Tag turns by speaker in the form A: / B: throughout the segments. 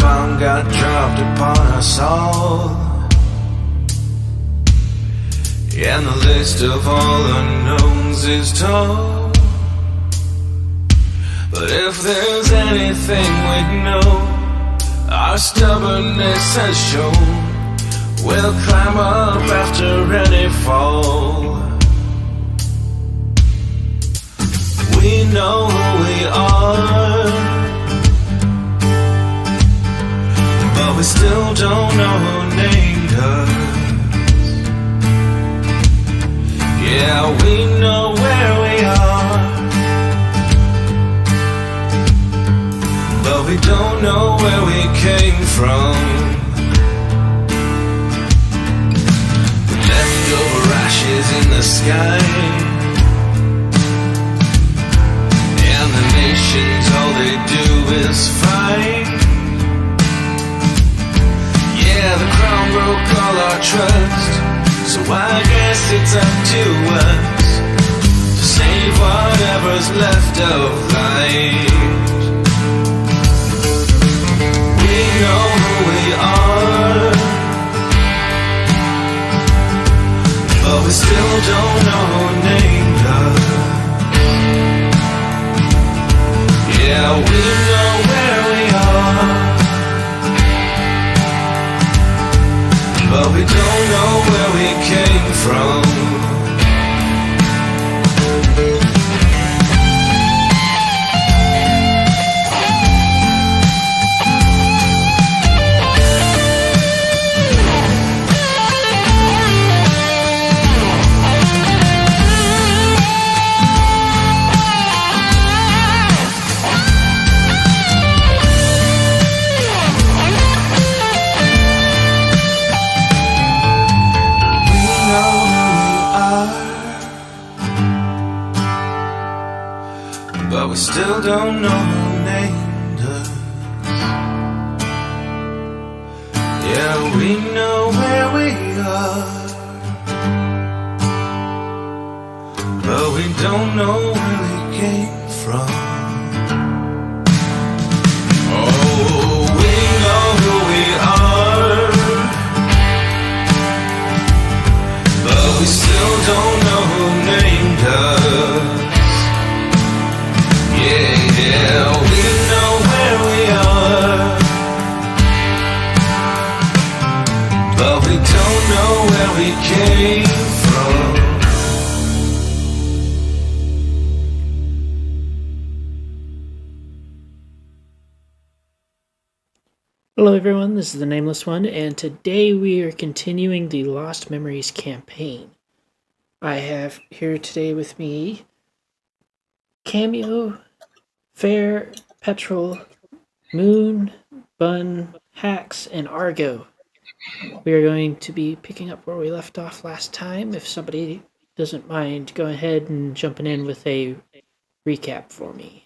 A: bomb got dropped upon us all, and the list of all unknowns is tall. But if there's anything we'd know, our stubbornness has shown, we'll climb up after any fall. We know who we are, but we still don't know who named us. Yeah, we know where we are, but we don't know where we came from. The leftover ashes in the sky, and the nations, all they do is fight. Yeah, the crown broke all our trust, so I guess it's up to us to save whatever's left of life. We know who we are, but we still don't know who named us. Yeah, we know where we are, but we don't know where we came from. But we still don't know who named us. Yeah, we know where we are, but we don't know where we came from. Oh, we know who we are, but we still don't know who named us. Yeah, we know where we are, but we don't know where we came from.
B: Hello everyone, this is the Nameless one, and today we are continuing the Lost Memories campaign. I have here today with me Cameo, Fair, Petrol, Moon, Bun, Hax, and Argo. We are going to be picking up where we left off last time. If somebody doesn't mind, go ahead and jumping in with a recap for me.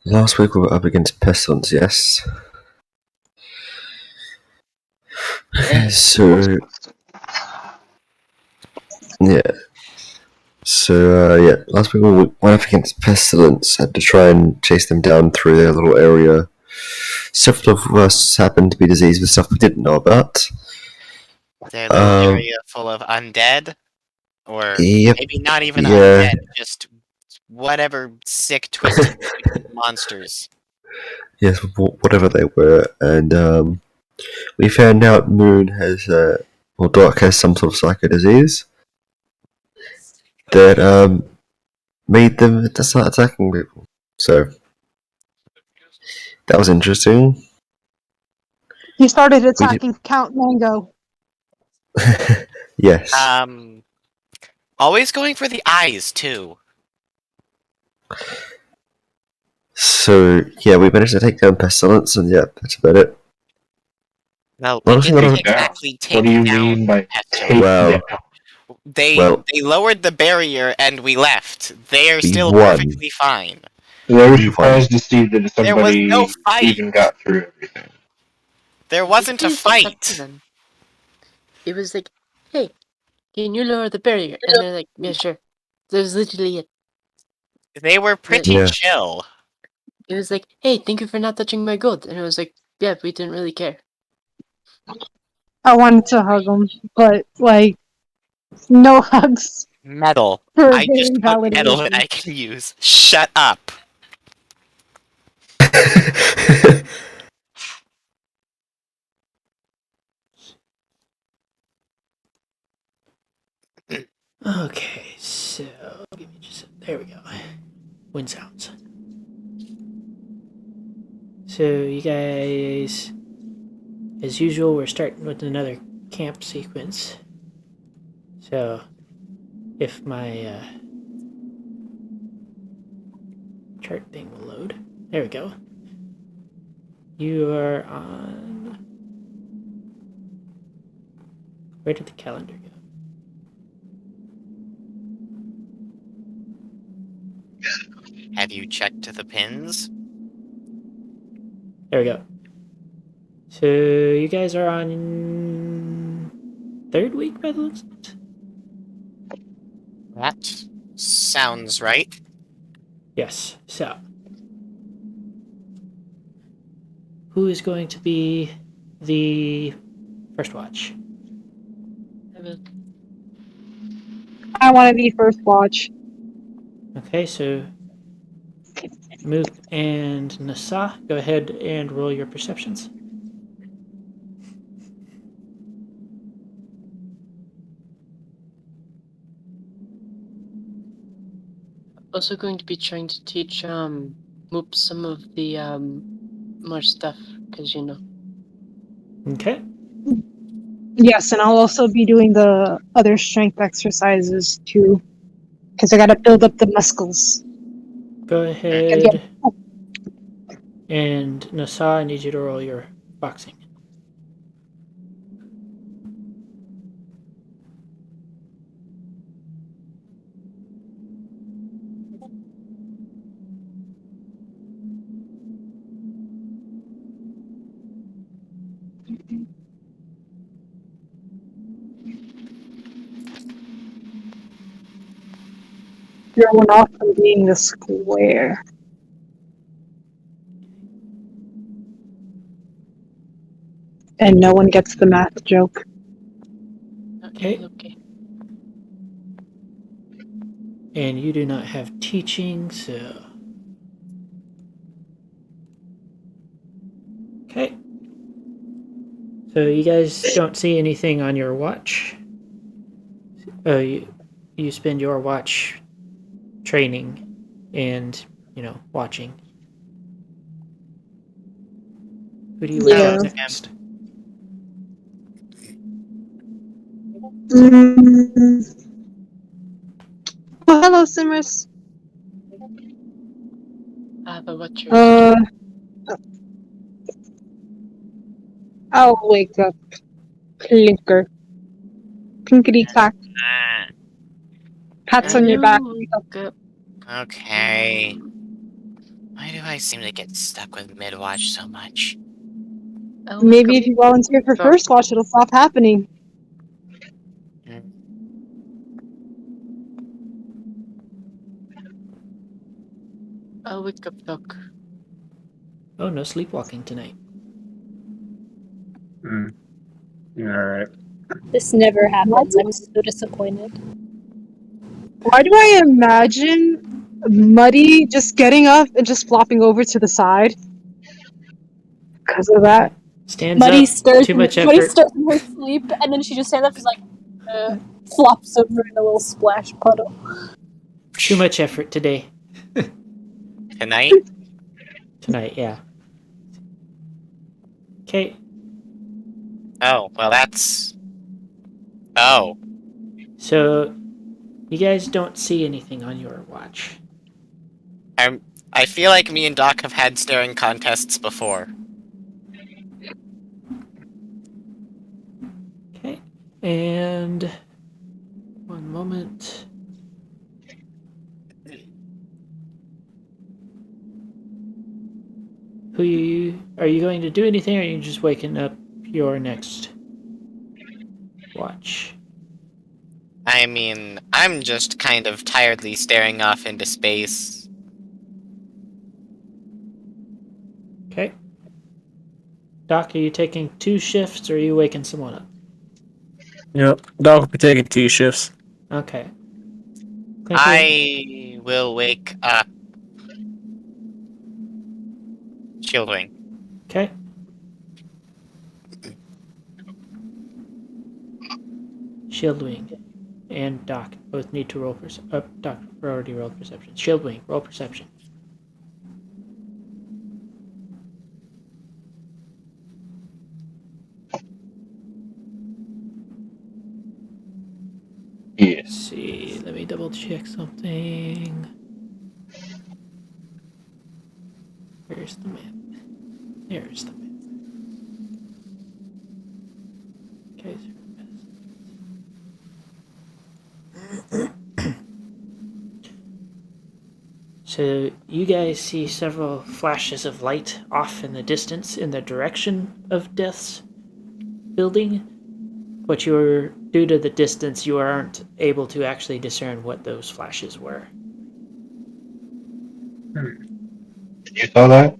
C: Last week we were up against Pestilence, yes? So... yeah. So, last week we went up against Pestilence, had to try and chase them down through their little area. Several of us happened to be diseased with stuff we didn't know about.
D: Their little area full of undead? Or
C: Yep,
D: maybe not even
C: yeah.
D: undead, just whatever sick, twisted monsters.
C: Yes, whatever they were. And we found out Moon has, or Doc has some sort of psycho disease that made them to start attacking people. So that was interesting.
E: He started attacking Count Mango.
C: Yes.
D: Always going for the eyes too.
C: So yeah, we managed to take down Pestilence, and yeah, that's about it.
D: Well,
C: Well,
D: we didn't
C: actually,
D: exactly take
F: What do you
D: down
F: mean by
D: Pestilence.
F: take
C: Well,
F: down?
D: They lowered the barrier and we left. They are
C: We
D: still
C: won.
D: perfectly fine.
F: They were surprised to see that
D: There was
F: somebody
D: no fight.
F: even got through everything.
D: There wasn't a fight.
G: It was like, hey, can you lower the barrier? And they're like, yeah, sure. That was literally it.
D: They were pretty
C: Yeah.
D: chill.
G: It was like, hey, thank you for not touching my gold. And it was like, yeah, we didn't really care.
E: I wanted to hug him, but like, no hugs
D: Metal.
E: for
D: I just
E: very
D: want metal that
E: validation.
D: I can use. Shut up.
B: Okay, so give me just there we go. Wind sounds. So you guys, as usual, we're starting with another camp sequence. So if my chart thing will load, there we go. You are on. Where did the calendar go?
D: Have you checked the pins?
B: There we go. So you guys are on third week by the looks of it?
D: That sounds right.
B: Yes. So who is going to be the first watch?
G: I will.
E: I want to be first watch.
B: Okay, so Mook and Nasa, go ahead and roll your perceptions.
G: Also going to be trying to teach Moop some of the more stuff, because you know.
B: Okay.
E: Yes, and I'll also be doing the other strength exercises too, because I got to build up the muscles.
B: Go ahead and Nasa, I need you to roll your boxing.
E: You're one off from being the square. And no one gets the math joke.
B: Okay.
G: Okay.
B: And you do not have teaching, so. Okay. So you guys don't see anything on your watch. You spend your watch training and, watching. Who do you wake
E: Yeah.
B: up next?
E: Oh, hello, Simmers.
G: But what's yours?
E: I'll wake up. Clinker. Clinkety clack. Pats on your back.
G: Wake up.
D: Okay. Why do I seem to get stuck with mid-watch so much?
G: I'll wake
E: Maybe
G: up.
E: if you volunteer for first watch, it'll stop happening.
G: I'll wake up, Doc.
B: Oh, no sleepwalking tonight.
F: Alright.
H: This never happens. I'm so disappointed.
E: Why do I imagine Muddy just getting up and just flopping over to the side? Because of that.
B: Stands
H: Muddy
B: up.
H: stirs
B: Too much
H: Muddy
B: effort.
H: stirs in her sleep, and then she just stands up. She's like, flops over in a little splash puddle.
B: Too much effort today.
D: Tonight?
B: Tonight, yeah. Okay.
D: Oh, well that's... Oh.
B: So, you guys don't see anything on your watch.
D: I feel like me and Doc have had staring contests before.
B: Okay. And... one moment. Are you going to do anything, or are you just waking up your next watch?
D: I mean, I'm just kind of tiredly staring off into space,
B: Okay. Doc, are you taking 2 shifts or are you waking someone up?
F: Yep. Dog will be taking 2 shifts.
B: Okay. Clinker,
D: I will wake up. Shieldwing.
B: okay. Shieldwing and Doc both need to roll perception. Doc already rolled perception. Shieldwing, roll perception.
I: Yeah.
B: Let's see, let me double check something. Where's the map? There's the map. Okay. So you guys see several flashes of light off in the distance in the direction of Death's building, but due to the distance, you aren't able to actually discern what those flashes were.
I: You saw that?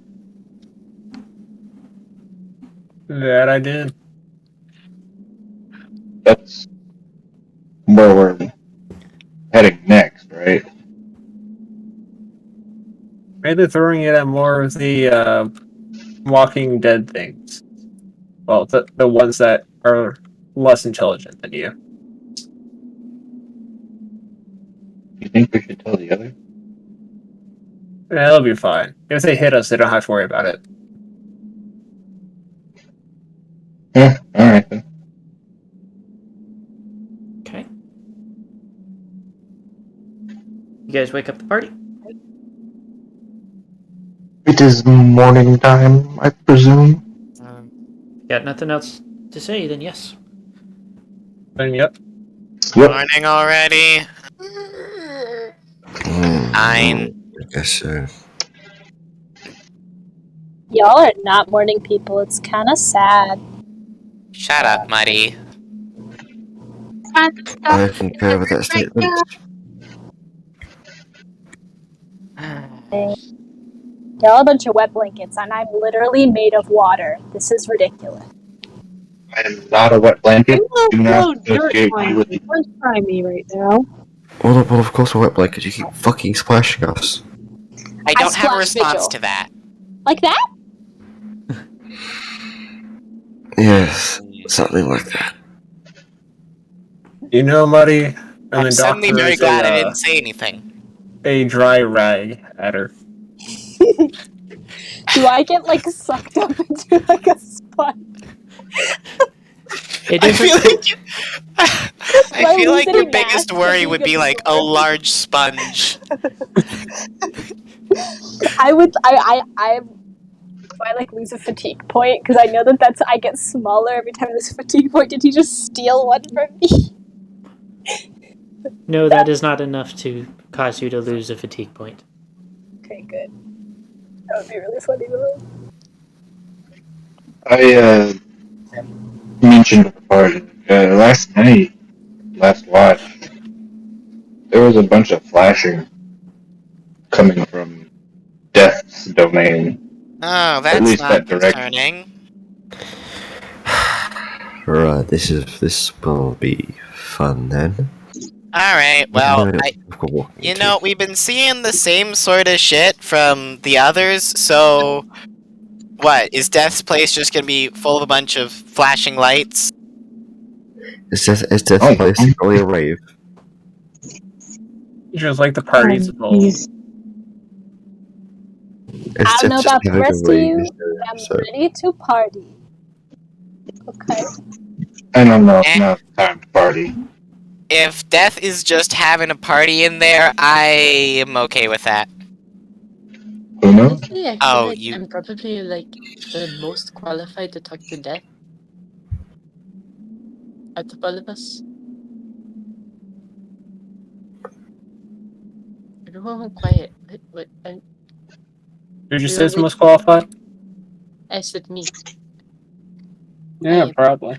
F: That I did.
I: That's where we're heading next, right?
F: Maybe throwing it at more of the Walking Dead things. Well, the ones that are less intelligent than you.
I: You think we should tell the others?
F: Yeah, they'll be fine. If they hit us, they don't have to worry about it.
I: Yeah, alright then.
B: Okay. You guys wake up the party?
I: It is morning time, I presume.
B: Got nothing else to say, then yes.
F: Then, yep.
I: Yep.
D: Morning already. Fine.
C: I guess so.
H: Y'all are not morning people. It's kind of sad.
D: Shut up, Muddy.
C: I concur with that statement.
H: Y'all are a bunch of wet blankets, and I'm literally made of water. This is ridiculous.
I: I am not a wet blanket. Do not associate me
E: fine.
I: with the
E: Don't try me right now.
C: Well, of course, we're wet blankets. You keep fucking splashing us.
D: I don't have a
H: splash
D: response
H: Vigil.
D: to that.
H: Like that?
C: Yes, something like that.
F: You know, Muddy, and
D: I'm
F: the
D: suddenly
F: doctor
D: very
F: is
D: glad I didn't say anything.
F: a dry rag at her.
H: Do I get like sucked up into like a sponge?
B: It
D: I
B: doesn't.
D: feel like I
H: I
D: feel
H: lose
D: like
H: any
D: your biggest
H: mass
D: worry
H: if
D: would
H: you
D: be
H: get
D: like a large sponge.
H: Do I like lose a fatigue point? Because I know that's I get smaller every time there's a fatigue point. Did he just steal one from me?
B: No, that is not enough to cause you to lose a fatigue point.
H: Okay, good. That would be really funny though.
I: I mentioned at the party last night, last watch, there was a bunch of flashing coming from Death's domain.
D: Oh,
I: At
D: that's
I: least
D: not
I: that direction.
D: concerning.
C: Right, this will be fun then.
D: Alright, well,
C: You know,
D: we've been seeing the same sort of shit from the others, so... What, is Death's place just gonna be full of a bunch of flashing lights?
C: It's Death's place only a rave.
F: Just like the parties of old.
E: He's
H: I don't know about the rest of you, but I'm
C: so.
H: ready to party. Okay.
I: I don't know if now's the time to party.
D: If Death is just having a party in there, I am okay with that.
I: Who knows?
G: Honestly, I feel
D: Oh,
G: like
D: you-
G: I'm probably like the most qualified to talk to Death out of all of us. Everyone went quiet. What?
F: Did you
G: We
F: say it's
G: already-
F: most qualified?
G: I said me.
F: Yeah,
G: I-
F: probably.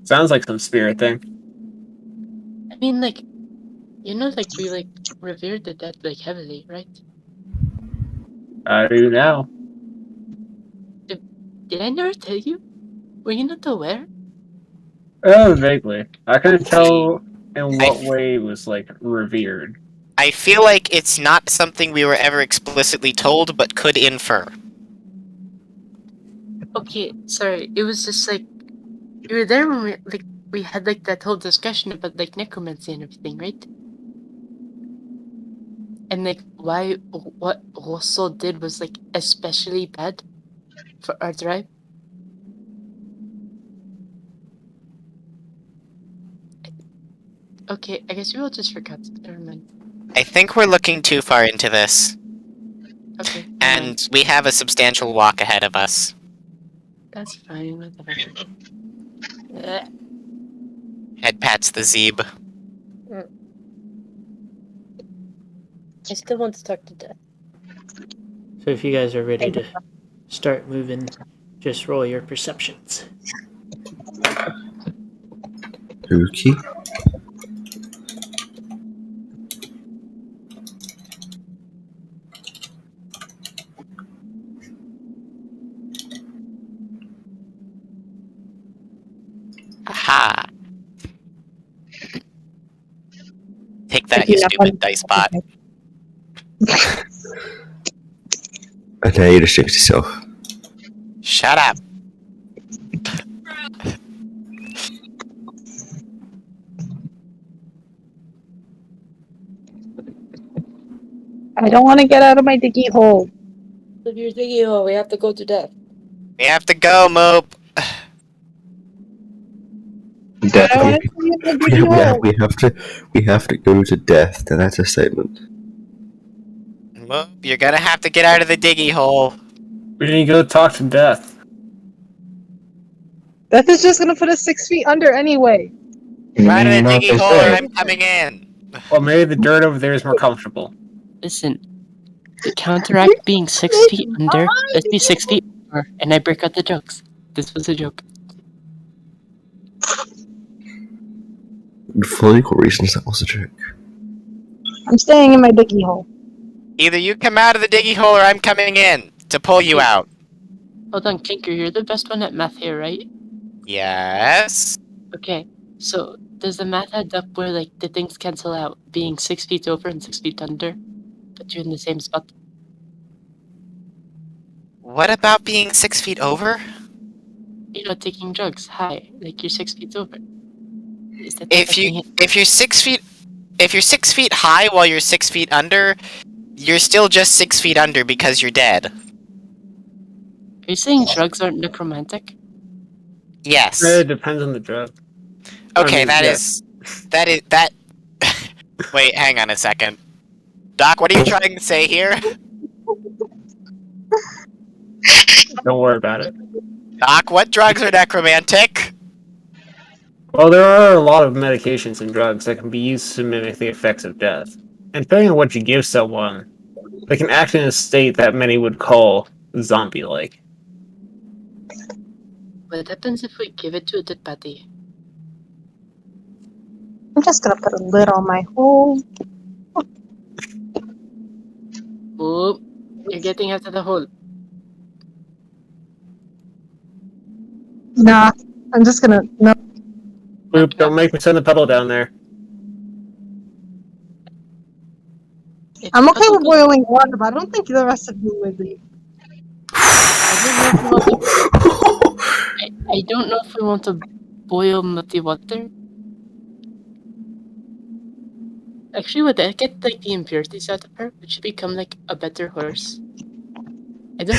F: Sounds like some spirit thing.
G: I mean, like, like we like revered the dead like heavily, right?
F: I do now.
G: Did I never tell you? Were you not aware?
F: Oh, vaguely. I couldn't tell in
D: I
F: what
D: f-
F: way it was, like, revered.
D: I feel like it's not something we were ever explicitly told, but could infer.
G: Okay, sorry. It was just like you were there when we had like that whole discussion about like necromancy and everything, right? And like what Rosso did was like especially bad for our tribe. Okay, I guess we all just forgot. Never mind.
D: I think we're looking too far into this,
G: Okay, never
D: and
G: mind.
D: we have a substantial walk ahead of us.
G: That's fine. Whatever.
D: Head pats the Zeeb.
G: I still want to talk to Death.
B: So if you guys are ready to start moving, just roll your perceptions.
C: Okay.
D: Aha! Take that, you stupid dice bot.
C: And now you distract yourself.
D: Shut up.
E: I don't want to get out of my diggy hole.
G: If you're thinking, oh, we have to go to Death.
D: We have to go, Moop.
E: I don't want to stay in my diggy hole.
C: We have to go to death. Now that's a statement.
D: Moop, you're gonna have to get out of the diggy hole.
F: We need to go talk to Death.
E: Death is just gonna put us 6 feet under anyway.
D: Right in the diggy hole, or I'm coming in.
F: Well, maybe the dirt over there is more comfortable.
G: Listen, to counteract being 6 feet under, let's be 6 feet over, and I break out the jokes. This was a joke.
C: For legal reasons, that was a joke.
E: I'm staying in my diggy hole.
D: Either you come out of the diggy hole, or I'm coming in to pull you out.
G: Hold on, Kinker, you're the best one at math here, right?
D: Yes?
G: Okay, so does the math add up where like the things cancel out, being 6 feet over and 6 feet under, but you're in the same spot?
D: What about being 6 feet over?
G: You know, taking drugs high, like you're 6 feet over. Is that
D: If you're 6 feet high while you're 6 feet under, you're still just 6 feet under because you're dead.
G: Are you saying drugs aren't necromantic?
D: Yes.
F: It depends on the drug.
D: Okay,
F: I mean,
D: that. Wait, hang on a second. Doc, what are you trying to say here?
F: Don't worry about it.
D: Doc, what drugs are necromantic?
F: Well, there are a lot of medications and drugs that can be used to mimic the effects of death. And depending on what you give someone, they can act in a state that many would call zombie-like.
G: What happens if we give it to a dead body?
E: I'm just gonna put a lid on my hole.
G: Oh, you're getting out of the hole.
E: Nah, I'm just gonna. No.
F: Oop, don't make me send the puddle down there.
E: I'm okay with boiling water, but I don't think the rest of you would be.
G: I don't know if we want to boil muddy water. Actually, would that get like the impurities out of her? Would she become like a better horse? I don't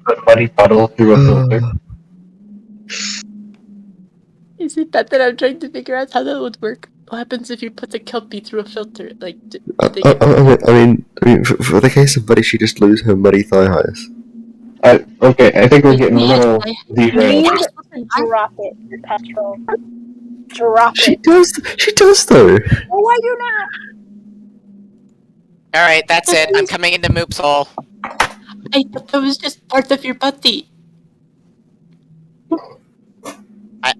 I: Put a muddy puddle through a filter.
G: Is it that I'm trying to figure out how that would work? What happens if you put a kelpie through a filter? Like,
C: I mean, for the case of Buddy, she just lose her muddy thigh highs.
I: Okay, I think we're getting a little derailed.
H: Drop it, petrol. Drop
C: She
H: it.
C: does though.
H: Oh, why you not?
D: Alright, that's it. I'm coming into Moop's hole.
G: I thought that was just part of your body.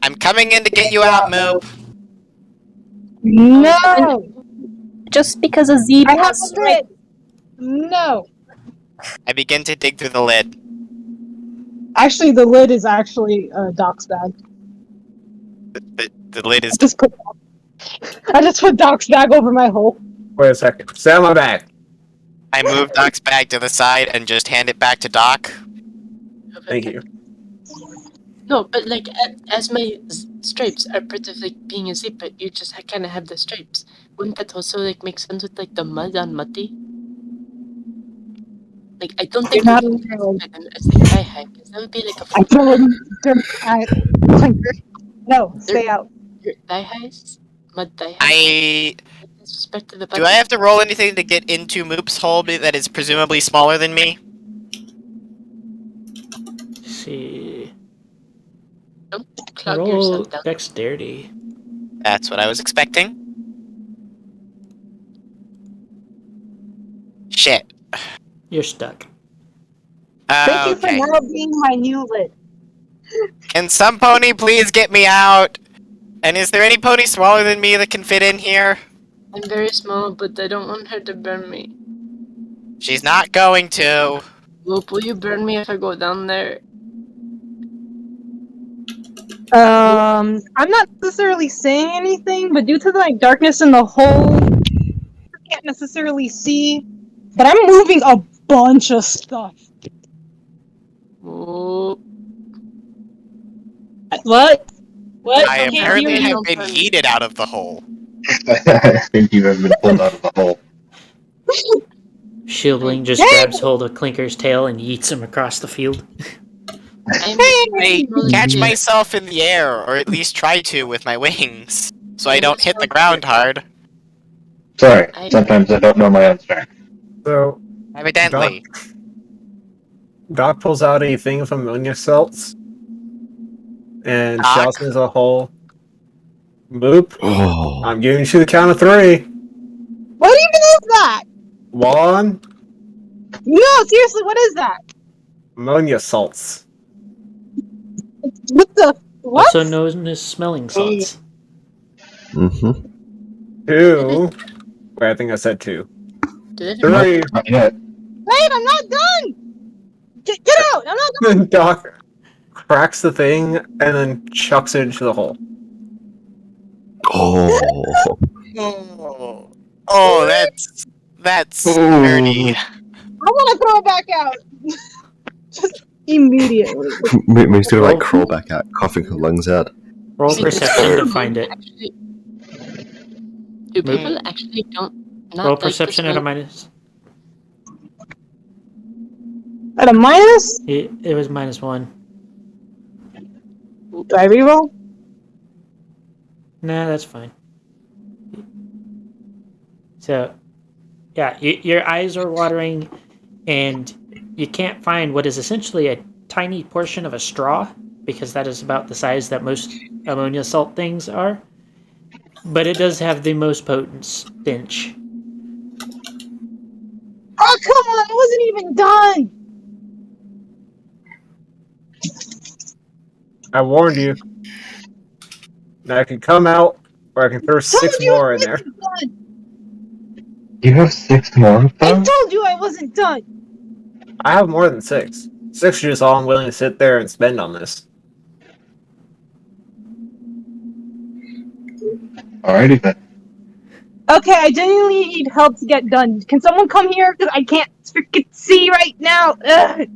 D: I'm coming in to get you out, Moop.
E: No!
H: just because a Z
E: I have
H: has
E: a lid. No.
D: I begin to dig through the lid.
E: Actually, the lid is actually Doc's bag.
D: The lid is.
E: I just put Doc's bag over my hole.
F: Wait a second. Stay on my back.
D: I move Doc's bag to the side and just hand it back to Doc.
F: Thank you.
G: No, but like as my stripes are part of like being a zipper, you just kind of have the stripes. Wouldn't that also like make sense with like the mud on Muddy? Like I don't think we
E: Not
G: can
E: really.
G: classify them as like thigh high, because that would be like a
E: I throw him dirt at Clinker. No, stay out.
G: thigh highs, mud thigh highs.
D: I
G: Disrespect to the
D: do I have to roll anything to get into Moop's hole that is presumably smaller than me?
B: See.
G: Don't clog
B: Roll
G: yourself down.
B: dexterity.
D: That's what I was expecting. Shit.
B: You're stuck.
E: Thank you for
D: Okay.
E: now being my new lid.
D: Can some pony please get me out? And is there any pony smaller than me that can fit in here?
G: I'm very small, but I don't want her to burn me.
D: She's not going to.
G: Loop, will you burn me if I go down there?
E: I'm not necessarily saying anything, but due to the darkness in the hole, I can't necessarily see. But I'm moving a bunch of stuff.
G: Oh,
E: What? What?
D: I
E: can't
D: apparently
E: hear you.
D: have been yeeted out of the hole.
I: I think you have been pulled out of the hole.
B: Shieldling just grabs hold of Clinker's tail and yeets him across the field.
D: I catch myself in the air, or at least try to with my wings, so I don't hit the ground hard.
I: Sorry, sometimes I don't know my own strength.
F: So,
D: Evidently.
F: Doc pulls out a thing of ammonia salts and
D: Doc?
F: shouts into the hole. Moop,
C: Oh.
F: I'm giving you the count of 3.
E: What even is that?
F: 1,
E: No, seriously, what is that?
F: ammonia salts.
E: What the? What?
B: Also known as smelling salts.
C: Mm-hmm.
F: 2. Wait, I think I said 2. 3.
I: Not yet.
E: Wait, I'm not done! Get out! I'm not done!
F: Doc cracks the thing and then chucks it into the hole.
C: Oh.
D: Oh, that's dirty.
E: I want to throw it back out! Just immediately.
C: Moon's gonna like crawl back out, coughing her lungs out.
B: Roll perception to find it.
G: Actually, do people actually don't not
B: Roll
G: like
B: perception
G: the
B: at a
G: smell?
B: minus.
E: At a minus?
B: It was -1.
E: Do I reroll?
B: Nah, that's fine. So, yeah, your eyes are watering, and you can't find what is essentially a tiny portion of a straw, because that is about the size that most ammonia salt things are. But it does have the most potent stench.
E: Oh, come on! I wasn't even done!
F: I warned you. Now I can come out, or I can throw 6 more in there.
E: Done.
I: You have 6 more of
E: I
I: them?
E: told you I wasn't done!
F: I have more than 6. 6 is just all I'm willing to sit there and spend on this.
I: Alrighty then.
E: Okay, I genuinely need help to get done. Can someone come here? Because I can't freaking see right now! Ugh.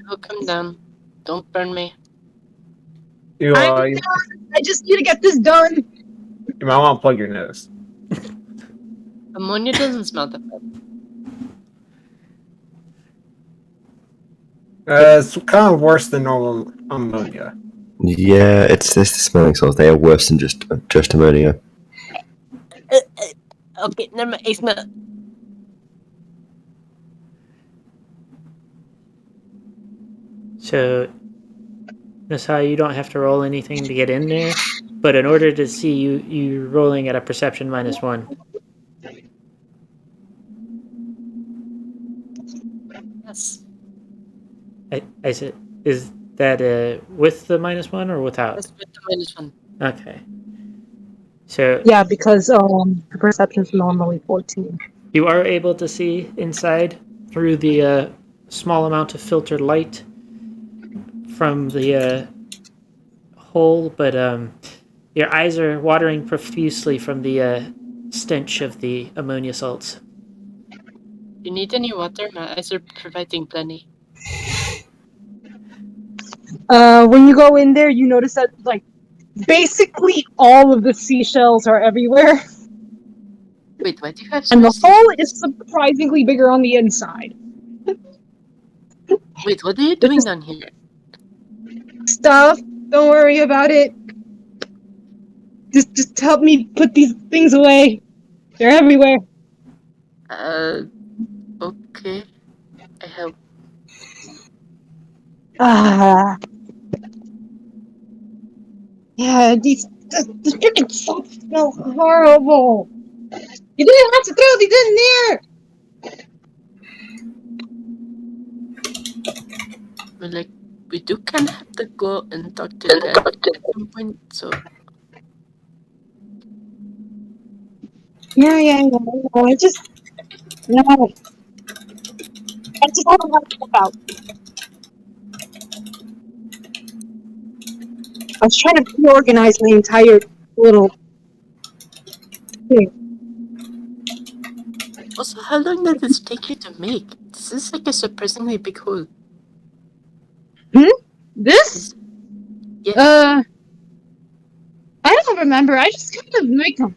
G: Oh, come down. Don't burn me.
F: You,
E: I'm
F: you,
E: done! I just need to get this done!
F: you might want to plug your nose.
G: Ammonia doesn't smell that bad.
F: It's kind of worse than normal ammonia.
C: Yeah, it's the smelling salts. They are worse than just ammonia.
G: Okay, never mind. I smell.
B: So, that's how you don't have to roll anything to get in there. But in order to see you rolling at a perception -1.
G: Yes.
B: I said, is that with the -1 or without?
G: That's with the -1.
B: Okay. So
E: Yeah, because perception's normally 14.
B: you are able to see inside through the small amount of filtered light from the hole, but your eyes are watering profusely from the stench of the ammonia salts.
G: You need any water? My eyes are providing plenty.
E: When you go in there, you notice that like basically all of the seashells are everywhere,
G: Wait, why do you have so
E: and
G: many
E: the hole
G: seashells?
E: is surprisingly bigger on the inside.
G: Wait, what are you doing down here?
E: Stuff. Don't worry about it. Just help me put these things away. They're everywhere.
G: Okay. I help.
E: Ah. Yeah, the freaking salt smell horrible. You didn't have to throw these in there.
G: But like, we do kind of have to go and talk to Dad at some point, so...
E: Yeah. I just don't want to step out. I was trying to reorganize my entire little thing.
G: Also, how long did this take you to make? This is like a surprisingly big hole.
E: This?
G: Yeah.
E: I don't remember. I just kind of make them.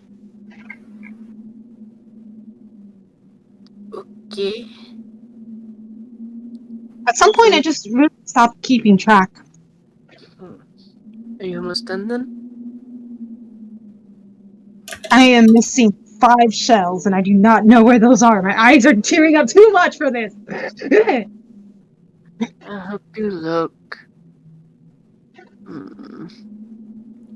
G: Okay.
E: At some point, I just really stopped keeping track.
G: Are you almost done then?
E: I am missing 5 shells, and I do not know where those are. My eyes are tearing up too much for this.
G: I'll help you look.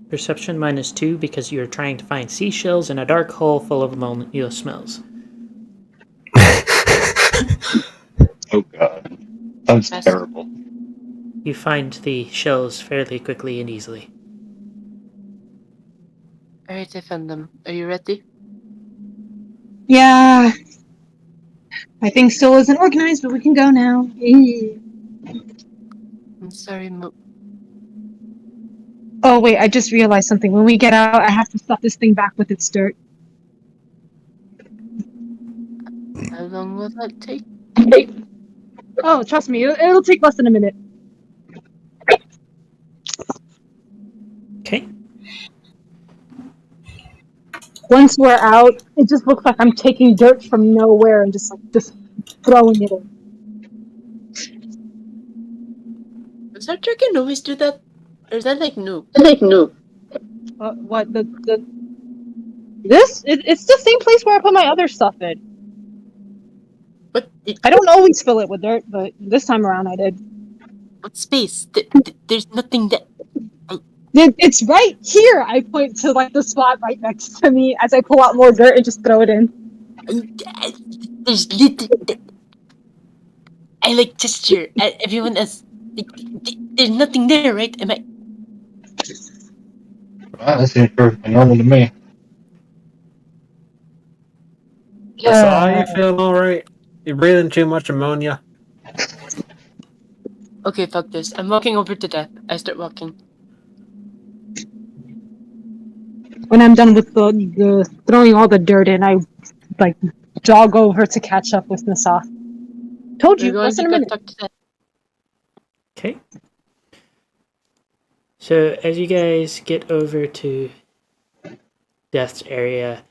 B: Perception -2 because you're trying to find seashells in a dark hole full of ammonia smells.
I: Oh god. Sounds
G: That's-
I: terrible.
B: You find the shells fairly quickly and easily.
G: Alright, I found them. Are you ready?
E: Yeah. My thing still isn't organized, but we can go now.
G: I'm sorry,
E: Oh, wait, I just realized something. When we get out, I have to stuff this thing back with its dirt.
G: How long will that take?
E: Oh, trust me, it'll take less than a minute.
B: Okay.
E: Once we're out, it just looks like I'm taking dirt from nowhere and just throwing it in.
G: Does our dragon always do that? Or is that like new?
E: What, this? It's the same place where I put my other stuff in.
G: What?
E: I don't always fill it with dirt, but this time around I did.
G: What space? There's nothing that...
E: It's right here! I point to, like, the spot right next to me as I pull out more dirt and just throw it in.
G: There's literally... I like gesture at everyone else. Like, there's nothing there, right? Am I...
I: Wow, that seems perfectly normal to me.
F: So are you feeling alright? You're breathing too much ammonia?
G: Okay, fuck this. I'm walking over to Death. I start walking.
E: When I'm done with the throwing all the dirt in, I, like, jog over to catch up with Nasa. Told you,
G: We're going
E: less
G: to
E: than a
G: go
E: minute.
G: talk to Death.
B: Okay. So as you guys get over to Death's area,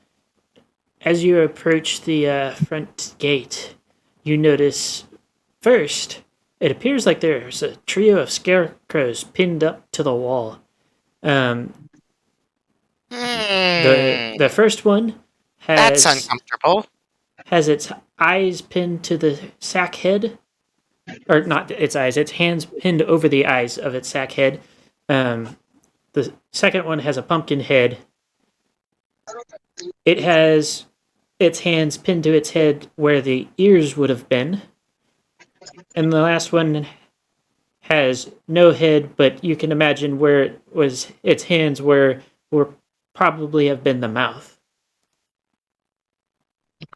B: as you approach the front gate, you notice first, it appears like there's a trio of scarecrows pinned up to the wall. The first one
D: That's uncomfortable.
B: has its eyes pinned to the sack head, or not its eyes, its hands pinned over the eyes of its sack head. The second one has a pumpkin head. It has its hands pinned to its head where the ears would have been. And the last one has no head, but you can imagine where it was its hands were probably have been the mouth.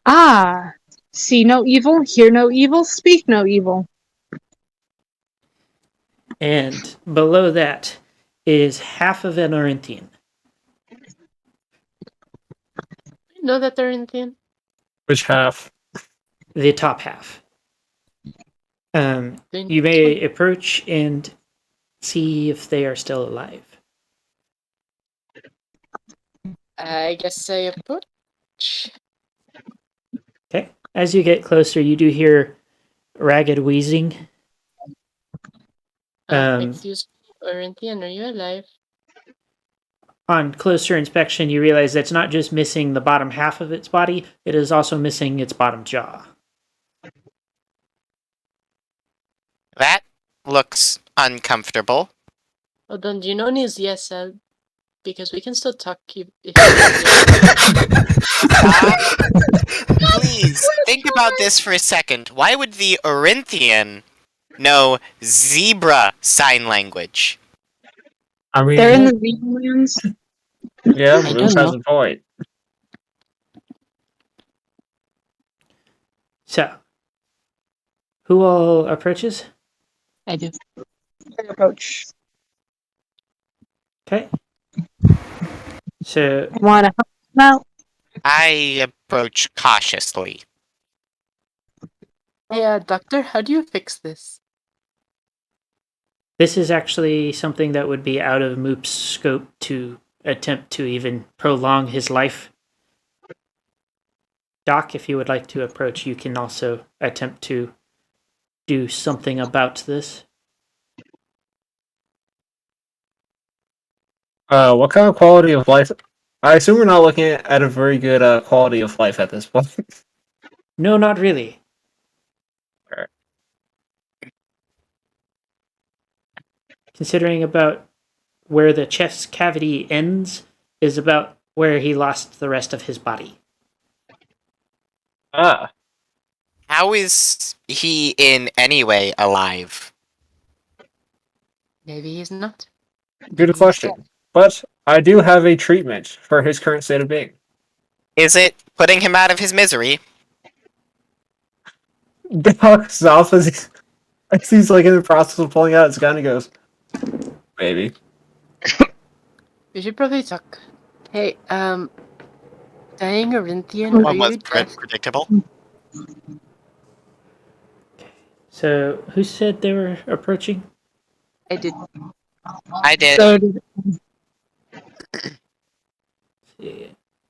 E: Ah, see no evil, hear no evil, speak no evil.
B: And below that is half of an Orinthian.
G: You know that they're Indian?
F: Which half?
B: The top half. You may approach and see if they are still alive.
G: I guess I approach.
B: Okay. As you get closer, you do hear ragged wheezing.
G: Excuse me, Orinthian, are you alive?
B: On closer inspection, you realize that's not just missing the bottom half of its body, it is also missing its bottom jaw.
D: That looks uncomfortable.
G: Hold on, do you know his ESL? Because we can still talk if
D: Please, think about this for a second. Why would the Orinthian know zebra sign language?
F: I mean,
E: They're in the wastelands.
F: yeah,
G: I
F: Bruce
G: don't
F: has
G: know.
F: a point.
B: So, who all approaches?
G: I do.
E: Approach.
B: Okay. So,
E: Wanna help them out?
D: I approach cautiously.
G: Hey, doctor, how do you fix this?
B: this is actually something that would be out of Moop's scope to attempt to even prolong his life. Doc, if you would like to approach, you can also attempt to do something about this.
F: What kind of quality of life? I assume we're not looking at a very good quality of life at this point.
B: No, not really.
F: Alright.
B: Considering about where the chest cavity ends is about where he lost the rest of his body.
F: Ah,
D: How is he in any way alive?
G: Maybe he's not.
F: good question. But I do have a treatment for his current state of being.
D: Is it putting him out of his misery?
F: Doc stops as he's like in the process of pulling out his gun. He goes, "Maybe."
G: We should probably talk. Hey, dying Orinthian, are
D: One was
G: you deaf?
D: predictable.
B: So, who said they were approaching?
G: I did.
D: I did.
E: So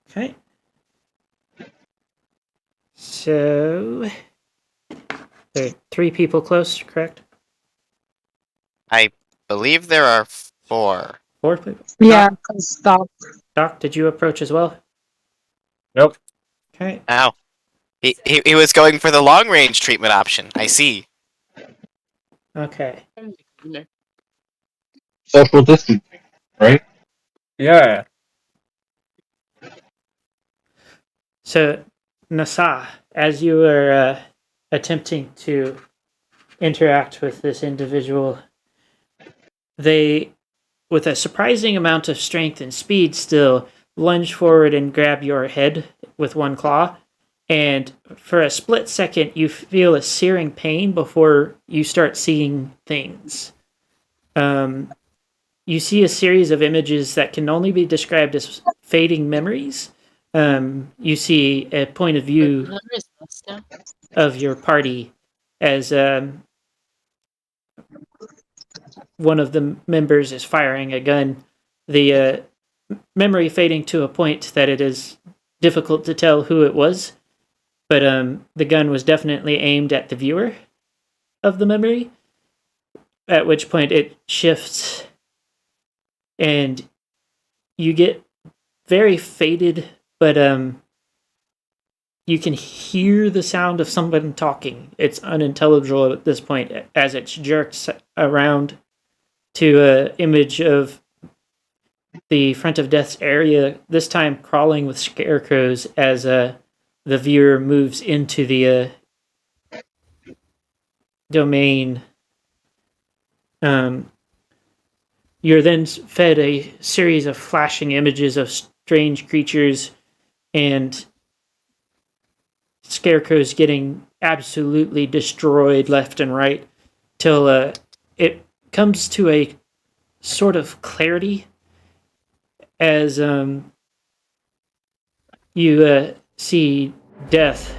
B: Okay. So, there are 3 people close, correct?
D: I believe there are 4.
B: 4 people.
E: yeah, stop.
B: Doc, did you approach as well?
F: Nope.
B: Okay.
D: Ow. He was going for the long range treatment option. I see.
B: Okay.
I: Social distancing, right?
F: Yeah.
B: So, Nasa, as you were attempting to interact with this individual, they, with a surprising amount of strength and speed still, lunge forward and grab your head with one claw. And for a split second, you feel a searing pain before you start seeing things. You see a series of images that can only be described as fading memories. You see a point of view of your party as one of the members is firing a gun. The memory fading to a point that it is difficult to tell who it was, but the gun was definitely aimed at the viewer of the memory, at which point it shifts and you get very faded, but you can hear the sound of someone talking. It's unintelligible at this point as it's jerked around to an image of the front of Death's area, this time crawling with scarecrows as the viewer moves into the domain. You're then fed a series of flashing images of strange creatures and scarecrows getting absolutely destroyed left and right till it comes to a sort of clarity as you see Death.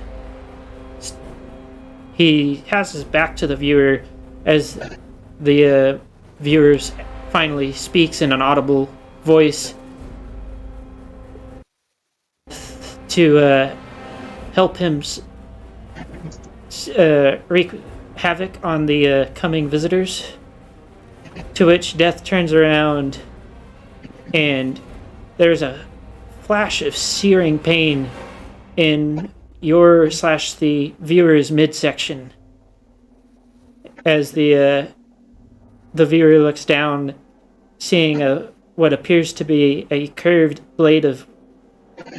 B: He has his back to the viewer as the viewer finally speaks in an audible voice to help him wreak havoc on the coming visitors. To which Death turns around and there's a flash of searing pain in your / the viewer's midsection as the viewer looks down, seeing what appears to be a curved blade of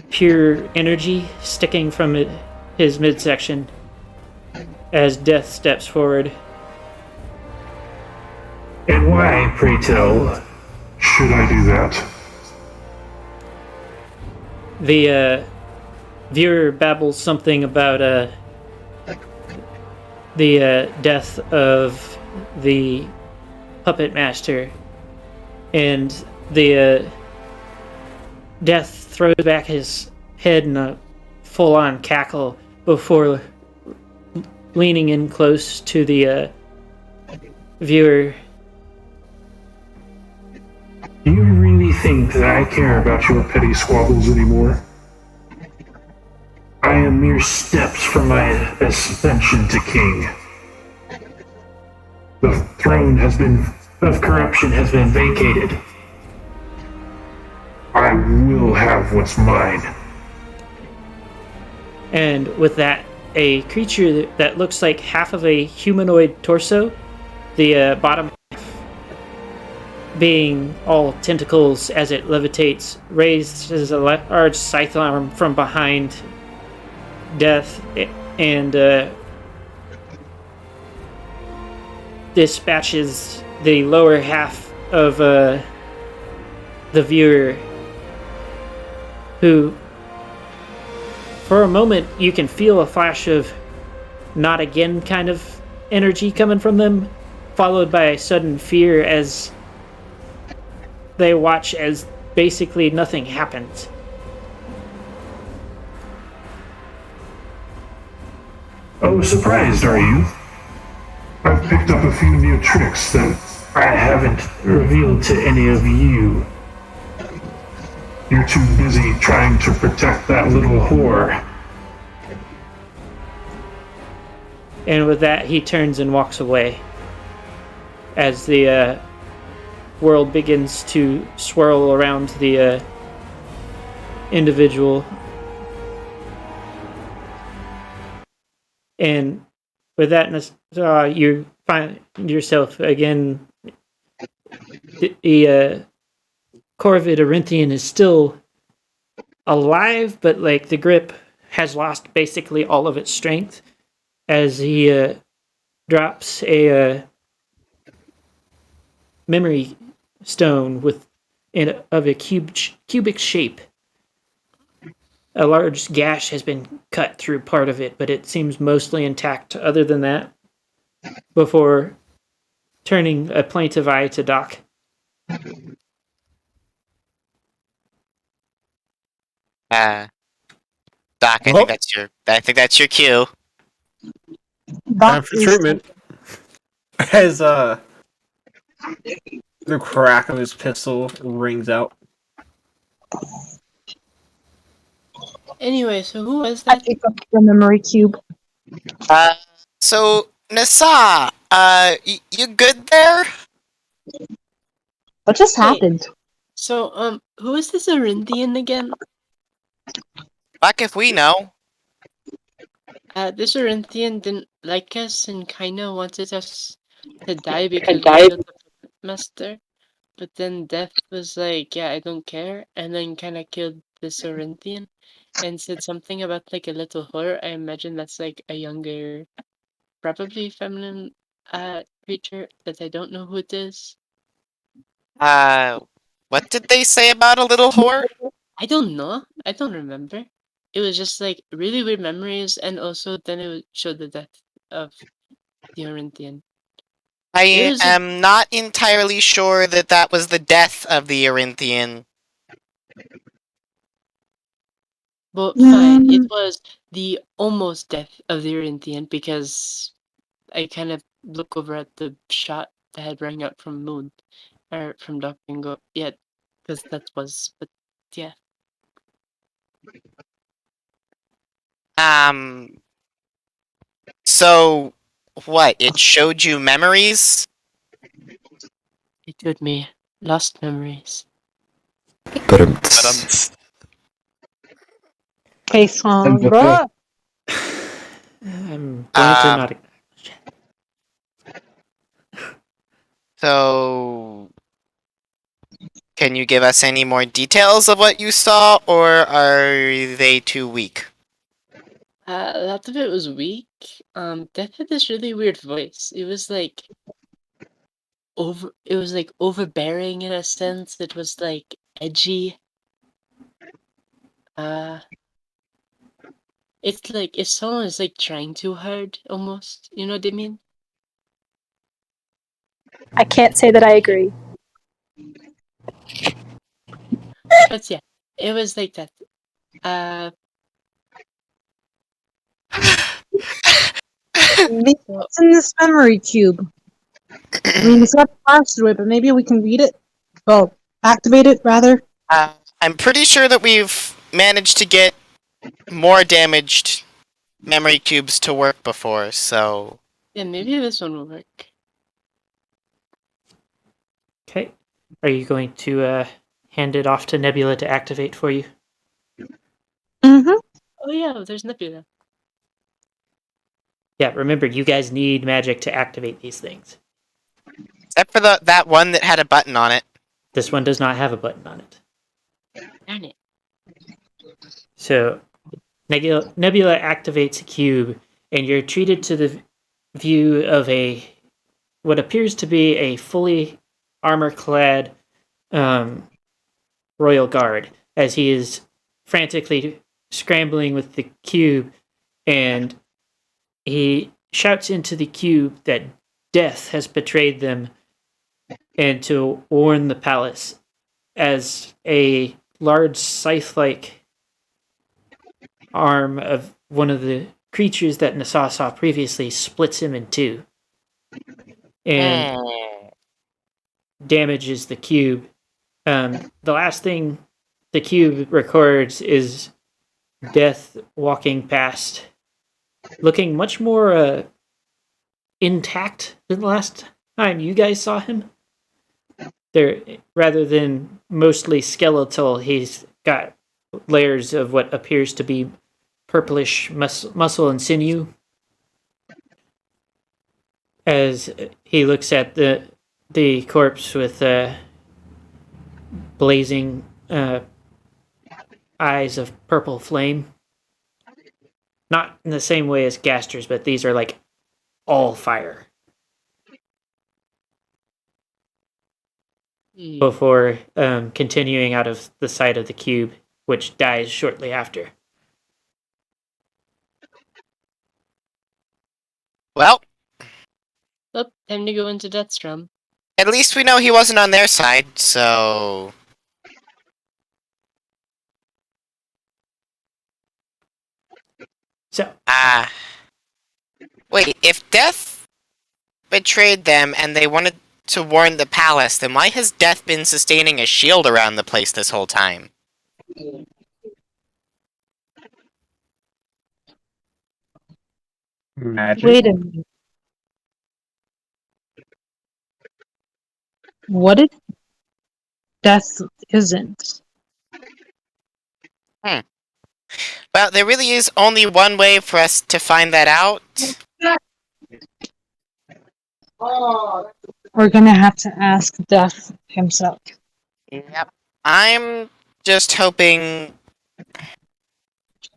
B: pure energy sticking from his midsection as Death steps forward.
J: And why, pray tell, should I do that?
B: The viewer babbles something about the death of the puppet master, and the Death throws back his head in a full-on cackle before leaning in close to the viewer.
J: Do you really think that I care about your petty squabbles anymore? I am mere steps from my ascension to king. The throne of corruption has been vacated. I will have what's mine.
B: And with that, a creature that looks like half of a humanoid torso, the bottom half being all tentacles as it levitates, raises a large scythe arm from behind Death and dispatches the lower half of the viewer, who for a moment you can feel a flash of not again kind of energy coming from them, followed by a sudden fear as they watch as basically nothing happens.
J: Oh, surprised, are you? I've picked up a few new tricks that I haven't revealed to any of you. You're too busy trying to protect that little whore.
B: And with that, he turns and walks away as the world begins to swirl around the individual. And with that, you find yourself again. The Corvid Arinthian is still alive, but like the grip has lost basically all of its strength as he drops a memory stone of a cubic shape. A large gash has been cut through part of it, but it seems mostly intact other than that, before turning a plaintive eye to Doc.
D: Doc, I think that's your cue.
F: Time for treatment. As the crack of his pistol rings out.
G: Anyway, so who was
E: I
G: that?
E: pick up the memory cube.
D: So Nasa, you good there?
E: What just
G: Hey.
E: happened?
G: So, who is this Arinthian again?
D: Fuck if we know.
G: This Arinthian didn't like us and kinda wanted us to die because we killed the puppet master. But then Death was like, yeah, I don't care, and then kinda killed this Arinthian and said something about like a little whore. I imagine that's like a younger, probably feminine creature that I don't know who it is.
D: What did they say about a little whore?
G: I don't know. I don't remember. It was just like really weird memories, and also then it would show the death of the Orinthian. It
D: I
G: was
D: am not entirely sure that that was the death of the Arinthian.
G: But fine, it was the almost death of the Orinthian because I kind of look over at the shot that had rang out from Moon or from Doc and go, yeah, because that was, but yeah.
D: So, what? It showed you memories?
G: It showed me lost memories.
C: But
E: Okay, Sandra.
B: I'm going to not.
D: So, can you give us any more details of what you saw, or are they too weak?
G: A lot of it was weak. Death had this really weird voice. It was like overbearing in a sense. It was like edgy. It's like if someone is like trying too hard almost. You know what I mean?
H: I can't say that I agree.
G: But yeah, it was like that.
E: Maybe what's in this memory cube? I mean, it's got to pass through it, but maybe we can read it. Well, activate it rather.
D: I'm pretty sure that we've managed to get more damaged memory cubes to work before, so...
G: Yeah, maybe this one will work.
B: Okay. Are you going to hand it off to Nebula to activate for you?
E: Mm-hmm.
G: Oh yeah, there's Nebula.
B: Yeah, remember, you guys need magic to activate these things.
D: Except for that one that had a button on it.
B: This one does not have a button on it.
G: Darn it.
B: So, Nebula activates a cube, and you're treated to the view of what appears to be a fully armor-clad royal guard, as he is frantically scrambling with the cube, and he shouts into the cube that death has betrayed them, and to warn the palace, as a large scythe-like arm of one of the creatures that Nasa saw previously splits him in two and damages the cube. The last thing the cube records is Death walking past, looking much more intact than the last time you guys saw him. Rather than mostly skeletal, he's got layers of what appears to be purplish muscle and sinew. As he looks at the corpse with blazing eyes of purple flame. Not in the same way as Gaster's, but these are like all fire. Before continuing out of the side of the cube, which dies shortly after.
D: Well,
G: Time to go into Death's Drum.
D: at least we know he wasn't on their side, so...
B: So...
D: wait, if Death betrayed them and they wanted to warn the palace, then why has Death been sustaining a shield around the place this whole time?
F: Magic.
E: Wait a minute. What if death isn't?
D: Well, there really is only one way for us to find that out.
E: We're gonna have to ask Death himself.
D: Yep. I'm just hoping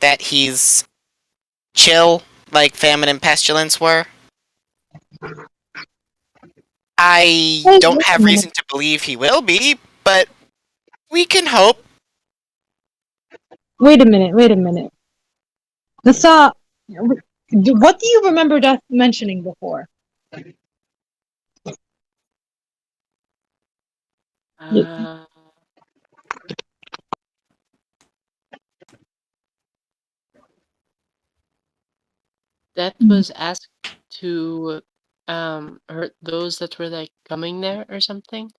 D: that he's chill, like Famine and Pestilence were. I don't have reason to believe he will be, but we can hope.
E: Wait a minute. What do you remember Death mentioning before?
G: Death was asked to hurt those that were like coming there or something.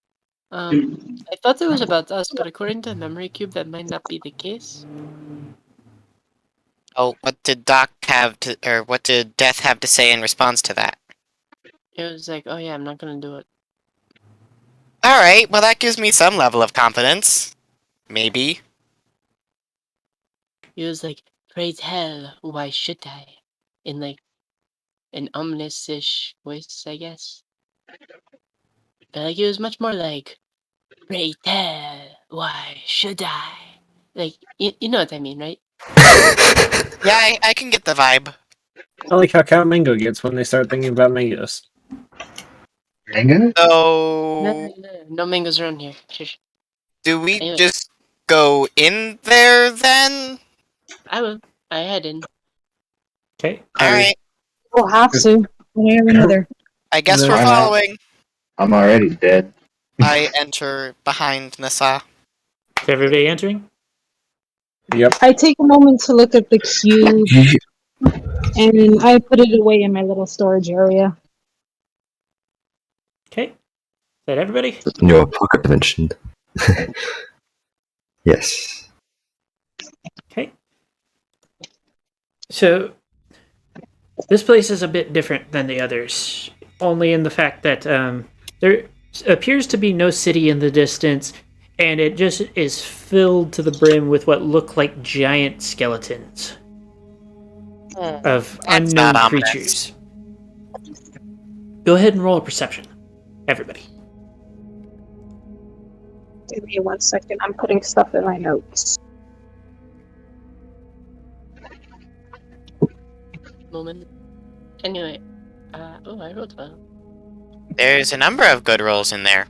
G: I thought it was about us, but according to the memory cube, that might not be the case.
D: Oh, what did Doc have to, or what did Death have to say in response to that?
G: It was like, oh yeah, I'm not gonna do it.
D: Alright, well that gives me some level of confidence. Maybe.
G: He was like, praise hell, why should I? In like an ominous-ish voice, I guess. But like it was much more like, praise hell, why should I? Like, you know what I mean, right?
D: Yeah, I can get the vibe.
F: I like how Count Mango gets when they start thinking about mangoes.
I: Mango?
D: So,
G: No mangoes around here. Shush.
D: do we
G: Anyway.
D: just go in there then?
G: I will. I head in.
B: Okay.
D: Alright,
E: We'll have to. One way or another.
D: I guess
F: No,
D: we're
I: why not?
D: following.
I: I'm already dead.
D: I enter behind Nasa.
B: Is everybody entering?
F: Yep.
E: I take a moment to look at the cube, and I put it away in my little storage area.
B: Okay. Is that everybody?
C: In your pocket dimension. Yes.
B: Okay. So, this place is a bit different than the others, only in the fact that there appears to be no city in the distance, and it just is filled to the brim with what look like giant skeletons of
D: That's not
B: unknown
D: ominous.
B: creatures. Go ahead and roll a perception, everybody.
E: Give me 1 second. I'm putting stuff in my notes.
G: Moment. Anyway. Oh, I rolled well.
D: There's a number of good rolls in there.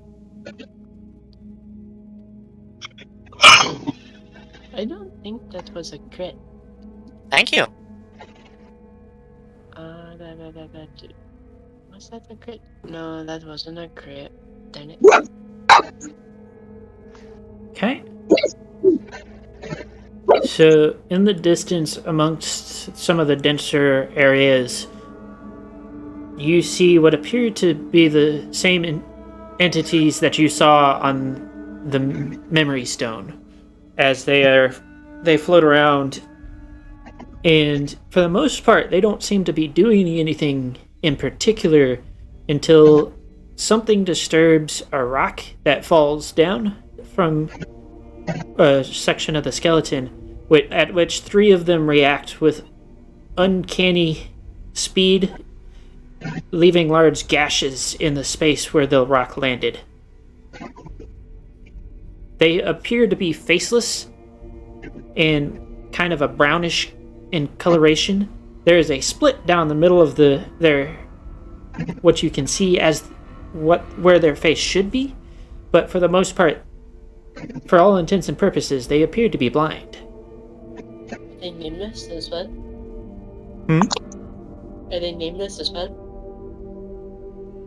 G: I don't think that was a crit.
D: Thank you.
G: Was that a crit? No, that wasn't a crit. Darn it.
B: Okay. So, in the distance, amongst some of the denser areas, you see what appear to be the same entities that you saw on the memory stone, as they float around, and for the most part, they don't seem to be doing anything in particular until something disturbs a rock that falls down from a section of the skeleton, at which 3 of them react with uncanny speed, leaving large gashes in the space where the rock landed. They appear to be faceless and kind of a brownish in coloration. There is a split down the middle of what you can see as where their face should be, but for the most part, for all intents and purposes, they appear to be blind.
G: Are they nameless as well?
B: Hmm?
G: Are they nameless as well?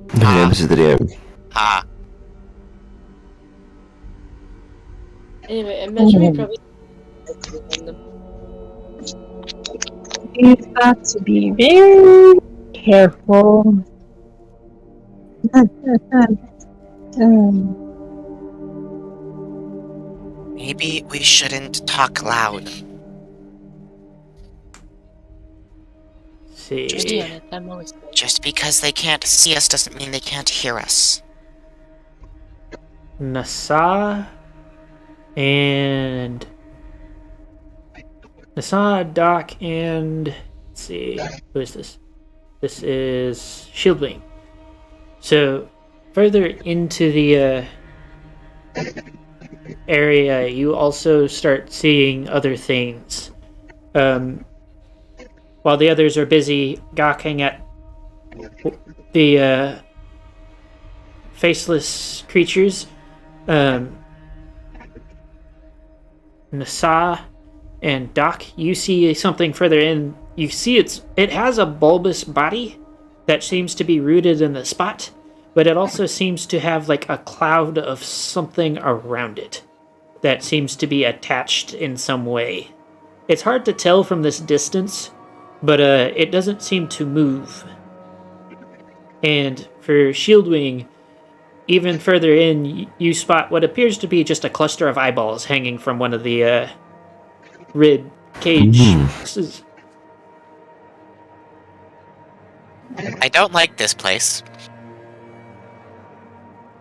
C: The names of the DM.
D: Ah.
G: Anyway, I imagine we probably on them.
E: We've got to be very careful.
D: Maybe we shouldn't talk loud.
B: See.
G: To be honest, I'm always
D: Just because they can't see us doesn't mean they can't hear us.
B: Nasa, Doc, and let's see, who is this? This is Shieldwing. So, further into the area, you also start seeing other things. While the others are busy gawking at the faceless creatures, Nasa And Doc, you see something further in. You see it has a bulbous body that seems to be rooted in the spot, but it also seems to have like a cloud of something around it that seems to be attached in some way. It's hard to tell from this distance, but it doesn't seem to move. And for Shieldwing, even further in, you spot what appears to be just a cluster of eyeballs hanging from one of the rib cage.
D: I don't like this place.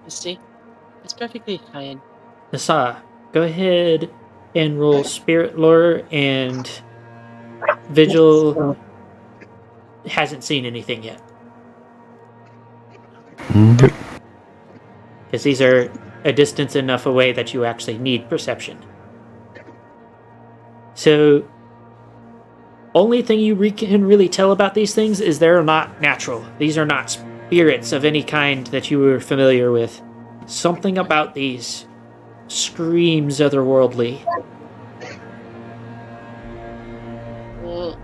G: You see? It's perfectly fine.
B: Nasa, go ahead and roll Spirit Lore, and Vigil hasn't seen anything yet. Because these are a distance enough away that you actually need perception. So, only thing you can really tell about these things is they're not natural. These are not spirits of any kind that you were familiar with. Something about these screams otherworldly.
G: Well,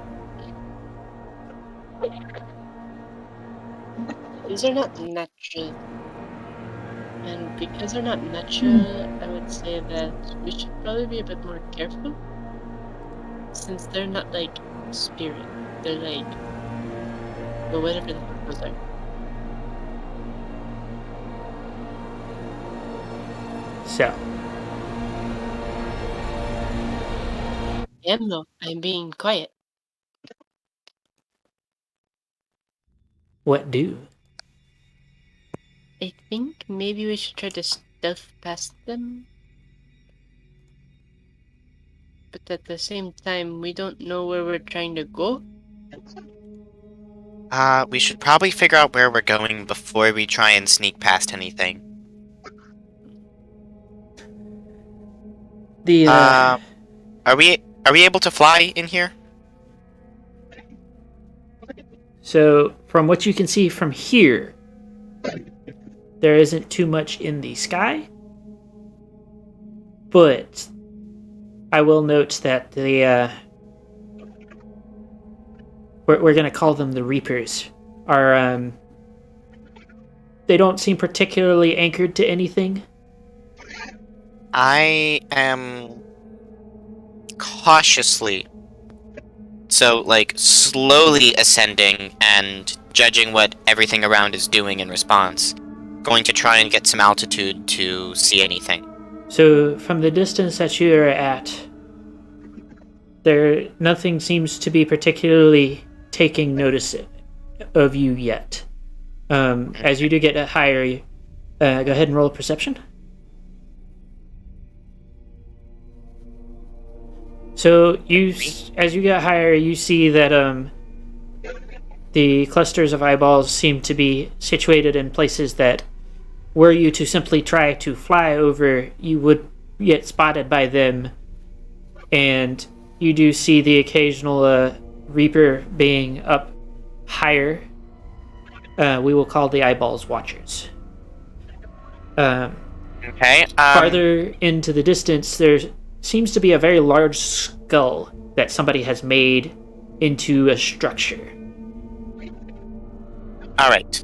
G: these are not natural. And because they're not natural, I would say that we should probably be a bit more careful. Since they're not like spirit. They're like, well, whatever the heck those are.
B: So,
G: No, I'm being quiet.
B: what do?
G: I think maybe we should try to stealth past them. But at the same time, we don't know where we're trying to go.
D: We should probably figure out where we're going before we try and sneak past anything. Are we able to fly in here?
B: So, from what you can see from here, there isn't too much in the sky. But I will note that the we're going to call them the Reapers, are they don't seem particularly anchored to anything.
D: I am cautiously, so like slowly ascending and judging what everything around is doing in response. Going to try and get some altitude to see anything.
B: So from the distance that you are at, nothing seems to be particularly taking notice of you yet. As you do get higher, go ahead and roll a perception. So as you get higher, you see that the clusters of eyeballs seem to be situated in places that, were you to simply try to fly over, you would get spotted by them. And you do see the occasional Reaper being up higher. We will call the eyeballs Watchers.
D: Okay.
B: Farther into the distance, there seems to be a very large skull that somebody has made into a structure.
D: Alright.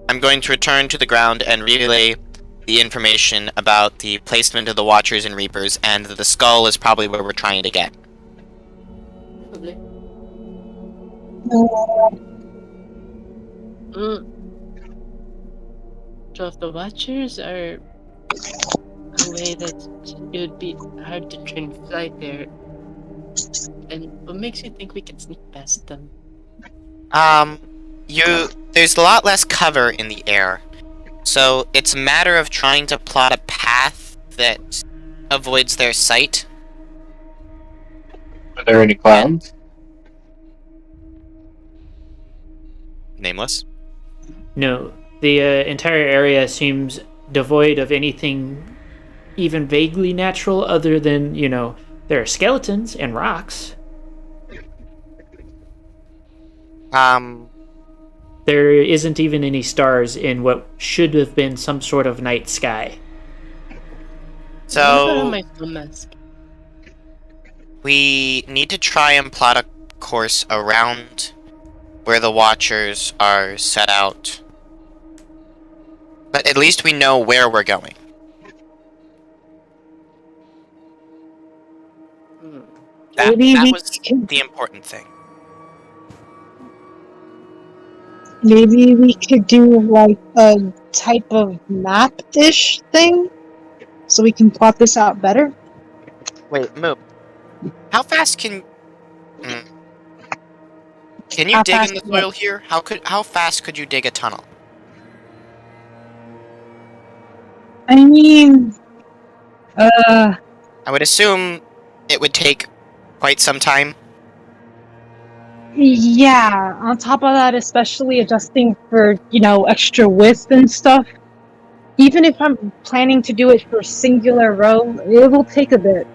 D: I'm going to return to the ground and relay the information about the placement of the Watchers and Reapers, and the skull is probably where we're trying to get.
G: Probably. So if the Watchers are a way that it would be hard to try and fly there, and what makes you think we can sneak past them?
D: There's a lot less cover in the air, so it's a matter of trying to plot a path that avoids their sight.
I: Are there any clouds?
D: Nameless?
B: No, the entire area seems devoid of anything even vaguely natural, other than, there are skeletons and rocks. There isn't even any stars in what should have been some sort of night sky.
G: What
D: So,
G: about my full mask?
D: We need to try and plot a course around where the Watchers are set out. But at least we know where we're going. That was the important thing.
E: Maybe we could do like a type of map-ish thing, so we can plot this out better.
D: Wait, Moop. How fast can... Can you
E: How
D: dig
E: fast
D: in the
E: what?
D: soil here? How fast could you dig a tunnel?
E: I mean,
D: I would assume it would take quite some time.
E: yeah. On top of that, especially adjusting for, extra width and stuff. Even if I'm planning to do it for singular row, it will take a bit.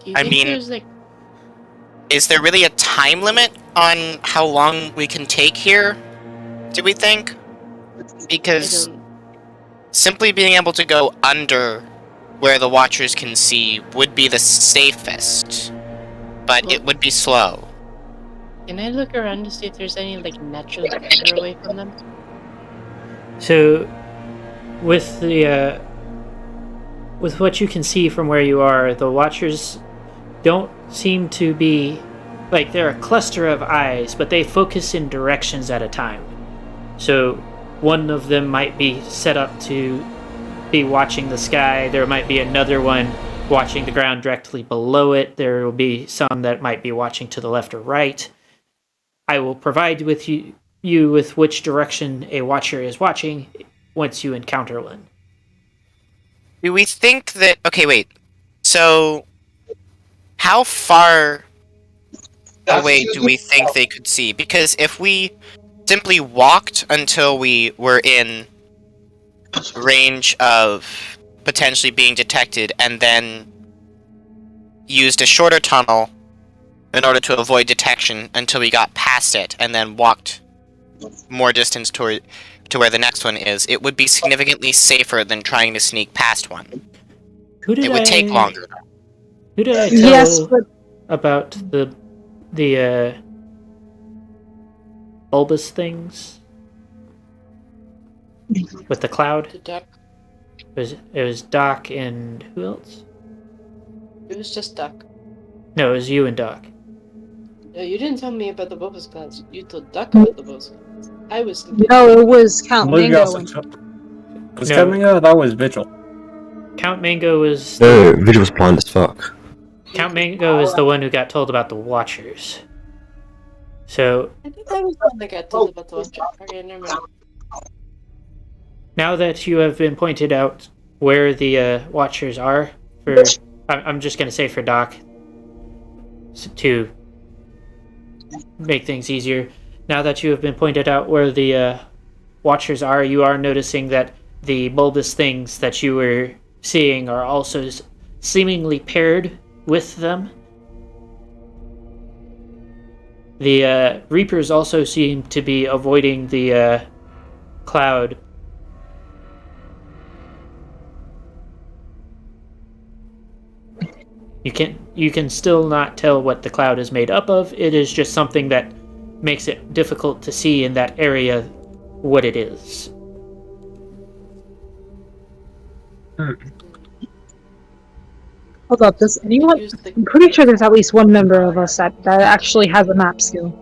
G: Do you
D: I
G: think
D: mean-
G: there's like
D: Is there really a time limit on how long we can take here? Do we think?
G: I
D: Because
G: don't
D: simply being able to go under where the Watchers can see would be the safest, but it would be slow.
G: Can I look around to see if there's any like natural cover away from them?
B: So, with the with what you can see from where you are, the Watchers don't seem to be like they're a cluster of eyes, but they focus in directions at a time. So, one of them might be set up to be watching the sky. There might be another one watching the ground directly below it. There will be some that might be watching to the left or right. I will provide with you with which direction a Watcher is watching once you encounter one.
D: Do we think that... Okay, wait. So, how far away do we think they could see? Because if we simply walked until we were in range of potentially being detected and then used a shorter tunnel in order to avoid detection until we got past it and then walked more distance to where the next one is, it would be significantly safer than trying to sneak past one. It would take longer.
B: Who did I tell
E: Yes, but
B: about the bulbous things with the cloud?
G: The duck.
B: It was Doc and who else?
G: It was just duck.
B: No, it was you and Doc.
G: No, you didn't tell me about the bulbous clouds. You told Duck about the bulbous clouds. I was thinking.
E: no, it was Count
F: What did you
E: Mango.
F: also tell- Was coming out? That was Vigil.
B: Count Mango was
C: No, Vigil's blind as fuck.
B: Count Mango is the one who got told about the Watchers. So
G: I think I was the one that got told about the watcher. Okay, never mind.
B: now that you have been pointed out where the Watchers are, I'm just going to say for Doc to make things easier. Now that you have been pointed out where the Watchers are, you are noticing that the bulbous things that you were seeing are also seemingly paired with them. The Reapers also seem to be avoiding the cloud. You can still not tell what the cloud is made up of. It is just something that makes it difficult to see in that area what it is.
E: Hold up, does anyone...
G: Use the
E: I'm pretty sure there's at least one member of us that actually has a map skill.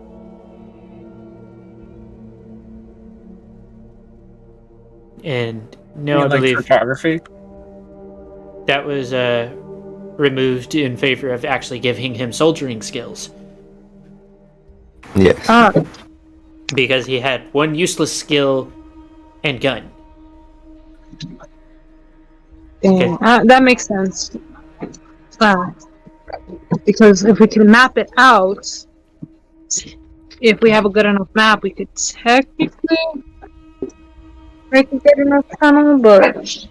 B: And
F: You
B: no, I
F: mean, like,
B: believe
F: photography.
B: that was removed in favor of actually giving him soldiering skills.
C: Yes.
E: Ah,
B: Because he had one useless skill and gun.
E: dang. That makes sense. Because if we can map it out, if we have a good enough map, we could technically make a good enough tunnel, but...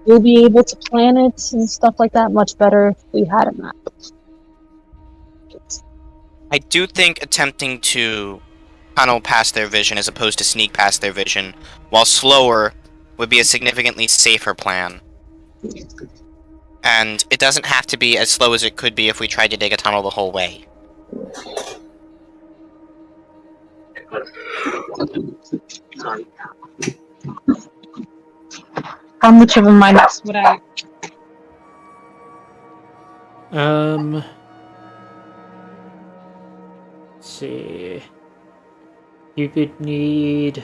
E: we'll be able to plan it and stuff like that much better if we had a map.
D: I do think attempting to tunnel past their vision as opposed to sneak past their vision, while slower would be a significantly safer plan. And it doesn't have to be as slow as it could be if we tried to dig a tunnel the whole way.
E: How much of a minus would I?
B: Let's see. You could need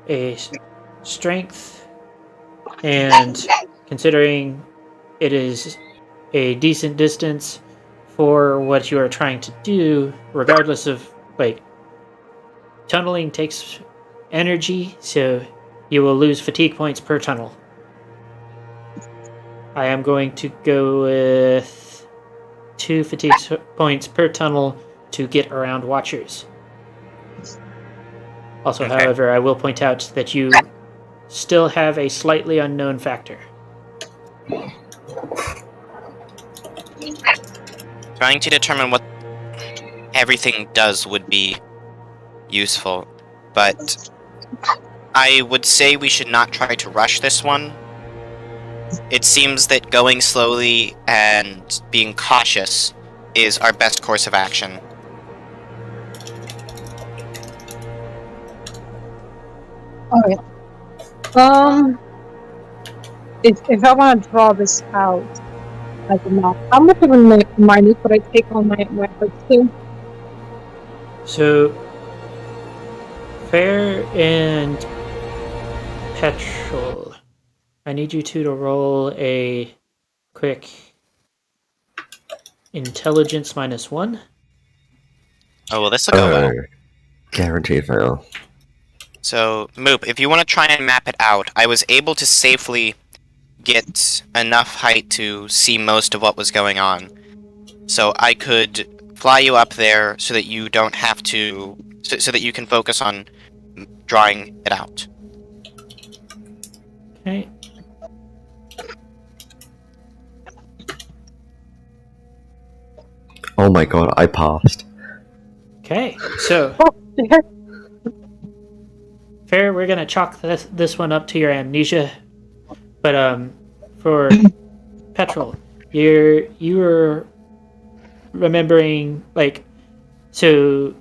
B: a strength, and considering it is a decent distance for what you are trying to do, regardless of, like, tunneling takes energy, so you will lose fatigue points per tunnel. I am going to go with 2 fatigue points per tunnel to get around watchers. Also,
D: Okay.
B: however, I will point out that you still have a slightly unknown factor.
D: Trying to determine what everything does would be useful, but I would say we should not try to rush this one. It seems that going slowly and being cautious is our best course of action.
E: Alright. If I want to draw this out as a map, how much of a minus would I take on my efforts to?
B: So, Fair and Petrol, I need you two to roll a quick intelligence -1.
D: Oh, well, this will go well.
C: Guaranteed fail.
D: So, Moop, if you want to try and map it out, I was able to safely get enough height to see most of what was going on. So I could fly you up there so that you don't have to... so that you can focus on drawing it out.
B: Okay.
C: Oh my god, I passed.
B: Okay, so... Fair, we're gonna chalk this one up to your amnesia. But, for Petrol, you're remembering, like, so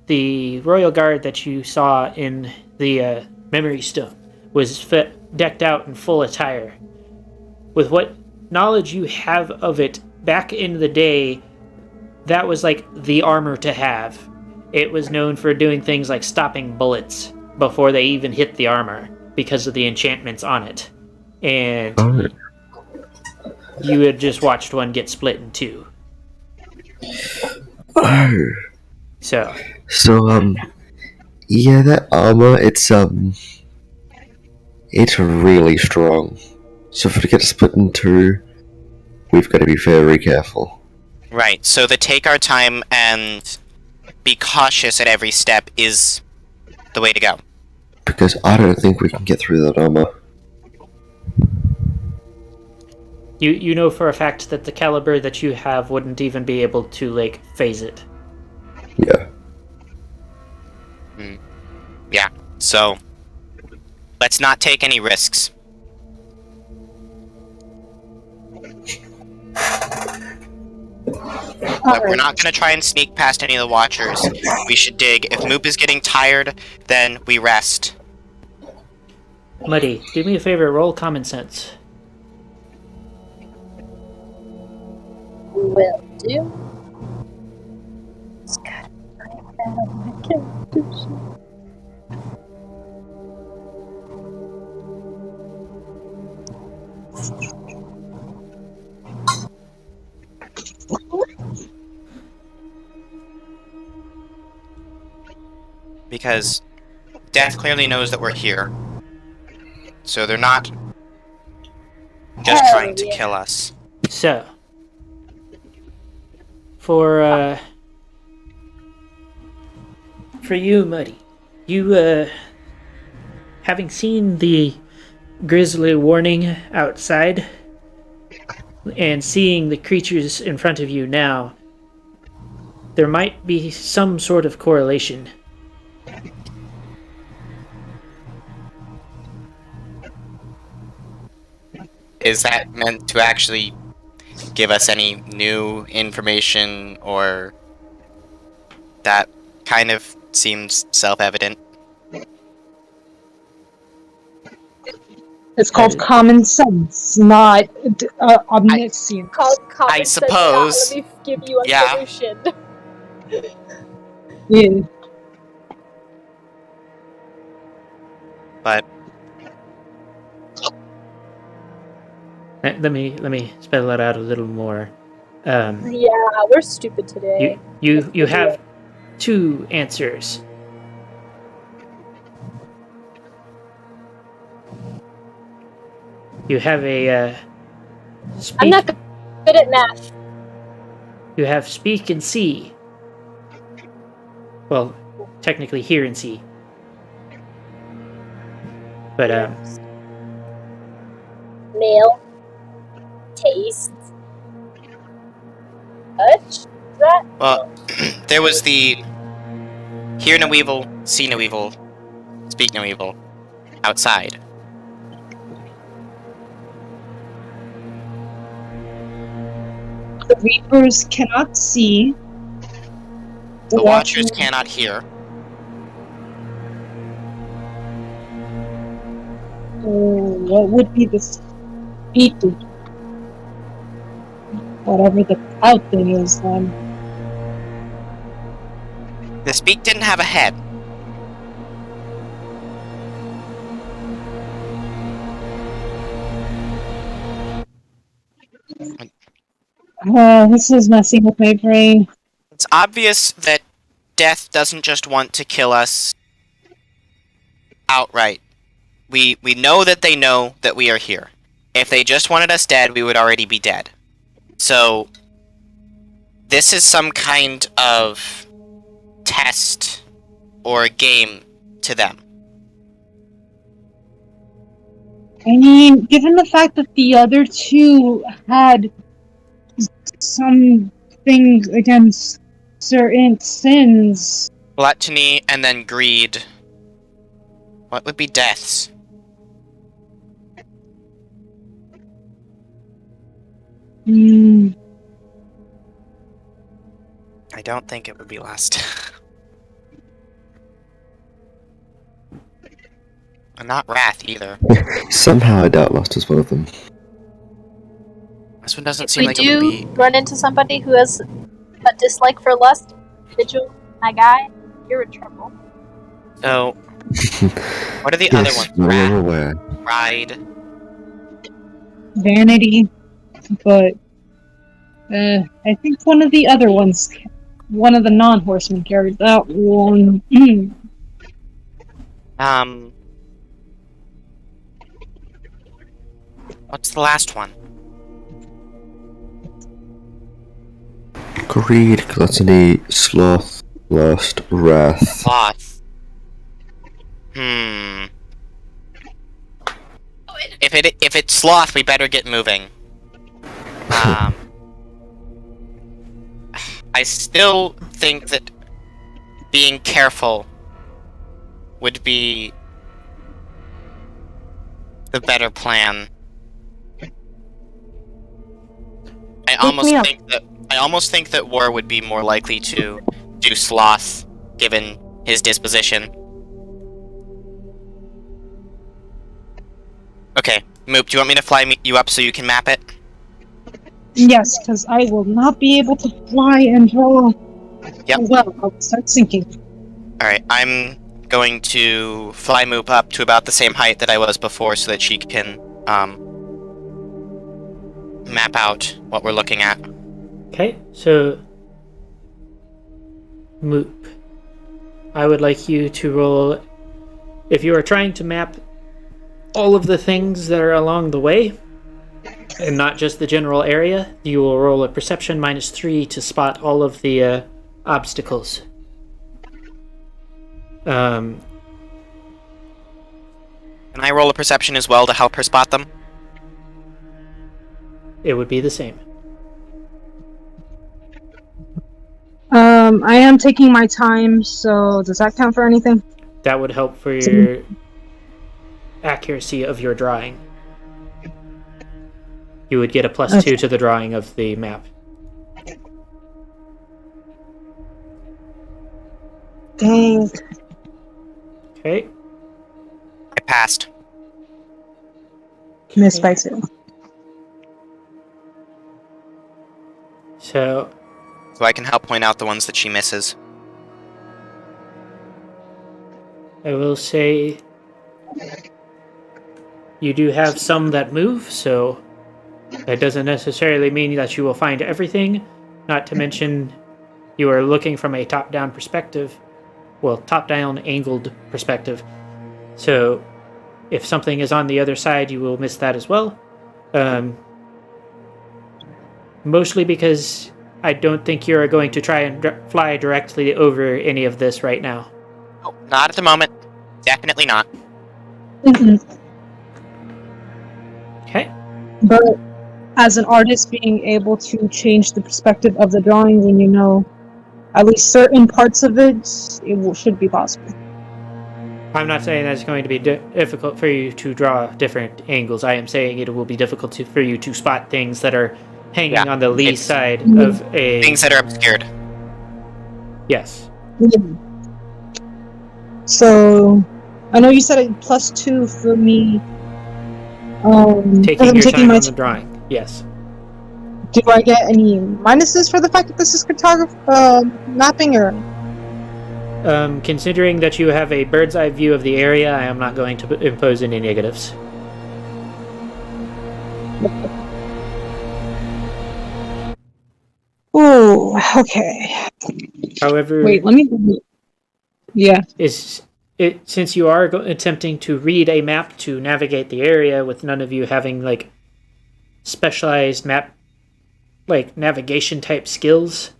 B: the royal guard that you saw in the memory stone was decked out in full attire. With what knowledge you have of it, back in the day, that was like the armor to have. It was known for doing things like stopping bullets before they even hit the armor because of the enchantments on it. And you had just watched one get split in 2.
C: Oh.
B: So,
C: yeah, that armor, it's really strong. So if it gets split in 2, we've got to be very careful.
D: Right, so the take our time and be cautious at every step is the way to go.
C: Because I don't think we can get through that armor.
B: you know for a fact that the caliber that you have wouldn't even be able to, like, phase it.
C: Yeah.
D: Yeah, so let's not take any risks. But we're not going to try and sneak past any of the watchers. We should dig. If Moop is getting tired, then we rest.
B: Muddy, do me a favor, roll common sense.
H: Will do. It's got my character sheet.
D: Because Death clearly knows that we're here. So they're not just trying to kill us.
B: So, for you, Muddy, you, having seen the grisly warning outside, and seeing the creatures in front of you now, there might be some sort of correlation.
D: Is that meant to actually give us any new information, or that kind of seems self-evident?
E: It's called common sense, not omniscience.
H: Called common
D: I
H: sense,
D: suppose.
H: Let me give you a
D: Yeah.
H: solution.
E: Yeah.
D: But
B: Let me spell that out a little more.
H: Yeah, we're stupid today.
B: You have two answers. You have a speak.
H: I'm not good at math.
B: You have speak and see. Well, technically hear and see. But
H: Smell, taste, touch. That
D: well, there was the hear no evil, see no evil, speak no evil outside.
E: The Reapers cannot see.
D: The Watchers cannot hear.
E: What would be the speed? Whatever the cloud thing is, then.
D: The speak didn't have a head.
E: This is messing with my brain.
D: It's obvious that death doesn't just want to kill us outright. We know that they know that we are here. If they just wanted us dead, we would already be dead. So, this is some kind of test or game to them.
E: I mean, given the fact that the other two had some things against certain sins.
D: Gluttony and then greed. What would be deaths? I don't think it would be lust. And not wrath either.
C: Somehow I doubt Lust is one of them.
D: This one doesn't
H: if
D: seem
H: we
D: like it would be.
H: do run into somebody who has a dislike for lust, Vigil, my guy, you're in trouble.
D: So, what are the
C: Yes,
D: other ones?
C: well, I'm
D: Wrath,
C: aware.
D: pride.
E: Vanity, but I think one of the other ones, one of the non-horsemen carried that one.
D: What's the last one?
C: Greed, gluttony, sloth, lust, wrath.
D: Sloth. If it's sloth, we better get moving. I still think that being careful would be the better plan. I almost think that War would be more likely to do sloth, given his disposition. Okay, Moop, do you want me to fly you up so you can map it?
E: Yes, because I will not be able to fly and draw.
D: Yep.
E: Oh, well, I'll start sinking.
D: Alright, I'm going to fly Moop up to about the same height that I was before so that she can, map out what we're looking at.
B: Okay, so Moop, I would like you to roll. If you are trying to map all of the things that are along the way, and not just the general area, you will roll a perception -3 to spot all of the obstacles.
D: Can I roll a perception as well to help her spot them?
B: It would be the same.
E: I am taking my time, so does that count for anything?
B: That would help for your accuracy of your drawing. You would get a +2 to the drawing of the map.
E: Dang.
B: Okay.
D: I passed.
E: Missed by 2.
B: So
D: I can help point out the ones that she misses.
B: I will say you do have some that move, so that doesn't necessarily mean that you will find everything. Not to mention you are looking from a top-down perspective. Well, top-down angled perspective. So if something is on the other side, you will miss that as well. Mostly because I don't think you're going to try and fly directly over any of this right now.
D: Oh, not at the moment. Definitely not.
B: Okay.
E: But as an artist, being able to change the perspective of the drawing when you know at least certain parts of it, should be possible.
B: I'm not saying that it's going to be difficult for you to draw different angles. I am saying it will be difficult for you to spot things that are hanging on the lee side of a...
D: Things that are obscured.
B: Yes.
E: Yeah. So, I know you said a +2 for me.
B: Taking your time on the drawing, yes.
E: Do I get any minuses for the fact that this is mapping, or?
B: Considering that you have a bird's eye view of the area, I am not going to impose any negatives.
E: Ooh, okay.
B: However,
E: wait, let me. Yeah.
B: Since you are attempting to read a map to navigate the area, with none of you having like specialized map, like navigation type skills,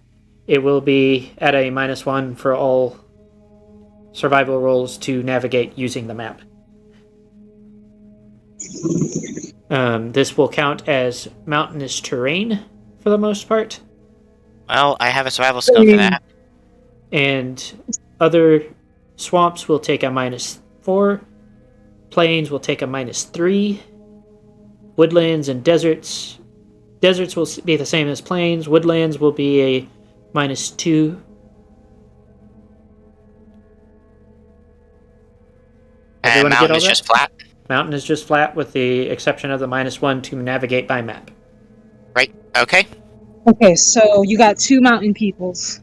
B: it will be at a -1 for all survival rolls to navigate using the map. This will count as mountainous terrain for the most part.
D: Well, I have a survival skill for that.
B: And other swamps will take a -4. Plains will take a -3. Woodlands and deserts will be the same as plains. Woodlands will be a -2.
D: And mountain is just flat?
B: Mountain is just flat with the exception of the -1 to navigate by map.
D: Right, okay.
E: Okay, so you got 2 mountain peoples.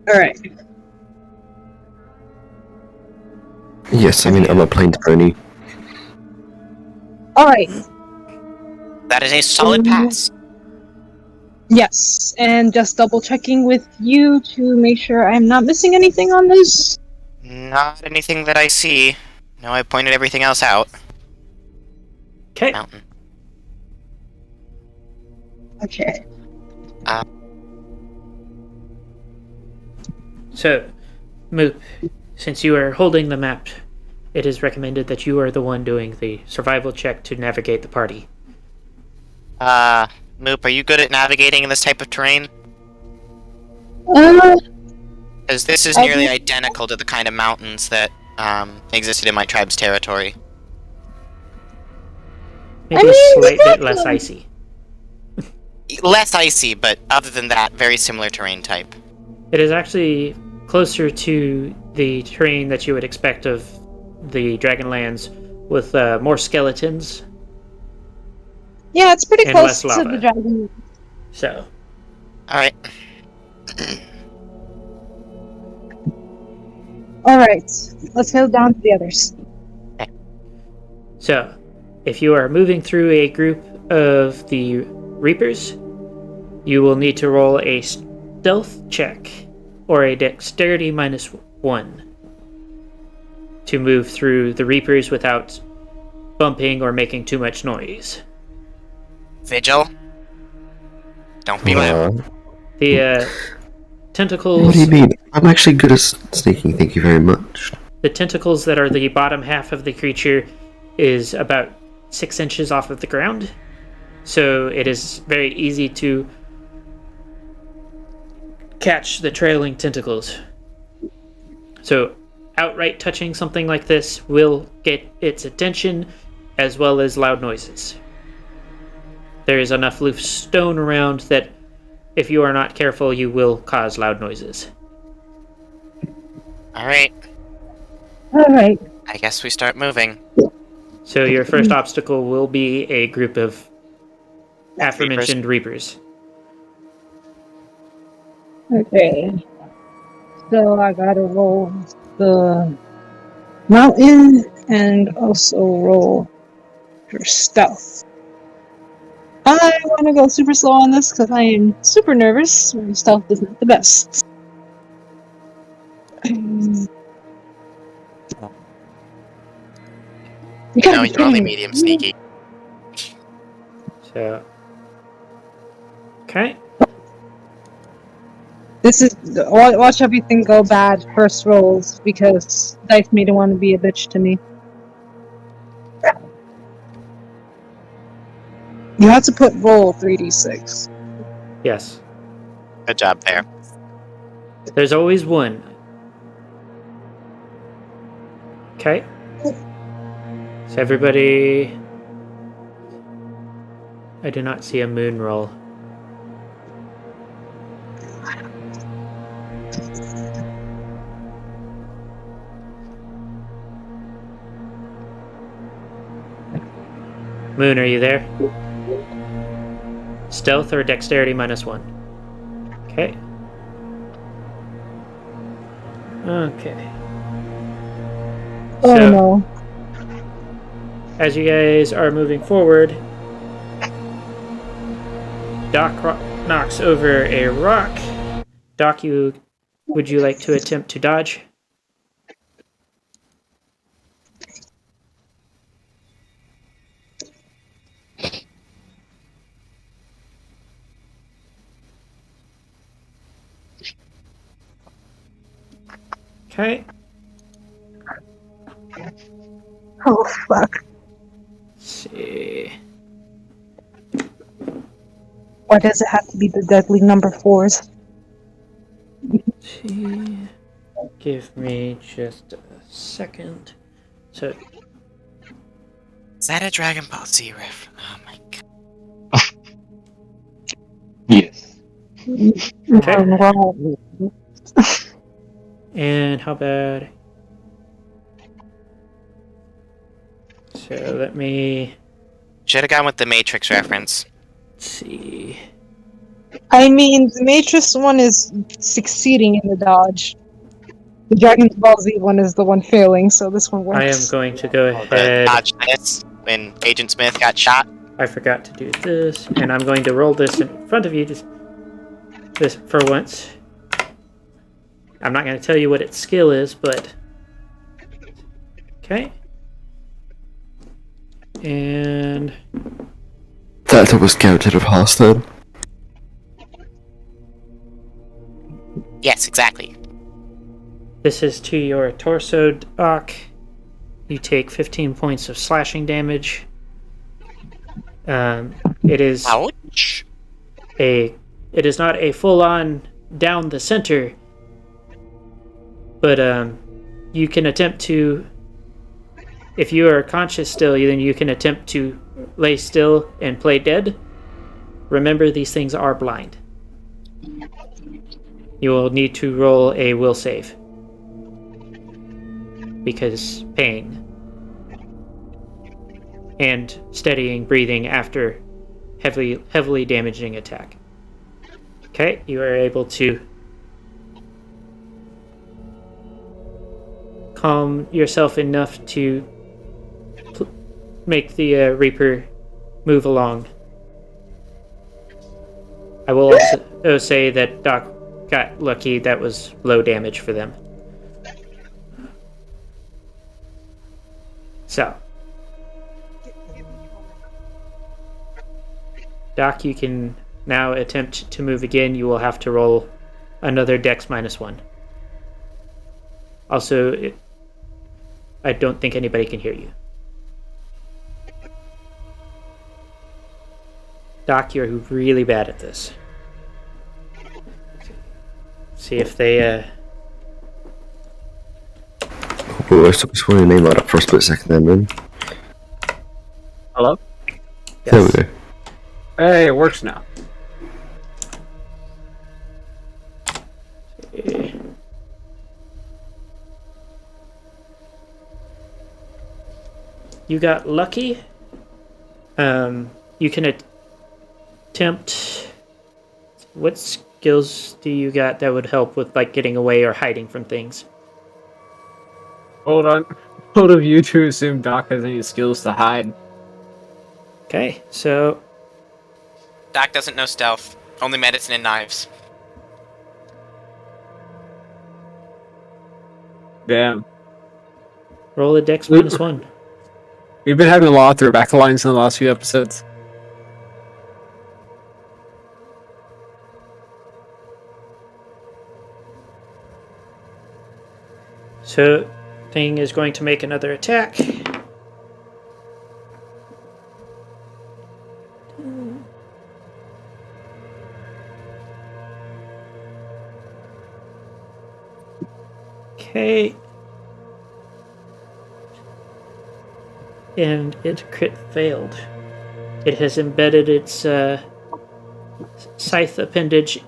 E: Alright.
C: Yes, I mean, I'm a plains pony.
E: Alright.
D: That is a solid pass.
E: Yes, and just double checking with you to make sure I'm not missing anything on this.
D: Not anything that I see. No, I pointed everything else out.
B: Okay.
D: Mountain.
E: Okay.
B: So, Moop, since you are holding the map, it is recommended that you are the one doing the survival check to navigate the party.
D: Moop, are you good at navigating in this type of terrain? Because this is nearly identical to the kind of mountains that existed in my tribe's territory.
B: Maybe a slight bit less icy.
D: Less icy, but other than that, very similar terrain type.
B: It is actually closer to the terrain that you would expect of the Dragonlands, with more skeletons.
E: Yeah, it's pretty
B: and
E: close
B: less
E: to
B: lava.
E: the dragon.
B: So.
D: Alright.
E: Alright, let's go down to the others.
B: So, if you are moving through a group of the Reapers, you will need to roll a stealth check or a dexterity -1 to move through the Reapers without bumping or making too much noise.
D: Vigil? Don't be loud.
B: The tentacles...
C: What do you mean? I'm actually good at sneaking, thank you very much.
B: The tentacles that are the bottom half of the creature is about 6 inches off of the ground. So it is very easy to catch the trailing tentacles. So outright touching something like this will get its attention, as well as loud noises. There is enough loose stone around that if you are not careful, you will cause loud noises.
D: Alright,
E: Alright.
D: I guess we start moving.
B: So your first obstacle will be a group of aforementioned Reapers.
E: Okay. So I gotta roll the mountain and also roll for stealth. I want to go super slow on this because I am super nervous when stealth isn't the best.
D: No, you're only medium sneaky.
B: So, okay.
E: This is watch everything go bad first rolls because dice made it want to be a bitch to me. You have to put roll 3d6.
B: Yes.
D: Good job there.
B: There's always one. Okay. So everybody... I do not see a moon roll. Moon, are you there? Stealth or dexterity -1? Okay. Okay.
E: Oh
B: So,
E: no.
B: as you guys are moving forward, Doc knocks over a rock. Doc, would you like to attempt to dodge? Okay.
E: Oh fuck.
B: Let's see.
E: Why does it have to be the deadly number 4s?
B: Give me just a second. So,
D: Is that a Dragon Ball Z riff? Oh my god.
I: Yes.
B: okay. And how bad? So let me
D: Should have gone with the Matrix reference.
B: see.
E: I mean, the Matrix one is succeeding in the dodge. The Dragon Ball Z one is the one failing, so this one works.
B: I am going to go
D: The
B: ahead.
D: dodge this when Agent Smith got shot.
B: I forgot to do this, and I'm going to roll this in front of you, just this for once. I'm not going to tell you what its skill is, but okay. And
C: That was counted of Hearthstone.
D: Yes, exactly.
B: this is to your torso, Doc. You take 15 points of slashing damage. It is
D: Ouch.
B: it is not a full-on down the center, but you can attempt to, if you are conscious still, then you can attempt to lay still and play dead. Remember, these things are blind. You will need to roll a will save because pain and steadying breathing after heavily damaging attack. Okay, you are able to calm yourself enough to make the Reaper move along. I will also say that Doc got lucky. That was low damage for them. So, Doc, you can now attempt to move again. You will have to roll another Dex -1. Also, I don't think anybody can hear you. Doc, you're really bad at this. See if they
C: Oh, I still just want your name out up for a split second then, man.
F: Hello?
C: There we go.
F: Hey, it works now.
B: You got lucky. You can attempt. What skills do you got that would help with like getting away or hiding from things?
F: Hold on. Both of you to assume Doc has any skills to hide.
B: Okay, so
D: Doc doesn't know stealth. Only medicine and knives.
F: Damn.
B: roll a dex -1.
F: We've been having a lot of throwback lines in the last few episodes.
B: So, thing is going to make another attack. Okay. And it crit failed. It has embedded its scythe appendage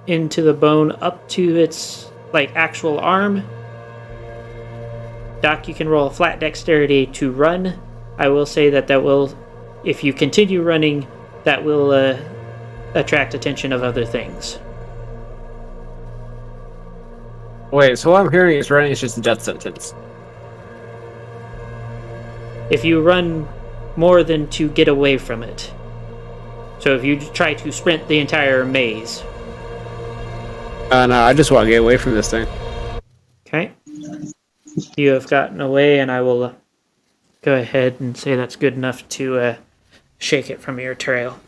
B: into the bone up to its like actual arm. Doc, you can roll a flat dexterity to run. I will say that will, if you continue running, that will attract attention of other things.
F: Wait, so what I'm hearing is running is just a death sentence.
B: If you run more than to get away from it. So if you try to sprint the entire maze.
F: No, I just want to get away from this thing.
B: Okay. You have gotten away, and I will go ahead and say that's good enough to shake it from your trail.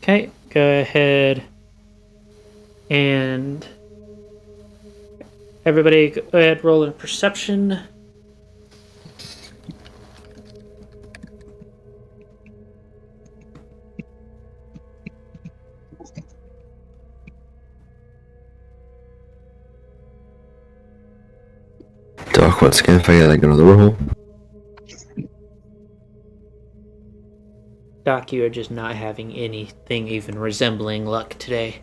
B: Okay, go ahead and everybody go ahead, roll a perception.
C: Doc once again failing another roll.
B: Doc, you are just not having anything even resembling luck today.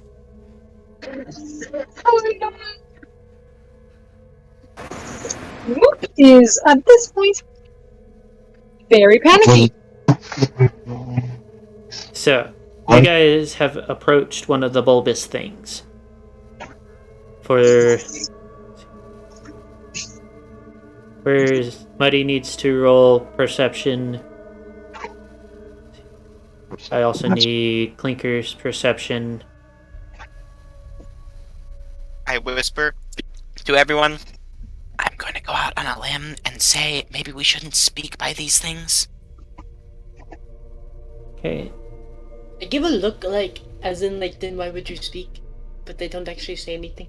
E: Mook is, at this point, very panicky.
B: So, you guys have approached one of the bulbous things. Where Muddy needs to roll perception. I also need Clinker's perception.
D: I whisper to everyone, I'm going to go out on a limb and say maybe we shouldn't speak by these things.
B: Okay.
G: I give a look like, as in like, then why would you speak? But they don't actually say anything.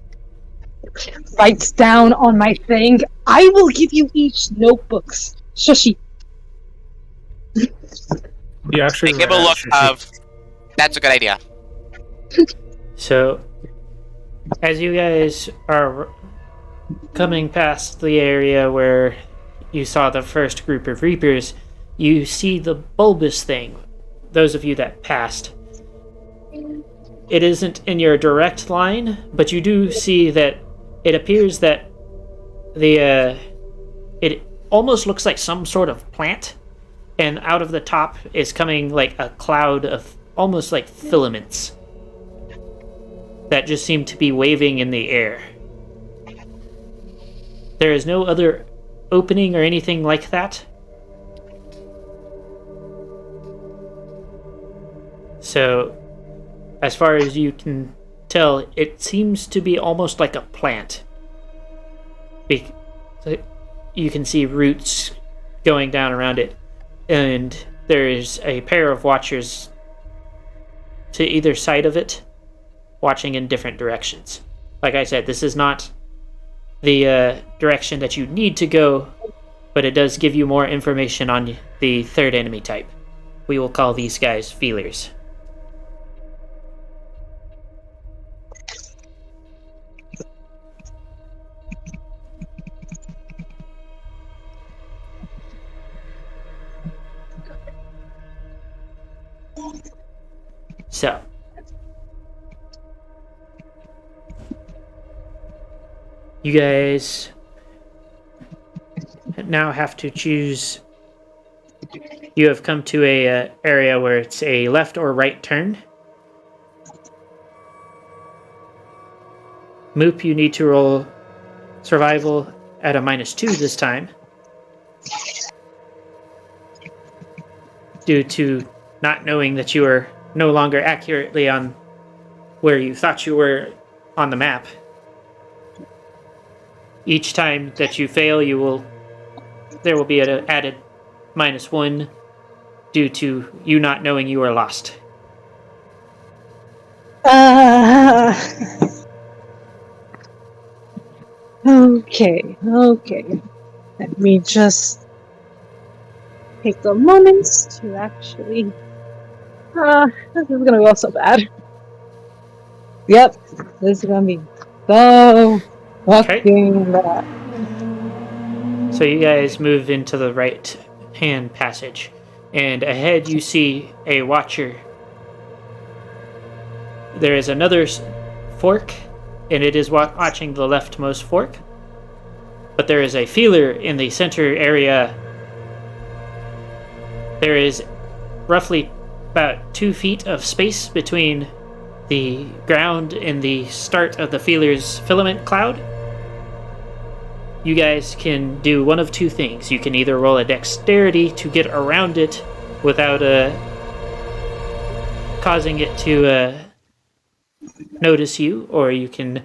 E: Writes down on my thing, I will give you each notebooks. Shushi.
F: You actually
D: I give a look of, that's a good idea.
B: So, as you guys are coming past the area where you saw the first group of Reapers, you see the bulbous thing. Those of you that passed. It isn't in your direct line, but you do see that it appears that it almost looks like some sort of plant, and out of the top is coming like a cloud of almost like filaments that just seem to be waving in the air. There is no other opening or anything like that. So, as far as you can tell, it seems to be almost like a plant. You can see roots going down around it, and there is a pair of watchers to either side of it, watching in different directions. Like I said, this is not the direction that you need to go but it does give you more information on the third enemy type. We will call these guys feelers. So, you guys now have to choose. You have come to a area where it's a left or right turn. Moop, you need to roll survival at a -2 this time, due to not knowing that you are no longer accurately on where you thought you were on the map. Each time that you fail, there will be an added -1 due to you not knowing you are lost.
E: Okay. Let me just take a moment to actually. This is gonna go so bad. Yep, this is gonna be so fucking bad.
B: So you guys move into the right-hand passage, and ahead you see a watcher. There is another fork, and it is watching the leftmost fork. But there is a feeler in the center area. There is roughly about 2 feet of space between the ground and the start of the feeler's filament cloud. You guys can do one of two things. You can either roll a dexterity to get around it without causing it to notice you, or you can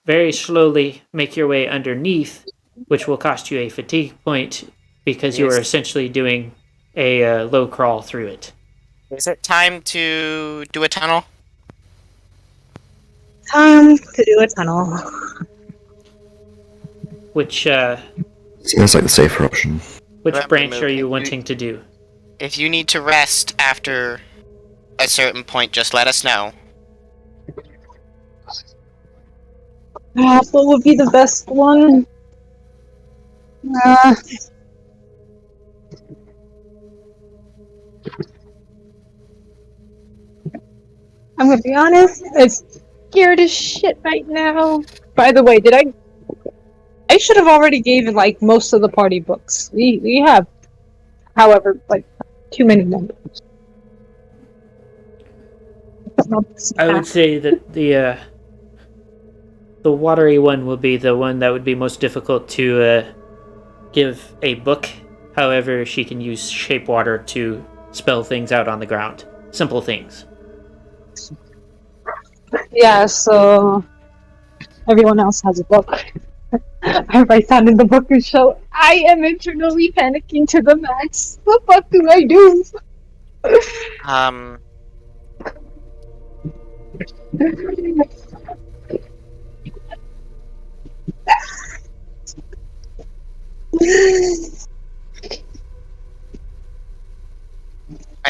B: very slowly make your way underneath, which will cost you a fatigue point because you are essentially doing a low crawl through it.
D: Is it time to do a tunnel?
E: Time to do a tunnel.
B: Which
C: Seems like the safer option.
B: which
D: Remember,
B: branch
D: Moop,
B: are you wanting to do?
D: If you need to rest after a certain point, just let us know.
E: What would be the best one? I'm gonna be honest, I'm scared as shit right now. By the way, I should have already given like most of the party books. We have, however, like too many members.
B: I would say that the watery one will be the one that would be most difficult to give a book. However, she can use shape water to spell things out on the ground. Simple things.
E: Yeah, so everyone else has a book. I write down in the book and show I am internally panicking to the max. What the fuck do I do?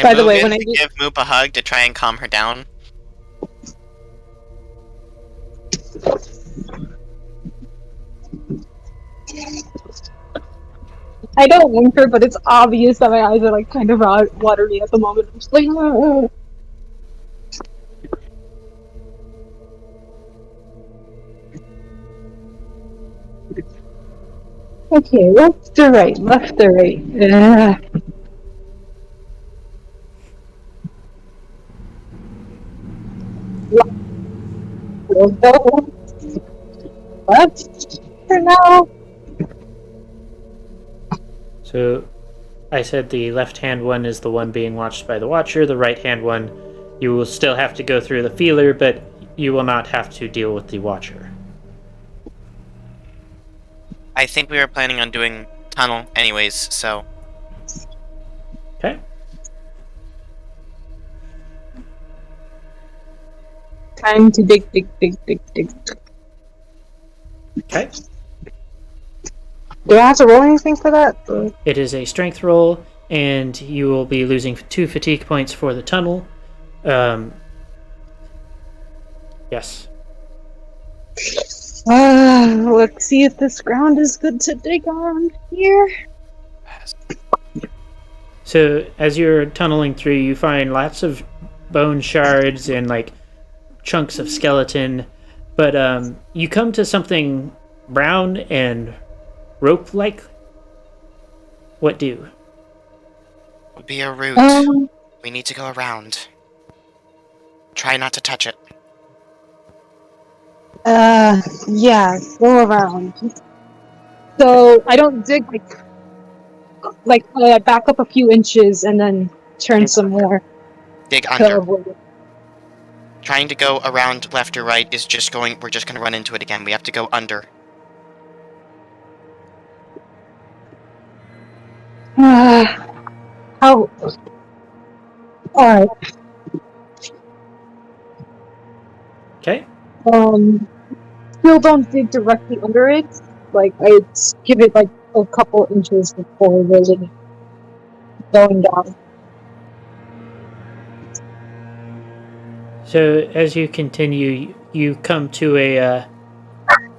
E: By the way, when I
D: give Moop a hug to try and calm her down.
E: I don't whimper, but it's obvious that my eyes are like kind of watery at the moment. I'm just like, "Ugh." Okay, left to right, left to right. We'll go left for now.
B: So, I said the left-hand one is the one being watched by the Watcher. The right-hand one, you will still have to go through the feeler, but you will not have to deal with the Watcher.
D: I think we were planning on doing tunnel anyways, so...
B: Okay.
E: Time to dig.
B: Okay.
E: Do I have to roll anything for that?
B: It is a strength roll, and you will be losing 2 fatigue points for the tunnel. Yes.
E: Let's see if this ground is good to dig on here.
B: So as you're tunneling through, you find lots of bone shards and like chunks of skeleton, but you come to something brown and rope-like. What do?
D: Would be a route. We need to go around. Try not to touch it.
E: Yeah, go around. So I don't dig I back up a few inches and then turn some more.
D: Dig under. Trying to go around left or right is just going. We're just gonna run into it again. We have to go under.
E: How? Alright.
B: Okay.
E: Still don't dig directly under it. Like, I'd give it like a couple inches before really going down.
B: So as you continue, you come to a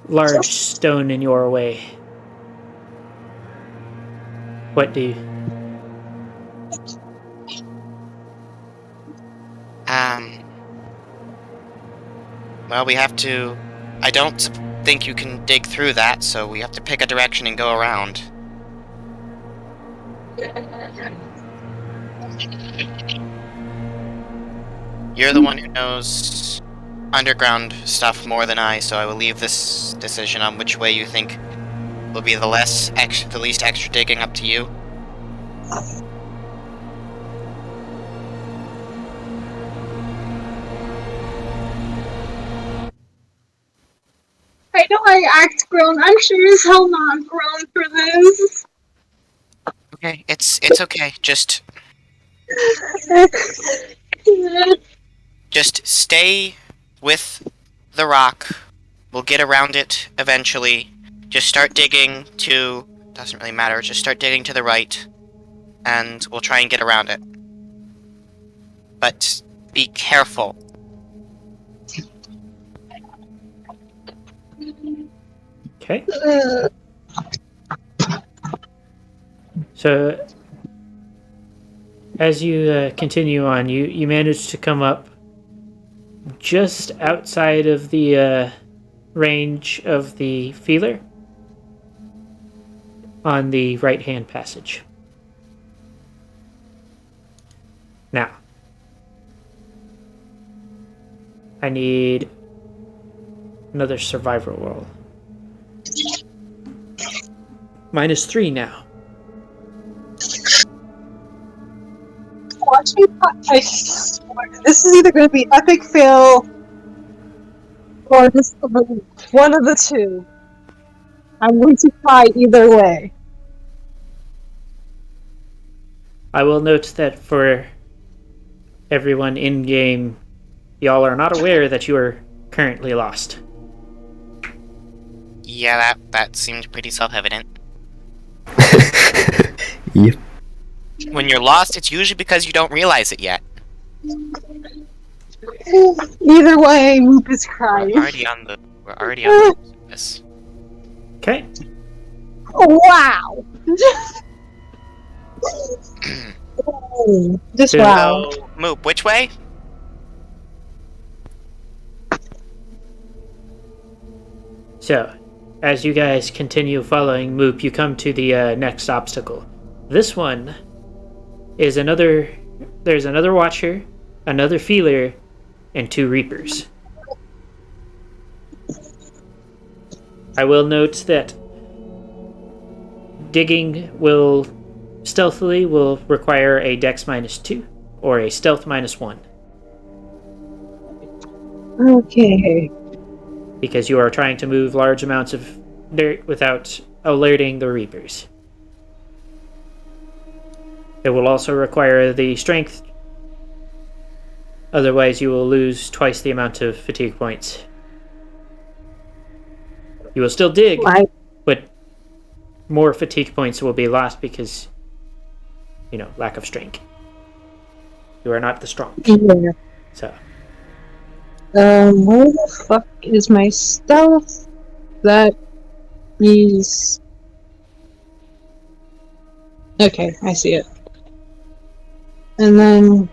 B: large stone in your way. What do you?
D: Well, we have to... I don't think you can dig through that, so we have to pick a direction and go around. You're the one who knows underground stuff more than I, so I will leave this decision on which way you think will be the least extra digging up to you.
H: I know I act grown. I'm sure as hell not grown for this.
D: Okay, it's okay. Just stay with the rock. We'll get around it eventually. Just start digging to... Doesn't really matter. Just start digging to the right. And we'll try and get around it. But be careful.
B: Okay. So, as you continue on, you manage to come up just outside of the range of the feeler on the right-hand passage. Now, I need another survival roll. -3 now.
E: Watch me. I swear, this is either going to be epic fail or just one of the two. I'm going to try either way.
B: I will note that for everyone in-game, y'all are not aware that you are currently lost.
D: Yeah, that seemed pretty self-evident.
C: Yep.
D: When you're lost, it's usually because you don't realize it yet.
E: Either way, Moop is crying.
D: We're already on this.
B: Okay.
E: Wow! Just
B: So-
E: wow.
D: So, Moop, which way?
B: So, as you guys continue following Moop, you come to the next obstacle. This one is there's another Watcher, another Feeler, and 2 Reapers. I will note that digging stealthily will require a Dex -2 or a Stealth -1.
E: Okay.
B: Because you are trying to move large amounts of dirt without alerting the Reapers. It will also require the strength, otherwise you will lose twice the amount of fatigue points. You will still dig, but more fatigue points will be lost because, lack of strength. You are not the strong.
E: Yeah.
B: So.
E: Where the fuck is my stuff? That is... Okay, I see it. And then...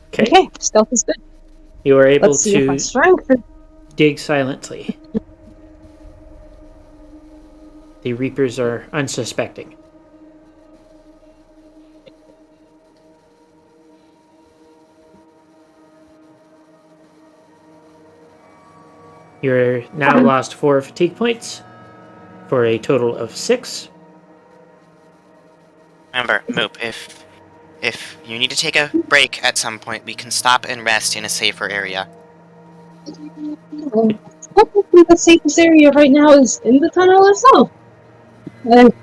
E: Okay, stealth is good.
B: You are able
E: Let's see if my
B: to
E: strength is...
B: dig silently. The Reapers are unsuspecting. You're now lost 4 fatigue points for a total of 6.
D: Remember, Moop, if you need to take a break at some point, we can stop and rest in a safer area.
E: Hopefully the safest area right now is in the tunnel itself. This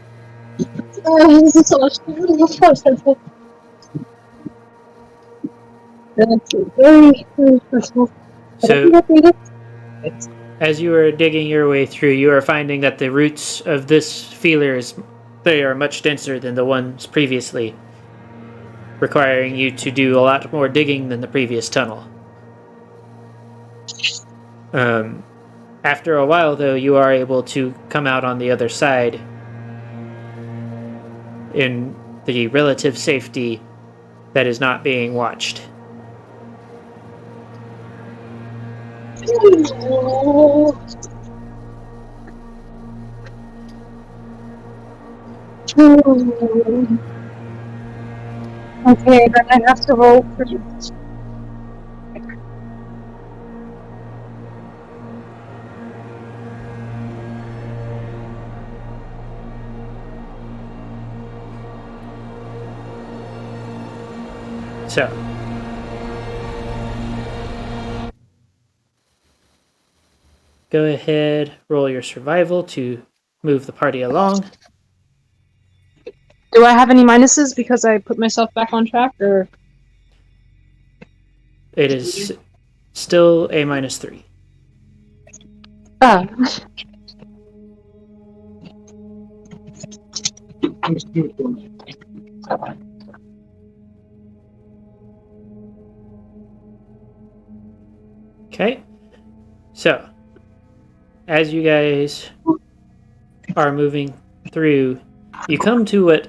E: is so much stressful. That's very, very stressful.
B: So, as you are digging your way through, you are finding that the roots of this feeler they are much denser than the ones previously, requiring you to do a lot more digging than the previous tunnel. After a while, though, you are able to come out on the other side in the relative safety that is not being watched.
E: Okay, then I have to roll for you.
B: So, go ahead, roll your survival to move the party along.
E: Do I have any minuses because I put myself back on track, or?
B: It is still a -3.
E: Ah.
B: Okay, so as you guys are moving through, you come to what,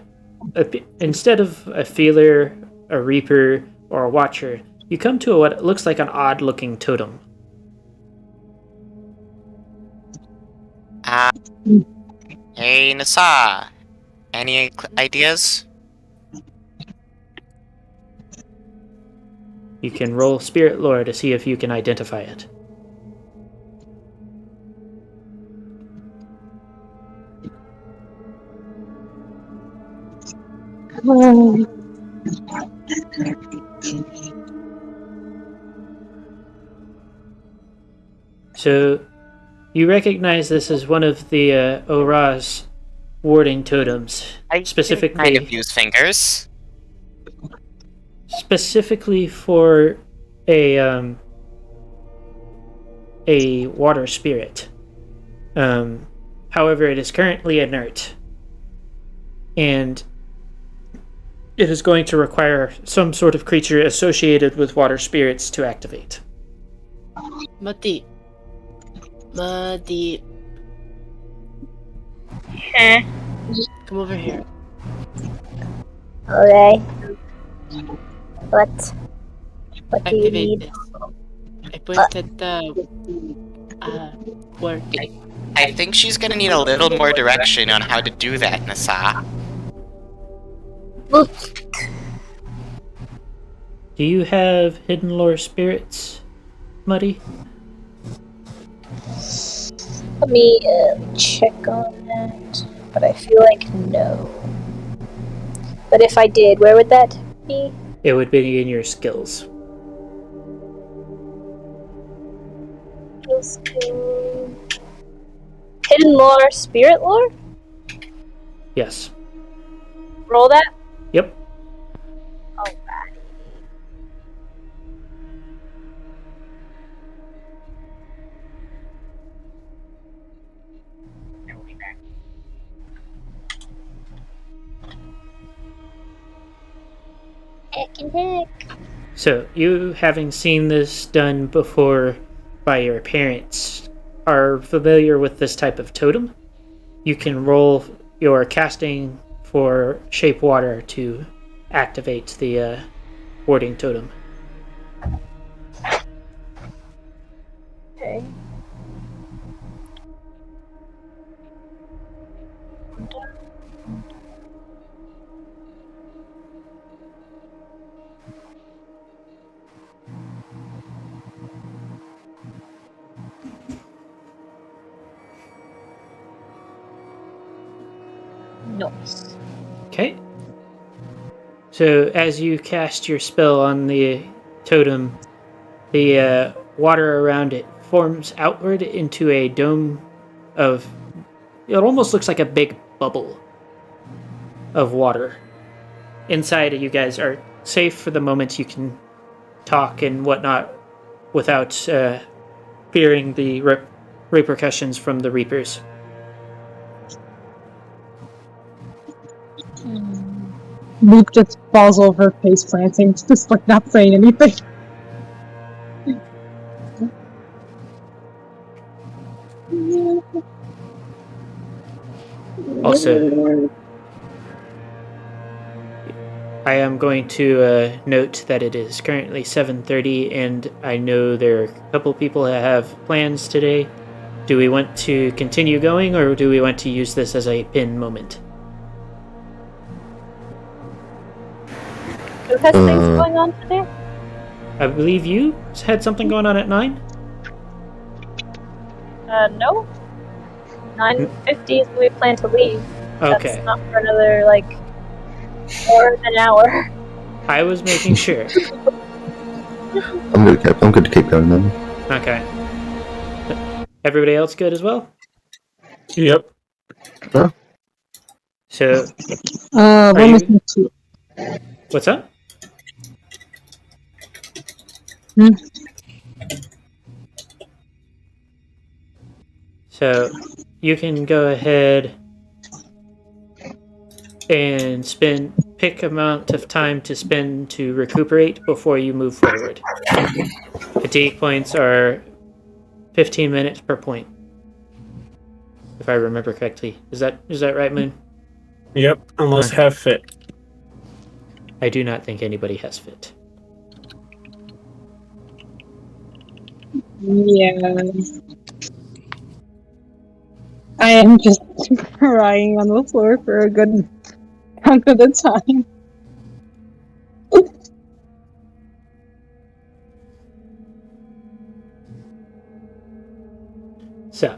B: instead of a feeler, a reaper, or a watcher, you come to what looks like an odd-looking totem.
D: Hey, Nasa, any ideas?
B: You can roll Spirit Lore to see if you can identify it. So, you recognize this as one of the Ora's warding totems.
D: I
B: specifically,
D: kind of use fingers.
B: Specifically for a water spirit. However, it is currently inert, and it is going to require some sort of creature associated with water spirits to activate.
G: Mati.
H: Huh?
G: Come over here.
H: Okay. What? What do you
G: Activate
H: need?
G: this. I pointed the word.
D: I think she's gonna need a little more direction on how to do that, Nasa.
B: Do you have hidden lore spirits, Muddy?
H: Let me check on that. But I feel like no. But if I did, where would that be?
B: It would be in your skills.
H: Hidden lore, spirit lore?
B: Yes.
H: Roll that?
B: Yep.
H: Alright. Heck and heck.
B: So, you having seen this done before by your parents are familiar with this type of totem. You can roll your casting for shape water to activate the warding totem.
H: Okay. Nice.
B: Okay. So as you cast your spell on the totem, the water around it forms outward into a dome of... It almost looks like a big bubble of water. Inside, you guys are safe for the moment. You can talk and whatnot without fearing the repercussions from the Reapers.
E: Luke just falls over face planting, just like not saying anything.
B: Also, I am going to note that it is currently 7:30, and I know there are a couple people that have plans today. Do we want to continue going, or do we want to use this as a pin moment?
H: Who has things going on today?
B: I believe you had something going on at 9?
H: No. 9:50 is when we plan to leave.
B: Okay.
H: That's not for another, more than an hour.
B: I was making sure.
C: I'm good to keep going then.
B: Okay. Everybody else good as well?
F: Yep.
C: Huh?
B: So,
E: We're
B: you-
E: missing 2.
B: what's up? So, you can go ahead and pick amount of time to spend to recuperate before you move forward. Fatigue points are 15 minutes per point, if I remember correctly. Is that right, Moon?
F: Yep. Unless have fit.
B: I do not think anybody has fit.
E: Yeah. I am just crying on the floor for a good chunk of the time.
B: So,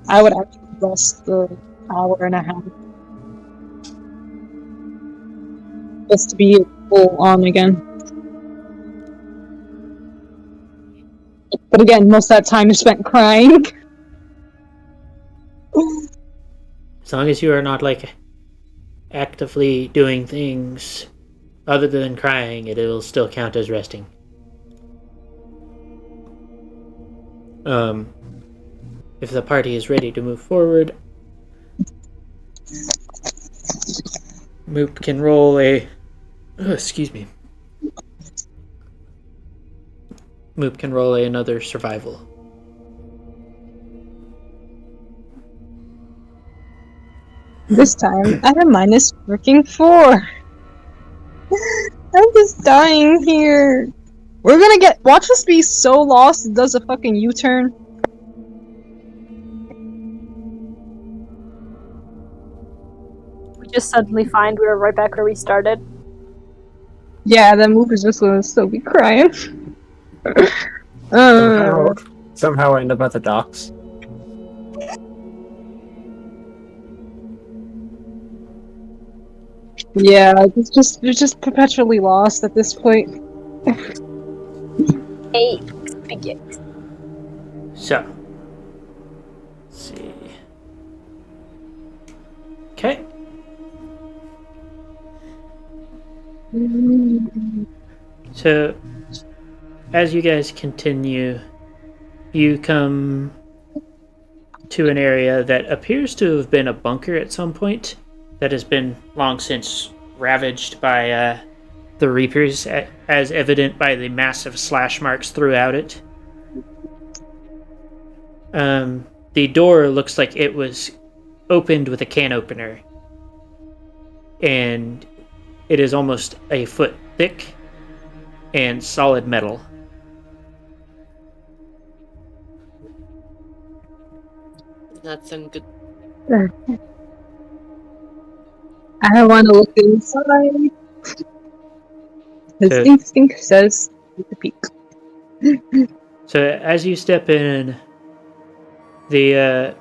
E: I would actually rest the hour and a half. Just to be full on again. But again, most of that time is spent crying.
B: as long as you are not actively doing things other than crying, it will still count as resting. If the party is ready to move forward, Moop can roll a... excuse me. Moop can roll another survival.
E: This time, at a minus freaking 4. I'm just dying here. We're gonna watch us be so lost it does a fucking U-turn.
H: We just suddenly find we were right back where we started.
E: Yeah, that move is just gonna still be crying.
F: Somehow I end up at the docks.
E: Yeah, it's just perpetually lost at this point.
H: Hey, begin.
B: So, let's see. Okay. So, as you guys continue, you come to an area that appears to have been a bunker at some point. that has been long since ravaged by the Reapers, as evident by the massive slash marks throughout it. The door looks like it was opened with a can opener, and it is almost a foot thick and solid metal.
G: Not some good.
E: I want to look inside. His instinct says to peek.
B: So as you step in, the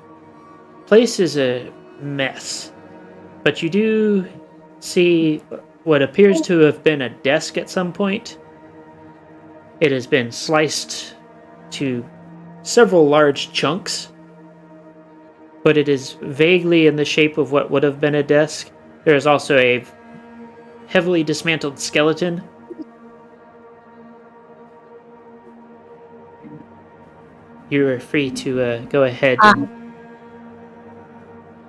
B: place is a mess, but you do see what appears to have been a desk at some point. It has been sliced to several large chunks, but it is vaguely in the shape of what would have been a desk. There is also a heavily dismantled skeleton. You are free to go ahead and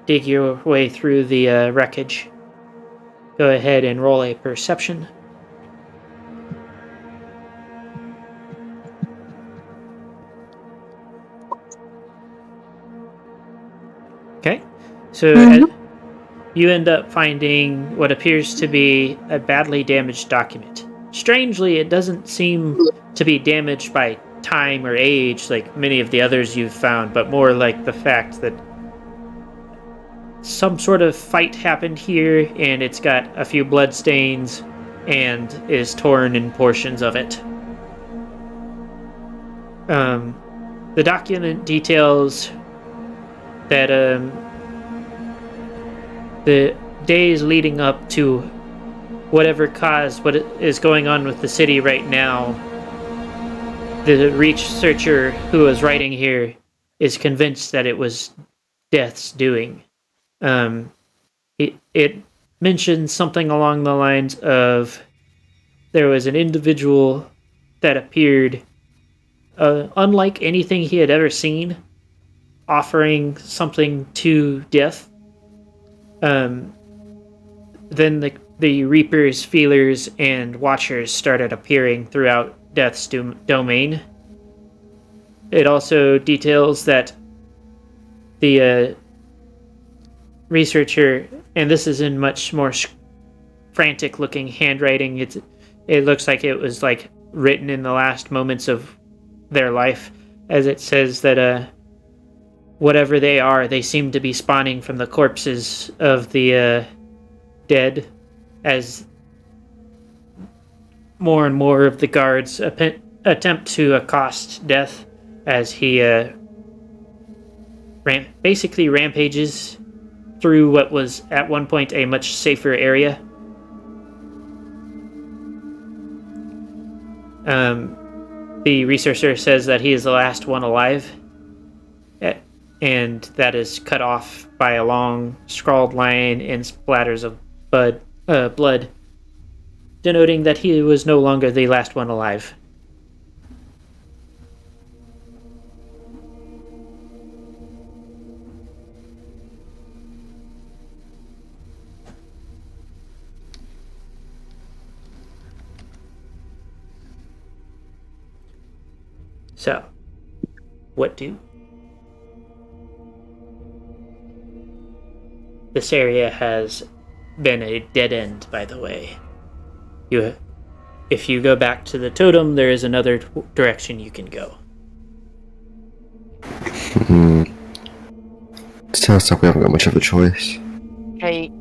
B: dig your way through the wreckage. Go ahead and roll a perception. Okay, so you end up finding what appears to be a badly damaged document. Strangely, it doesn't seem to be damaged by time or age like many of the others you've found, but more like the fact that some sort of fight happened here, and it's got a few blood stains and is torn in portions of it. The document details that the days leading up to whatever caused what is going on with the city right now, the researcher who was writing here is convinced that it was Death's doing. It mentions something along the lines of there was an individual that appeared unlike anything he had ever seen, offering something to Death. Then the Reapers, Feelers, and Watchers started appearing throughout Death's domain. It also details that the researcher, and this is in much more frantic-looking handwriting. It looks like it was like written in the last moments of their life, as it says that whatever they are, they seem to be spawning from the corpses of the dead, as more and more of the guards attempt to accost Death as he basically rampages through what was at one point a much safer area. The researcher says that he is the last one alive, and that is cut off by a long scrawled line and splatters of blood, denoting that he was no longer the last one alive. So, what do? This area has been a dead end, by the way. If you go back to the totem, there is another direction you can go.
C: It sounds like we haven't got much of a choice.
D: Hey,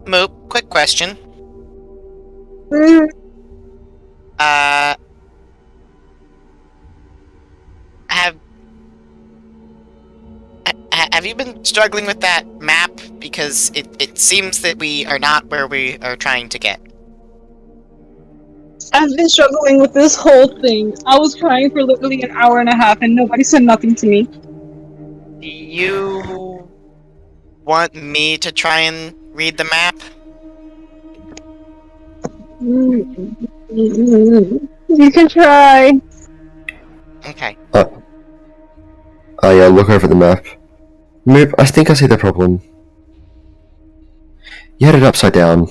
D: Moop, quick question. Have you been struggling with that map? Because it seems that we are not where we are trying to get.
E: I've been struggling with this whole thing. I was crying for literally an hour and a half and nobody said nothing to me.
D: Do you want me to try and read the map?
E: You can try.
D: Okay.
C: Yeah, look over the map. Moop, I think I see the problem. You had it upside down.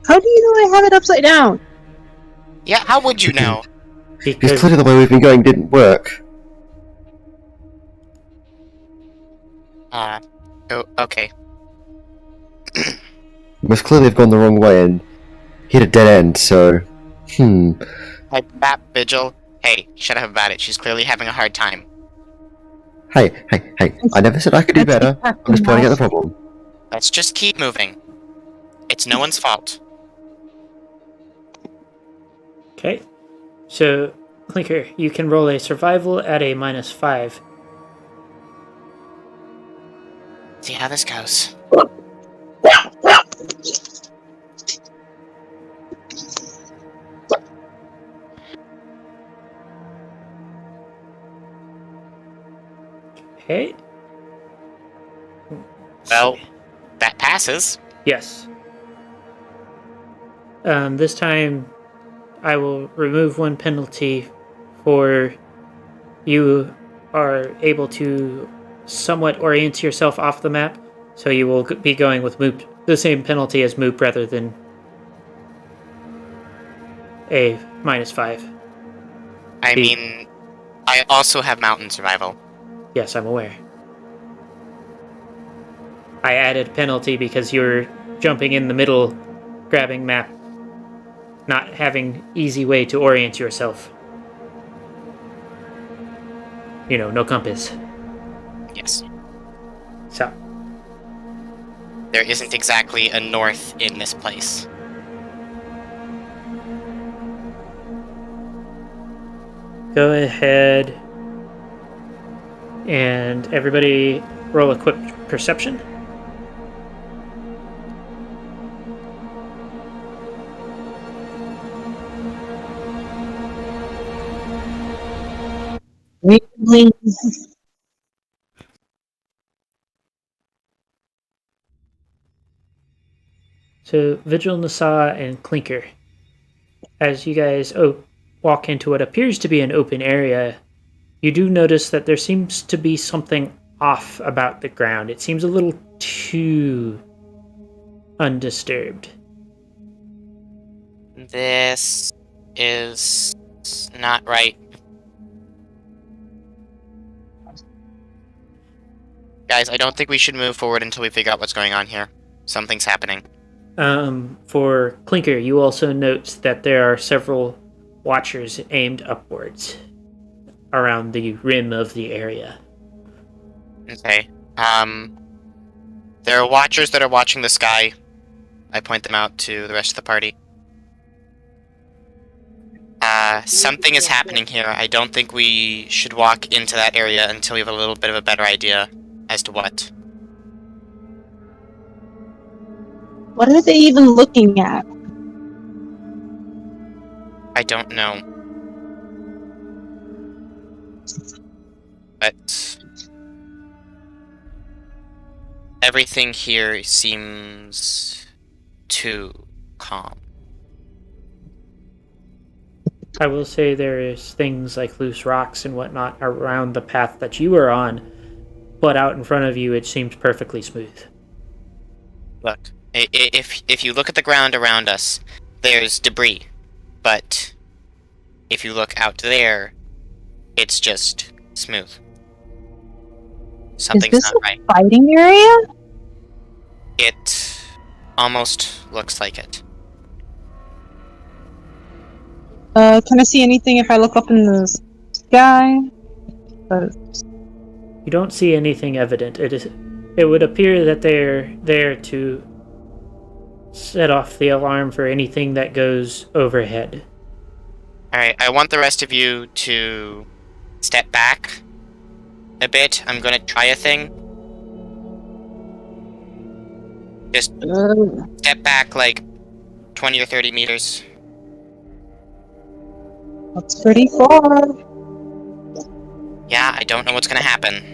E: How do you know I have it upside down?
D: Yeah, how would you know?
C: Because
B: Because
C: clearly the way we've been going didn't work.
D: Oh, okay.
C: Most clearly have gone the wrong way and hit a dead end, so...
D: Hey, Bat Vigil. Hey, shut up about it. She's clearly having a hard time.
C: Hey, I never said I could do better. I'm just pointing out the problem.
D: Let's just keep moving. It's no one's fault.
B: okay, so Clinker, you can roll a survival at a -5.
D: See how this goes.
B: Okay.
D: Well, that passes.
B: Yes. This time, I will remove one penalty for you are able to somewhat orient yourself off the map, so you will be going with Moop, the same penalty as Moop rather than a -5.
D: I mean, I also have mountain survival.
B: Yes, I'm aware. I added penalty because you're jumping in the middle, grabbing map, not having easy way to orient yourself. You know, no compass.
D: Yes.
B: So,
D: There isn't exactly a north in this place.
B: go ahead and everybody roll a quick perception. So, Vigil, Nasa, and Clinker, as you guys walk into what appears to be an open area, you do notice that there seems to be something off about the ground. It seems a little too undisturbed.
D: This is not right. Guys, I don't think we should move forward until we figure out what's going on here. Something's happening.
B: For Clinker, you also note that there are several watchers aimed upwards around the rim of the area.
D: Okay. There are watchers that are watching the sky. I point them out to the rest of the party. Something is happening here. I don't think we should walk into that area until we have a little bit of a better idea as to what.
E: What are they even looking at?
D: I don't know. But everything here seems too calm.
B: I will say there is things like loose rocks and whatnot around the path that you are on, but out in front of you it seems perfectly smooth.
D: Look, if you look at the ground around us, there's debris. But if you look out there, it's just smooth. Something's
E: Is this
D: not
E: a
D: right.
E: fighting area?
D: It almost looks like it.
E: Can I see anything if I look up in the sky?
B: You don't see anything evident. It would appear that they're there to set off the alarm for anything that goes overhead.
D: Alright, I want the rest of you to step back a bit. I'm gonna try a thing. Just step back like 20 or 30 meters.
E: That's pretty far.
D: Yeah, I don't know what's gonna happen.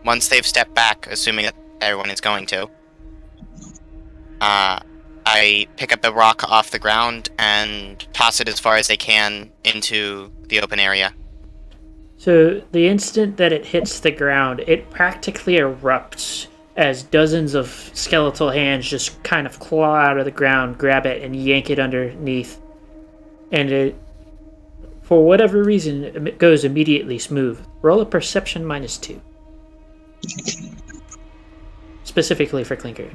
D: Once they've stepped back, assuming that everyone is going to, I pick up a rock off the ground and toss it as far as I can into the open area.
B: So the instant that it hits the ground, it practically erupts as dozens of skeletal hands just kind of claw out of the ground, grab it, and yank it underneath. And it, for whatever reason, it goes immediately smooth. Roll a perception -2. Specifically for Clinker.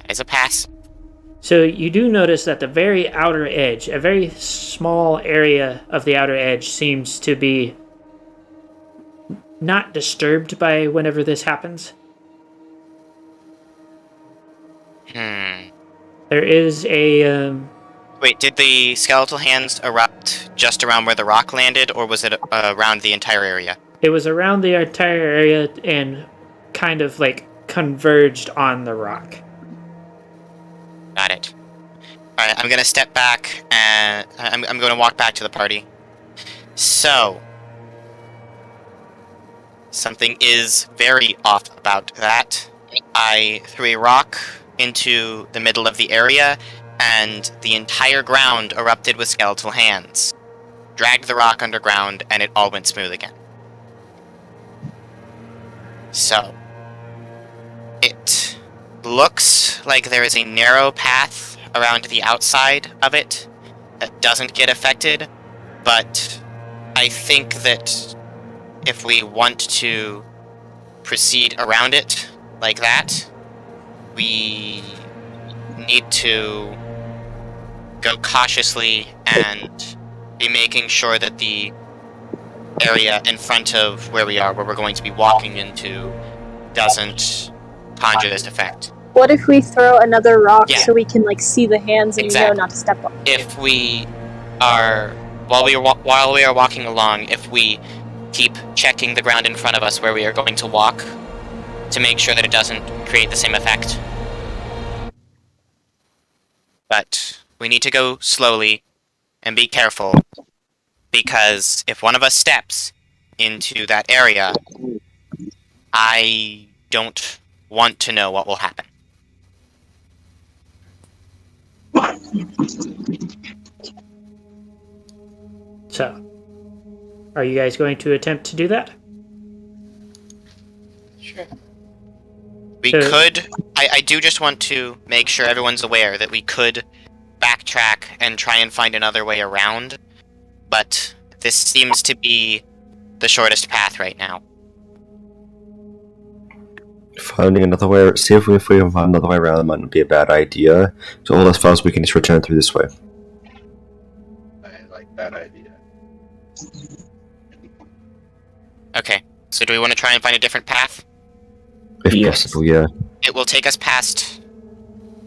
D: As a pass.
B: So you do notice that the very outer edge, a very small area of the outer edge, seems to be not disturbed by whenever this happens. There is a...
D: Wait, did the skeletal hands erupt just around where the rock landed, or was it around the entire area?
B: It was around the entire area and kind of like converged on the rock.
D: Got it. Alright, I'm gonna step back and I'm gonna walk back to the party. So, something is very off about that. I threw a rock into the middle of the area, and the entire ground erupted with skeletal hands. Dragged the rock underground, and it all went smooth again. So, it looks like there is a narrow path around the outside of it that doesn't get affected, but I think that if we want to proceed around it like that, we need to go cautiously and be making sure that the area in front of where we are, where we're going to be walking into, doesn't conjure this effect.
H: What if we throw another rock
D: Yeah.
H: so we can like see the hands and we know
D: Exactly.
H: not to step on?
D: If we are, while we are walking along, if we keep checking the ground in front of us where we are going to walk, to make sure that it doesn't create the same effect. But we need to go slowly and be careful, because if one of us steps into that area, I don't want to know what will happen.
B: So, are you guys going to attempt to do that?
G: Sure.
D: We
B: So-
D: could... I do just want to make sure everyone's aware that we could backtrack and try and find another way around, but this seems to be the shortest path right now.
C: Finding another way, see if we can find another way around, it might not be a bad idea. So all as far as we can just return through this way.
I: I like that idea.
D: Okay, so do we want to try and find a different path?
C: If
F: Yes.
C: possible, yeah.
D: It will take us past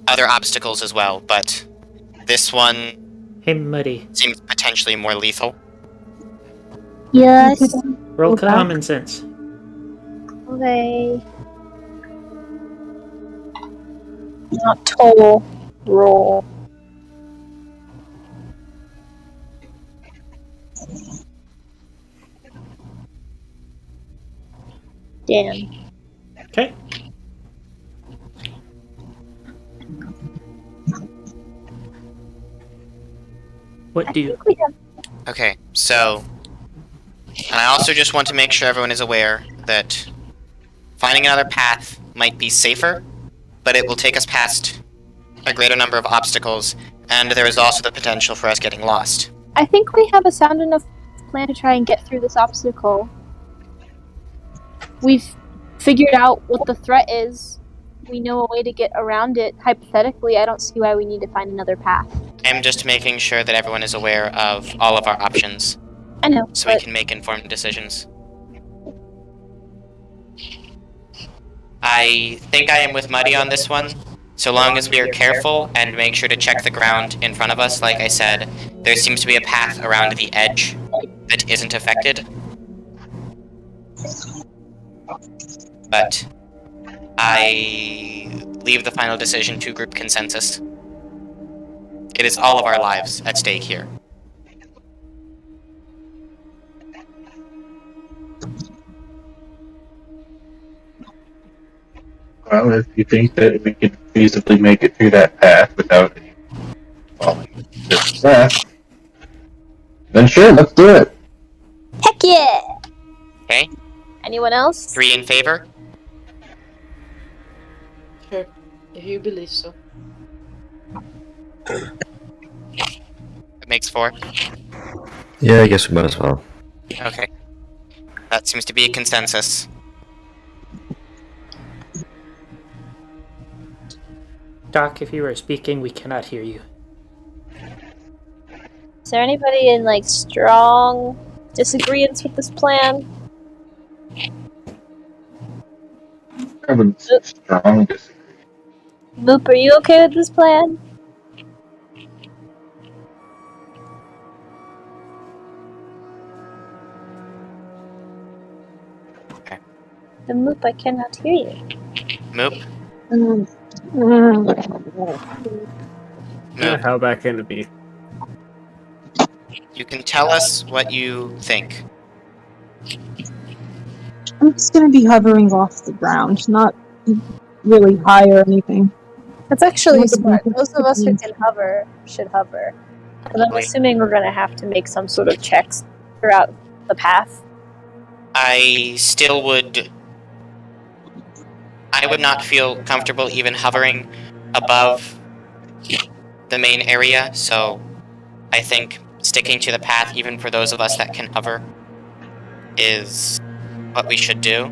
D: other obstacles as well, but this one
B: Hey, Muddy.
D: seems potentially more lethal.
H: Yes.
B: Roll
H: Okay.
B: common sense.
H: Okay. Not toll. Roll. Damn.
B: Okay. What do you...
H: We have
D: Okay, so... And I also just want to make sure everyone is aware that finding another path might be safer, but it will take us past a greater number of obstacles, and there is also the potential for us getting lost.
H: I think we have a sound enough plan to try and get through this obstacle. We've figured out what the threat is. We know a way to get around it. Hypothetically, I don't see why we need to find another path.
D: I'm just making sure that everyone is aware of all of our options,
H: I know,
D: so we
H: but
D: can make informed decisions. I think I am with Muddy on this one. So long as we are careful and make sure to check the ground in front of us, like I said, there seems to be a path around the edge that isn't affected. But I leave the final decision to group consensus. It is all of our lives at stake here.
I: Well, if you think that we could feasibly make it through that path without any falling to death, then sure, let's do it.
H: Heck yeah!
D: Okay,
H: Anyone else?
D: 3 in favor.
G: Sure, if you believe so.
D: That makes 4.
C: Yeah, I guess we might as well.
D: Okay. That seems to be a consensus.
B: Doc, if you are speaking, we cannot hear you.
H: Is there anybody in like strong disagreements with this plan?
I: I would strong disagree.
H: Moop, are you okay with this plan?
D: Okay.
H: The Moop, I cannot hear you.
D: Moop. Moop.
F: How bad can it be?
D: You can tell us what you think.
E: I'm just gonna be hovering off the ground, not really high or anything.
H: That's actually smart. Those of us who can hover should hover. But I'm assuming we're gonna have to make some sort of checks throughout the path.
D: I still would... I would not feel comfortable even hovering above the main area, so I think sticking to the path, even for those of us that can hover, is what we should do.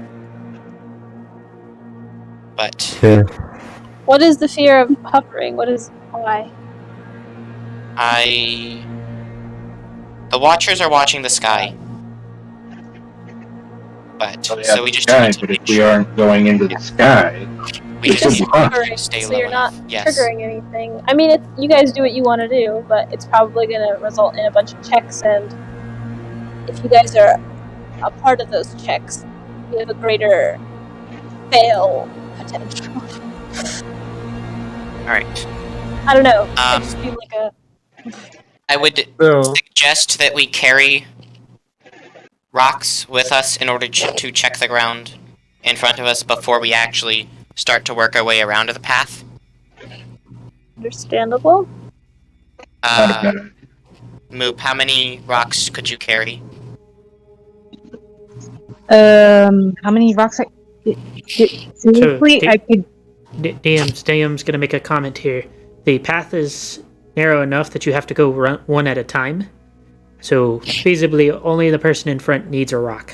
D: But
C: Yeah.
H: What is the fear of hovering? Why?
D: the Watchers are watching the sky. But,
I: Oh, yeah,
D: so we
I: the
D: just
I: sky,
D: need to
I: but
D: make
I: if we
D: sure
I: aren't going into the sky,
D: we
H: It's
D: just
H: just
I: fine.
H: hovering,
D: stay
H: so
D: low
H: you're not
D: enough. Yes.
H: triggering anything. I mean, you guys do what you want to do, but it's probably going to result in a bunch of checks, and if you guys are a part of those checks, you have a greater fail potential.
D: Alright.
H: I don't know. I just feel like a...
D: I would
F: So,
D: suggest that we carry rocks with us in order to check the ground in front of us before we actually start to work our way around to the path.
H: Understandable.
I: not a bad idea.
D: Moop, how many rocks could you carry?
E: How many rocks seriously,
B: So,
E: I could...
B: DM's gonna make a comment here. The path is narrow enough that you have to go one at a time. So, feasibly, only the person in front needs a rock.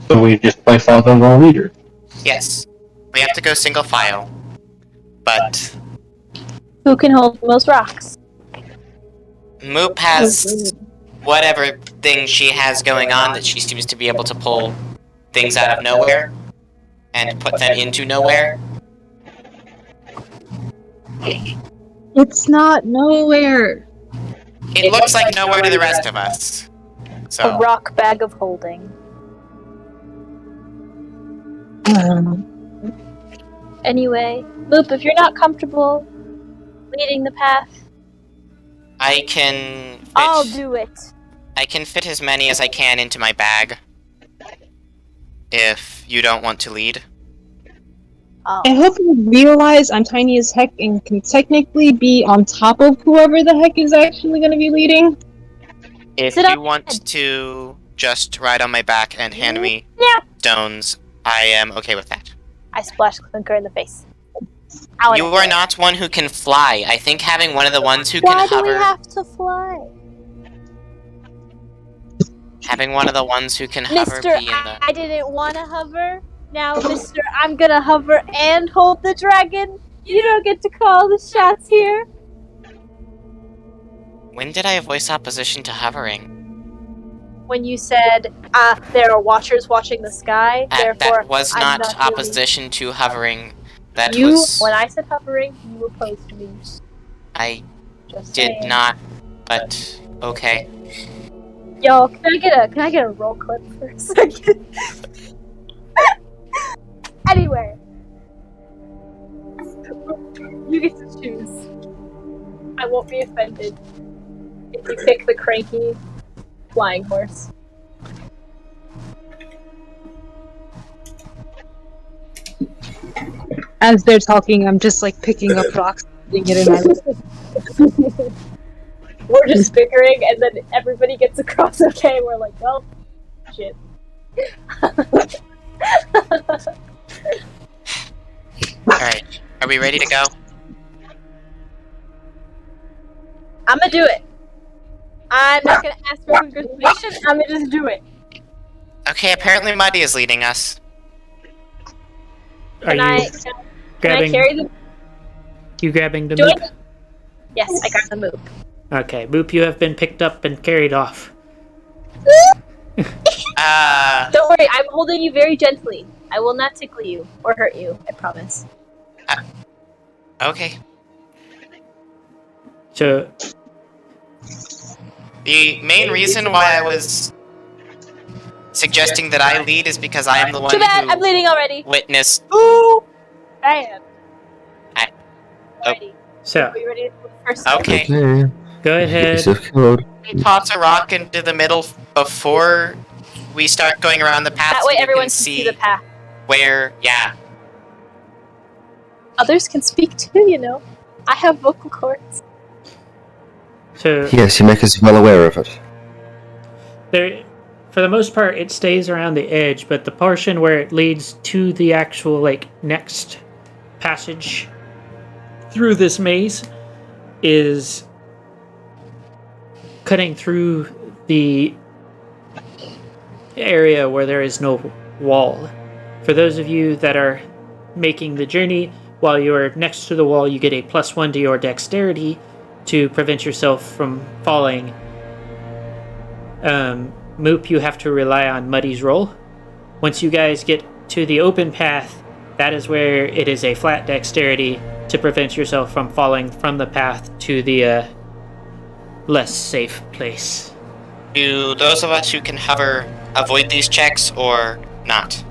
I: So we just play Father Roll Leader.
D: Yes. We have to go single file. But
H: Who can hold the most rocks?
D: Moop has whatever thing she has going on that she seems to be able to pull things out of nowhere and put them into nowhere.
E: It's not nowhere.
D: It looks like nowhere to the rest of us.
H: A
D: So,
H: rock bag of holding. Anyway, Moop, if you're not comfortable leading the path,
D: I can fit,
H: I'll do it.
D: I can fit as many as I can into my bag. If you don't want to lead.
E: I hope you realize I'm tiny as heck and can technically be on top of whoever the heck is actually going to be leading.
D: If
H: Sit
D: you
H: up.
D: want to just ride on my back and hand me
H: Yeah.
D: stones, I am okay with that.
H: I splashed Clinker in the face. Ow,
D: You are not one who can fly. I think having one of the ones who
H: Why
D: can
H: do we
D: hover,
H: have to fly?
D: having one of the ones who can hover
H: Mister,
D: be in the...
H: I didn't want to hover. Now, Mister, I'm gonna hover and hold the dragon. You don't get to call the shots here.
D: When did I voice opposition to hovering?
H: When you said, there are watchers watching the sky, therefore
D: That was
H: I'm
D: not
H: not doing-
D: opposition to hovering. That
H: You,
D: was...
H: when I said hovering, you opposed me.
D: I
H: Just
D: did
H: saying.
D: not, but okay.
H: Yo, can I get a roll clip for a second? Anyway, you get to choose. I won't be offended if you pick the cranky flying horse.
E: as they're talking, I'm just like picking up rocks, putting it in my
H: We're just bickering, and then everybody gets across okay. We're like, well, shit.
D: Alright, are we ready to go?
H: I'm gonna do it. I'm not gonna ask for congratulations. I'm gonna just do it.
D: Okay, apparently Muddy is leading us.
B: Are
H: Can
B: you
H: can I
B: grabbing?
H: carry the?
B: You grabbing the
H: Do
B: Moop?
H: Yes, I got the move.
B: Okay, Moop, you have been picked up and carried off.
H: Don't worry, I'm holding you very gently. I will not tickle you or hurt you. I promise.
D: Okay.
B: So,
D: The main reason why I was suggesting that I lead is because I am the one
H: Too bad,
D: who
H: I'm bleeding already.
D: witnessed.
H: Ooh, bam.
D: Oh.
H: Alrighty.
B: so
H: Are you ready for the first step?
D: Okay.
C: Okay.
B: go
C: Keep
B: ahead.
C: yourself covered.
D: Toss a rock into the middle before we start going around the path.
H: That
D: so
H: way
D: we
H: everyone
D: can
H: can
D: see
H: see the path.
D: where. Yeah.
H: Others can speak too, you know. I have vocal cords.
B: So
C: Yes, you make us well aware of it.
B: there, for the most part, it stays around the edge, but the portion where it leads to the actual like next passage through this maze is cutting through the area where there is no wall. For those of you that are making the journey, while you are next to the wall, you get a +1 to your dexterity to prevent yourself from falling. Moop, you have to rely on Muddy's roll. Once you guys get to the open path, that is where it is a flat dexterity to prevent yourself from falling from the path to the less safe place.
D: Do those of us who can hover avoid these checks or not?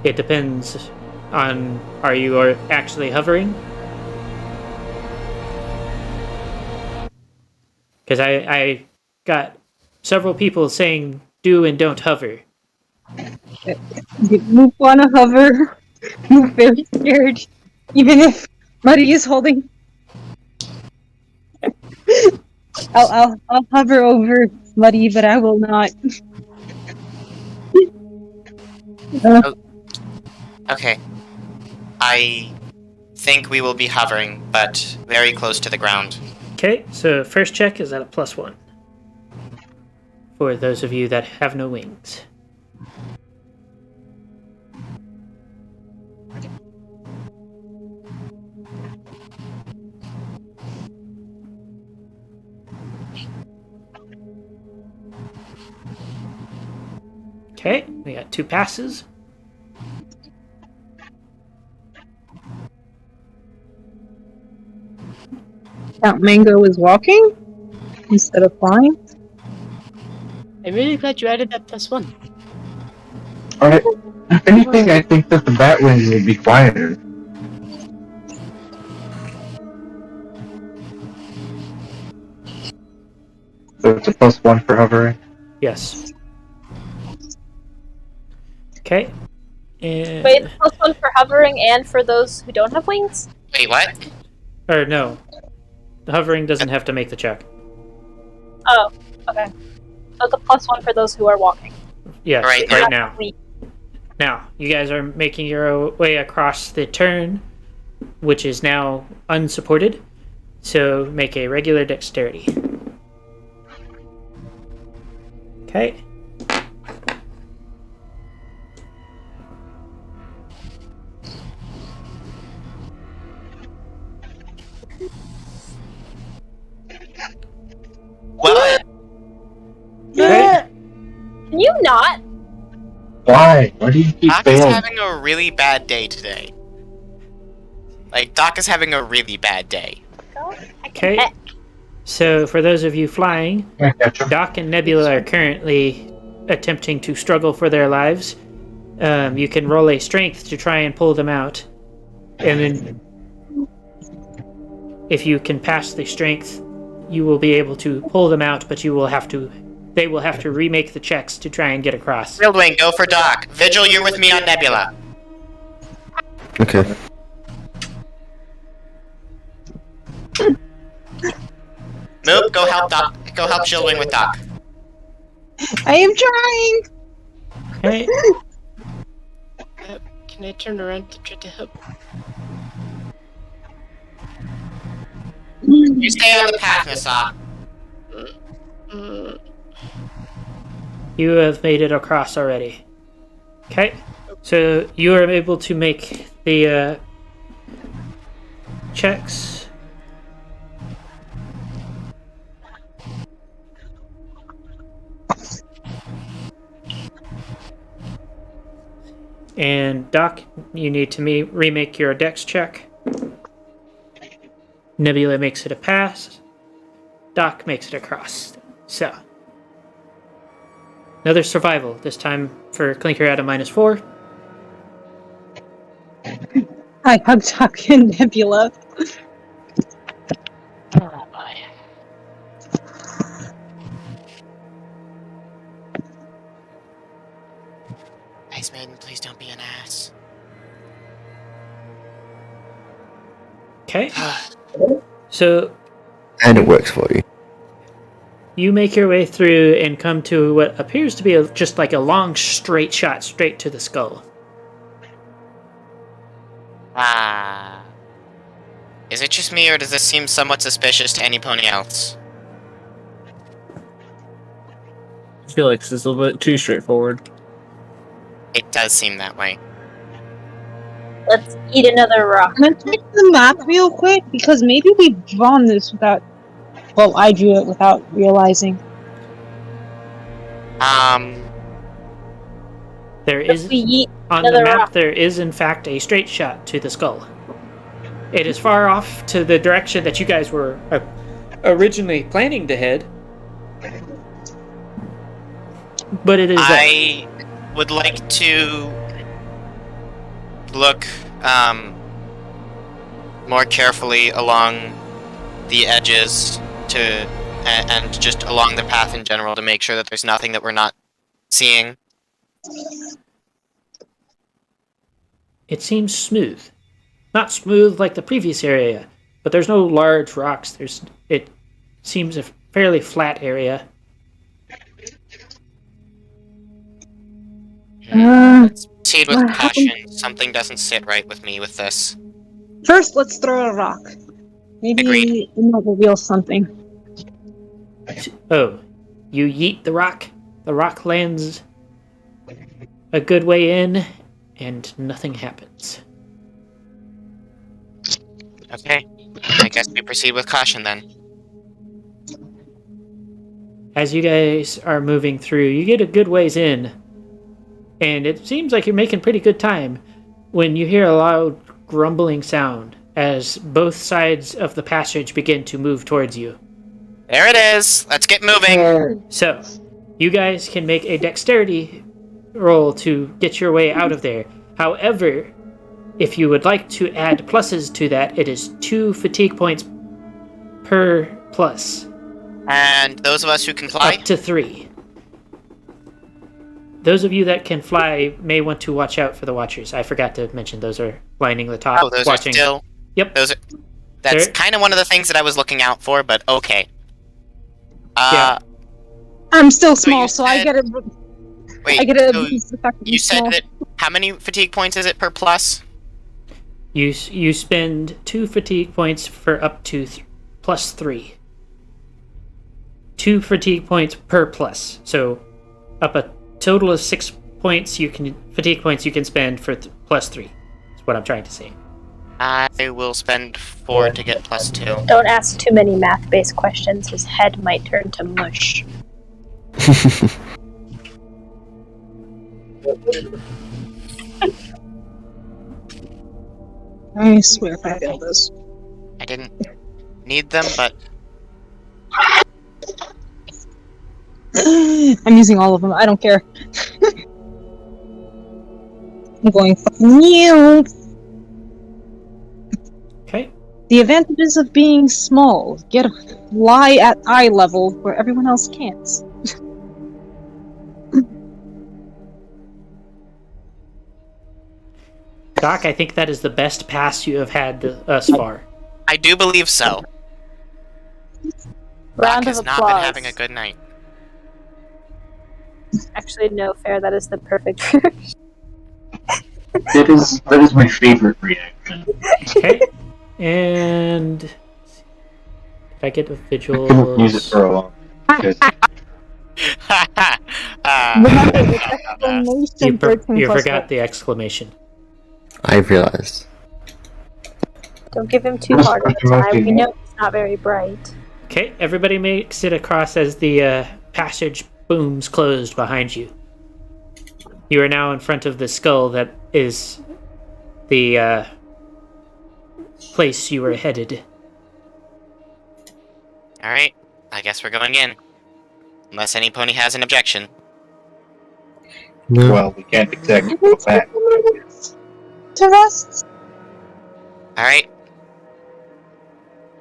B: It depends on are you actually hovering? Because I got several people saying do and don't hover.
E: Moop wanna hover. Moop very scared. Even if Muddy is holding. I'll hover over Muddy, but I will not.
D: Okay. I think we will be hovering, but very close to the ground.
B: Okay, so first check is at a +1. For those of you that have no wings. Okay, we got 2 passes.
E: Count Mango is walking instead of flying.
G: I'm really glad you added that +1.
I: Alright. If anything, I think that the Batwing will be quieter. So it's a +1 for hovering.
B: Yes. Okay. And
H: Wait, +1 for hovering and for those who don't have wings?
D: Wait, what?
B: or no. The hovering doesn't have to make the check.
H: Oh, okay. So it's a +1 for those who are walking.
B: Yes,
D: Right
B: right
D: now.
B: now. Now, you guys are making your way across the turn, which is now unsupported. So make a regular dexterity. Okay.
D: What?
B: Okay.
H: Can you not?
I: Why? Why do you keep
D: Doc is
I: failing?
D: having a really bad day today. Like, Doc is having a really bad day.
B: Okay. So for those of you flying,
I: I gotcha.
B: Doc and Nebula are currently attempting to struggle for their lives. You can roll a strength to try and pull them out. And then if you can pass the strength, you will be able to pull them out, but they will have to remake the checks to try and get across.
D: Real Wing, go for Doc. Vigil, you're with me on Nebula.
C: Okay.
D: Moop, go help Doc. Go help Shieldwing with Doc.
E: I am trying!
B: Okay.
G: Can I turn around to try to help?
D: You stay on the path, Nissa.
B: You have made it across already. Okay. So you are able to make the checks. And Doc, you need to remake your dex check. Nebula makes it a pass. Doc makes it across. So, another survival, this time for Clinker at a -4.
E: I hug Doc and Nebula.
D: Ice Maiden, please don't be an ass.
B: Okay. So,
C: And it works for you.
B: you make your way through and come to what appears to be just like a long straight shot straight to the skull.
D: Is it just me, or does this seem somewhat suspicious to anybody else?
F: I feel like this is a little bit too straightforward.
D: It does seem that way.
H: Let's eat another rock.
E: Can I check the map real quick? Because maybe we've drawn this without... Well, I drew it without realizing.
B: There is
H: If we eat
B: on the
H: another
B: map.
H: rock.
B: There is in fact a straight shot to the skull. It is far off to the direction that you guys were originally planning to head, but it is.
D: I would like to look more carefully along the edges and just along the path in general to make sure that there's nothing that we're not seeing.
B: It seems smooth, not smooth like the previous area, but there's no large rocks. It seems a fairly flat area.
D: Proceed with caution. Something doesn't sit right with me with this.
E: First, let's throw a rock. Maybe
D: Agreed.
E: it might reveal something.
B: Oh, you yeet the rock. The rock lands a good way in, and nothing happens.
D: Okay. I guess we proceed with caution then.
B: As you guys are moving through, you get a good ways in, and it seems like you're making pretty good time when you hear a loud grumbling sound as both sides of the passage begin to move towards you.
D: There it is! Let's get moving!
B: So, you guys can make a dexterity roll to get your way out of there. However, if you would like to add pluses to that, it is 2 fatigue points per plus.
D: And those of us who can fly?
B: Up to 3. Those of you that can fly may want to watch out for the Watchers. I forgot to mention those are lining the top.
D: Oh, those
B: watching.
D: are still...
B: Yep.
D: That's
B: There-
D: kind of one of the things that I was looking out for, but okay.
B: Yeah.
E: I'm still
D: So
E: small,
D: you
E: so I
D: said-
E: get a...
D: Wait,
E: I get a
D: so
E: boost effect to be
D: you said
E: small.
D: that... How many fatigue points is it per plus?
B: You spend 2 fatigue points for up to plus 3. 2 fatigue points per plus. So, up a total of 6 points fatigue points you can spend for plus 3. That's what I'm trying to say.
D: I will spend 4 to get plus 2.
H: Don't ask too many math-based questions. His head might turn to mush.
E: I swear if I fail this.
D: I didn't need them, but...
E: I'm using all of them. I don't care. I'm going fucking new.
B: Okay.
E: The advantages of being small. Get a fly at eye level where everyone else can't.
B: Doc, I think that is the best pass you have had thus far.
D: I do believe so.
H: Round
D: Doc
H: of
D: has
H: applause.
D: not been having a good night.
H: Actually, no, fair. That is the perfect.
I: That is my favorite reaction.
B: Okay. And did I get the
I: I couldn't use it
B: visuals?
I: for a long time.
H: Remember, it's exclamation 13
B: You
H: plus
B: forgot
H: one.
B: the exclamation.
C: I realized.
H: Don't give him too hard of a time. We know he's not very bright.
B: Okay, everybody makes it across as the passage booms closed behind you. You are now in front of the skull that is the place you were headed.
D: Alright, I guess we're going in. Unless any pony has an objection.
C: No.
I: Well, we can't exactly go back.
E: To rest.
D: Alright.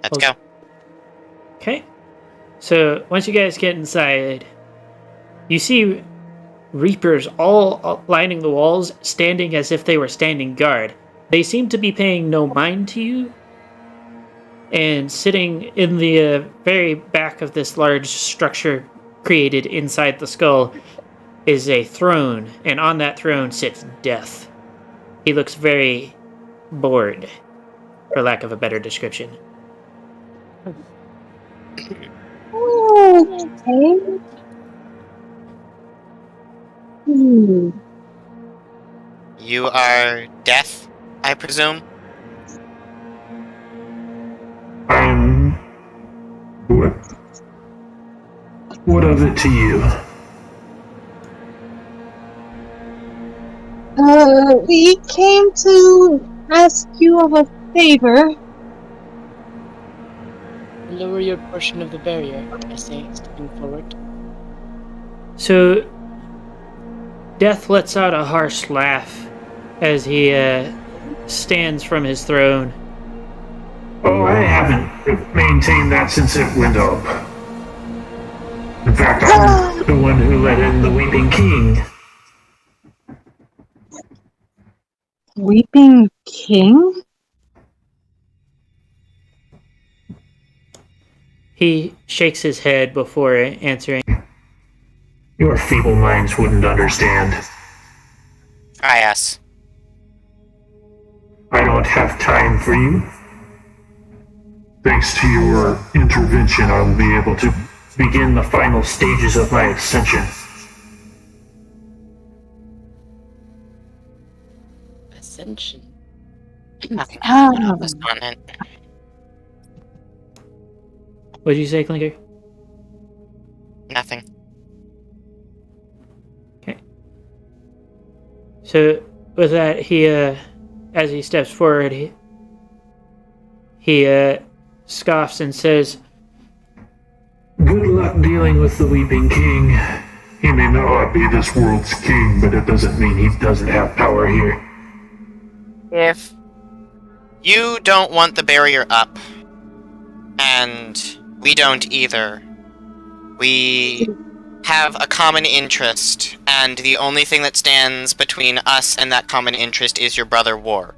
D: Let's go.
B: Okay. So, once you guys get inside, you see Reapers all lining the walls, standing as if they were standing guard. They seem to be paying no mind to you. And sitting in the very back of this large structure created inside the skull is a throne, and on that throne sits Death. He looks very bored, for lack of a better description.
E: Okay.
D: You are Death, I presume?
J: I'm. What of it to you?
E: We came to ask you of a favor.
G: Lower your portion of the barrier, I say, stepping forward.
B: So, Death lets out a harsh laugh as he stands from his throne.
J: Oh, I haven't maintained that since it went up. In fact, I'm the one who let in the Weeping King.
E: Weeping King?
B: He shakes his head before answering.
J: Your feeble minds wouldn't understand.
D: Ah, yes.
J: I don't have time for you. Thanks to your intervention, I will be able to begin the final stages of my ascension.
G: Ascension.
D: Nothing
E: Ah.
D: on this continent.
B: What did you say, Clinker?
D: Nothing.
B: Okay. So, with that, he, as he steps forward, he scoffs and says,
J: Good luck dealing with the Weeping King. He may not be this world's king, but it doesn't mean he doesn't have power here.
D: If you don't want the barrier up, and we don't either, we have a common interest, and the only thing that stands between us and that common interest is your brother War.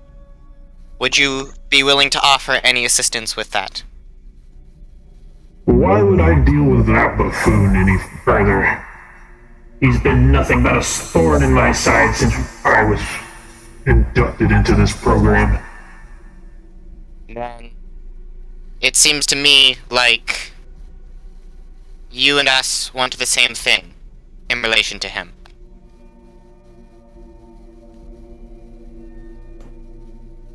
D: Would you be willing to offer any assistance with that?
J: Why would I deal with that buffoon any further? He's been nothing but a thorn in my side since I was inducted into this program.
D: Then it seems to me like you and us want the same thing in relation to him.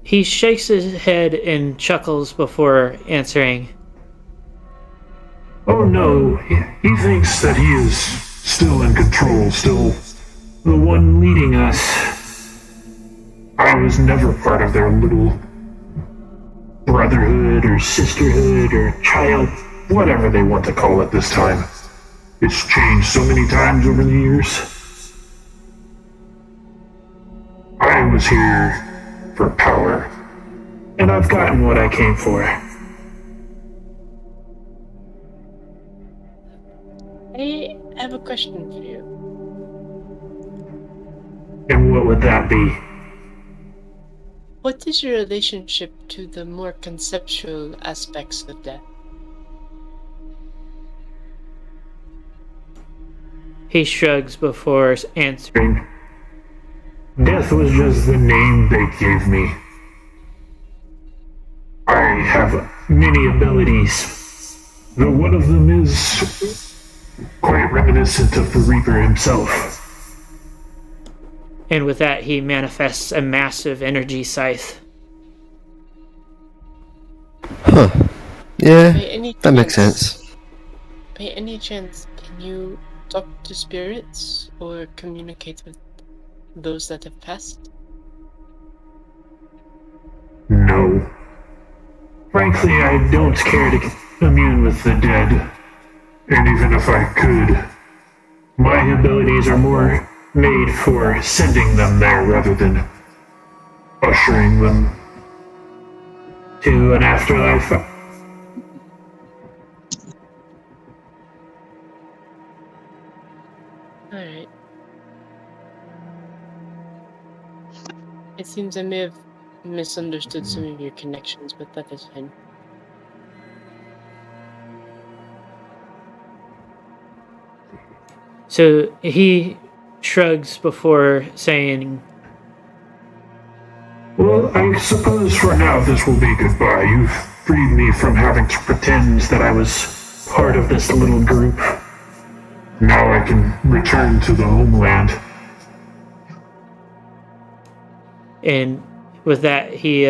B: he shakes his head and chuckles before answering.
J: Oh no, he thinks that he is still in control, still the one leading us. I was never part of their little brotherhood or sisterhood or child, whatever they want to call it this time. It's changed so many times over the years. I was here for power, and I've gotten what I came for.
G: I have a question for you.
J: And what would that be?
G: What is your relationship to the more conceptual aspects of death?
B: He shrugs before answering.
J: Death was just the name they gave me. I have many abilities, though one of them is quite reminiscent of the Reaper himself.
B: And with that, he manifests a massive energy scythe.
C: Huh. Yeah,
G: By any
C: that makes
G: chance-
C: sense.
G: By any chance, can you talk to spirits or communicate with those that have passed?
J: No. Frankly, I don't care to commune with the dead. And even if I could, my abilities are more made for sending them there rather than ushering them to an afterlife.
G: Alright. It seems I may have misunderstood some of your connections, but that is fine.
B: So he shrugs before saying,
J: Well, I suppose for now this will be goodbye. You've freed me from having to pretend that I was part of this little group. Now I can return to the homeland.
B: and with that, he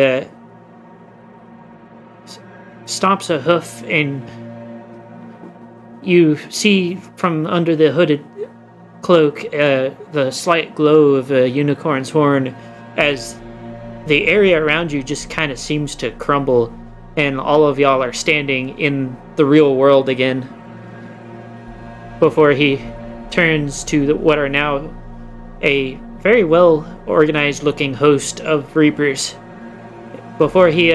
B: stomps a hoof, and you see from under the hooded cloak the slight glow of a unicorn's horn as the area around you just kind of seems to crumble, and all of y'all are standing in the real world again before he turns to what are now a very well organized looking host of Reapers. Before he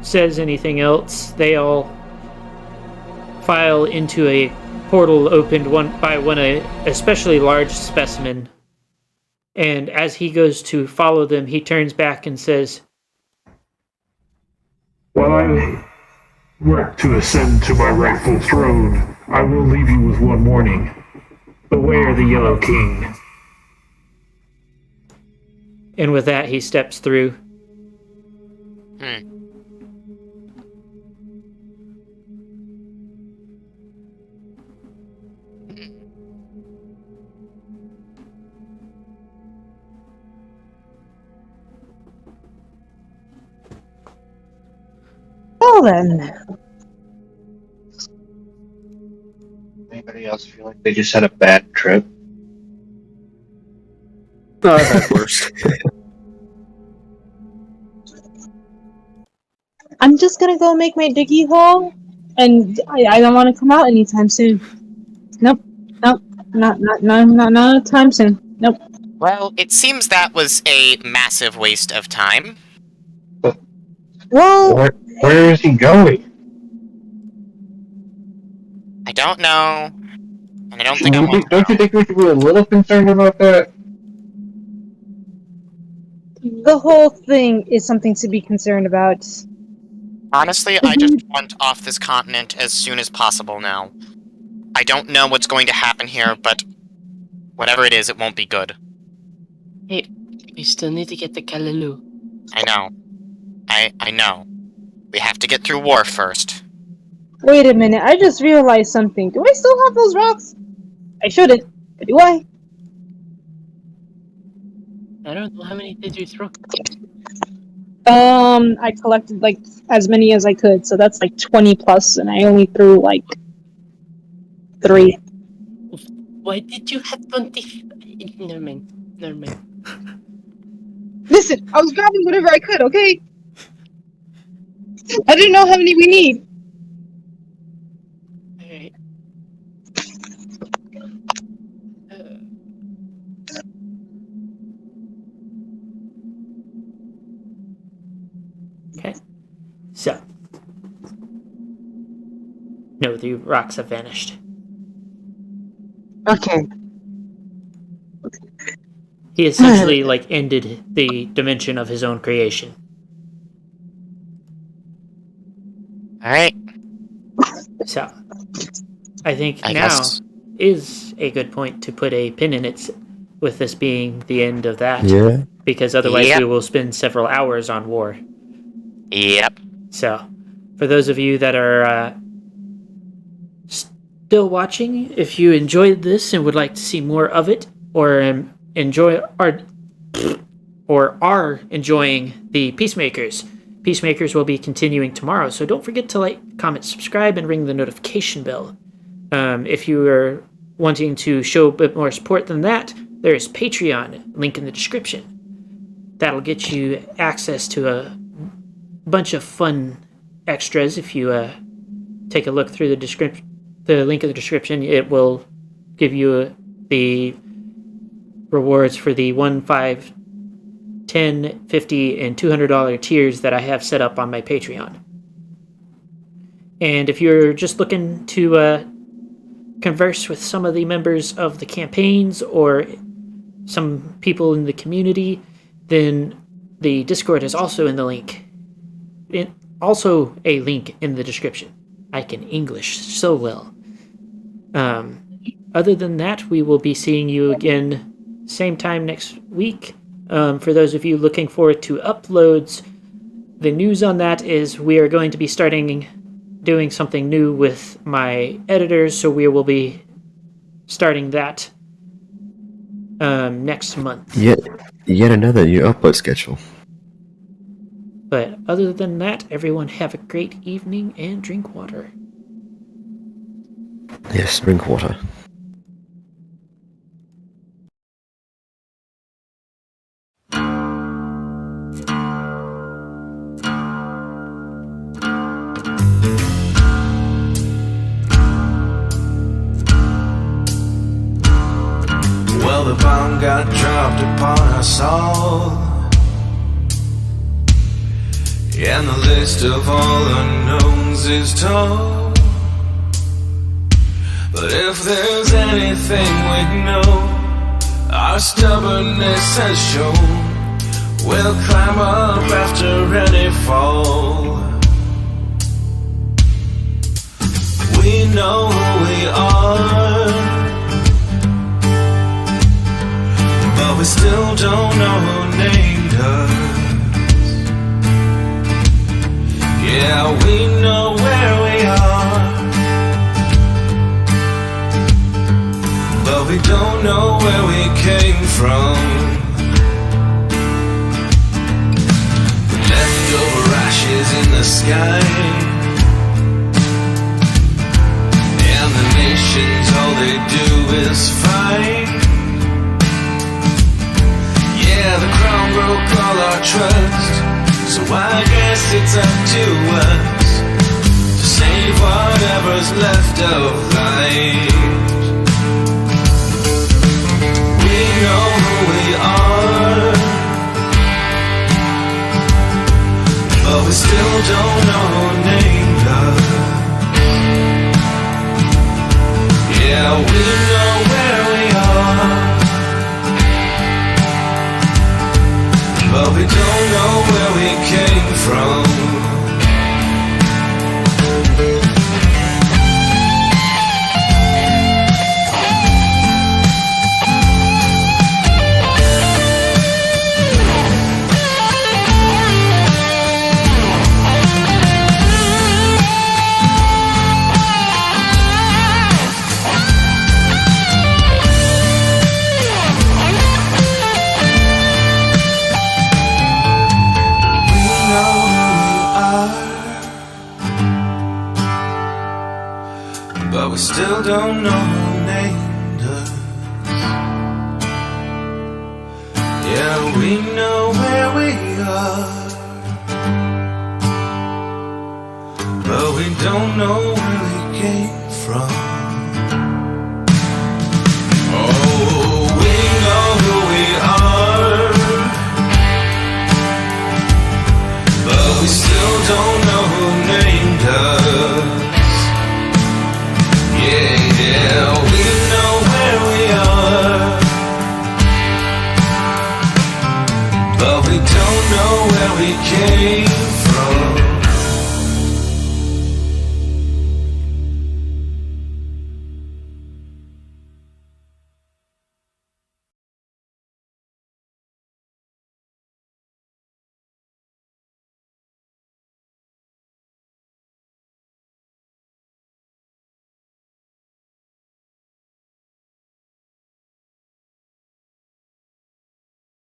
B: says anything else, they all file into a portal opened by one especially large specimen. And as he goes to follow them, he turns back and says,
J: While I work to ascend to my rightful throne, I will leave you with one warning. Beware the Yellow King.
B: and with that, he steps through.
E: Well then,
I: Anybody else feel like they just had a bad trip?
F: No, I've had worse.
E: I'm just gonna go make my diggy hole, and I don't want to come out anytime soon. Nope, not anytime soon. Nope.
D: Well, it seems that was a massive waste of time.
E: Well,
I: Where is he going?
D: I don't know, and I don't think I want to
I: Don't you think we should be a little concerned about that?
E: the whole thing is something to be concerned about.
D: Honestly, I just want off this continent as soon as possible now. I don't know what's going to happen here, but whatever it is, it won't be good.
G: Hey, we still need to get to Kalaloo.
D: I know. I know. We have to get through war first.
E: Wait a minute, I just realized something. Do I still have those rocks? I shouldn't. But do I?
G: I don't know, how many did you throw?
E: I collected like as many as I could, so that's like 20 plus, and I only threw like 3.
G: Why did you have 20? Never mind.
E: Listen, I was grabbing whatever I could, okay? I didn't know how many we need.
G: Alright.
B: Okay. So. No, the rocks have vanished.
E: Okay.
B: He essentially like ended the dimension of his own creation.
D: All right.
B: So, I think
D: I
B: now
D: guess.
B: is a good point to put a pin in it, with this being the end of that.
C: Yeah.
B: Because otherwise
D: Yep.
B: we will spend several hours on war.
D: Yep.
B: So, for those of you that are still watching, if you enjoyed this and would like to see more of it, or are enjoying the Peacemakers, Peacemakers will be continuing tomorrow. So don't forget to like, comment, subscribe, and ring the notification bell. If you are wanting to show a bit more support than that, there is Patreon, link in the description. That'll get you access to a bunch of fun extras. If you take a look through the link in the description, it will give you the rewards for the $1, $5, $10, $50, and $200 tiers that I have set up on my Patreon. And if you're just looking to converse with some of the members of the campaigns or some people in the community, then the Discord is also in the link. Also a link in the description. I can English so well. Other than that, we will be seeing you again same time next week. For those of you looking forward to uploads, the news on that is we are going to be doing something new with my editors, so we will be starting that next month.
C: Yet another new upload schedule.
B: But other than that, everyone have a great evening and drink water.
C: Yes, drink water.
A: Well, the bomb got dropped upon us all, and the list of all unknowns is tall. But if there's anything we know, our stubbornness has shown, we'll climb up after any fall. We know who we are, but we still don't know who named us. Yeah, we know where we are, but we don't know where we came from. Leftover ashes in the sky, and the nations, all they do is fight. Yeah, the crown broke all our trust, so I guess it's up to us to save whatever's left of life. We know who we are, but we still don't know who named us. Yeah, we know where we are, but we don't know where we came from. But we still don't know who named us. Yeah, we know where we are, but we don't know where we came from.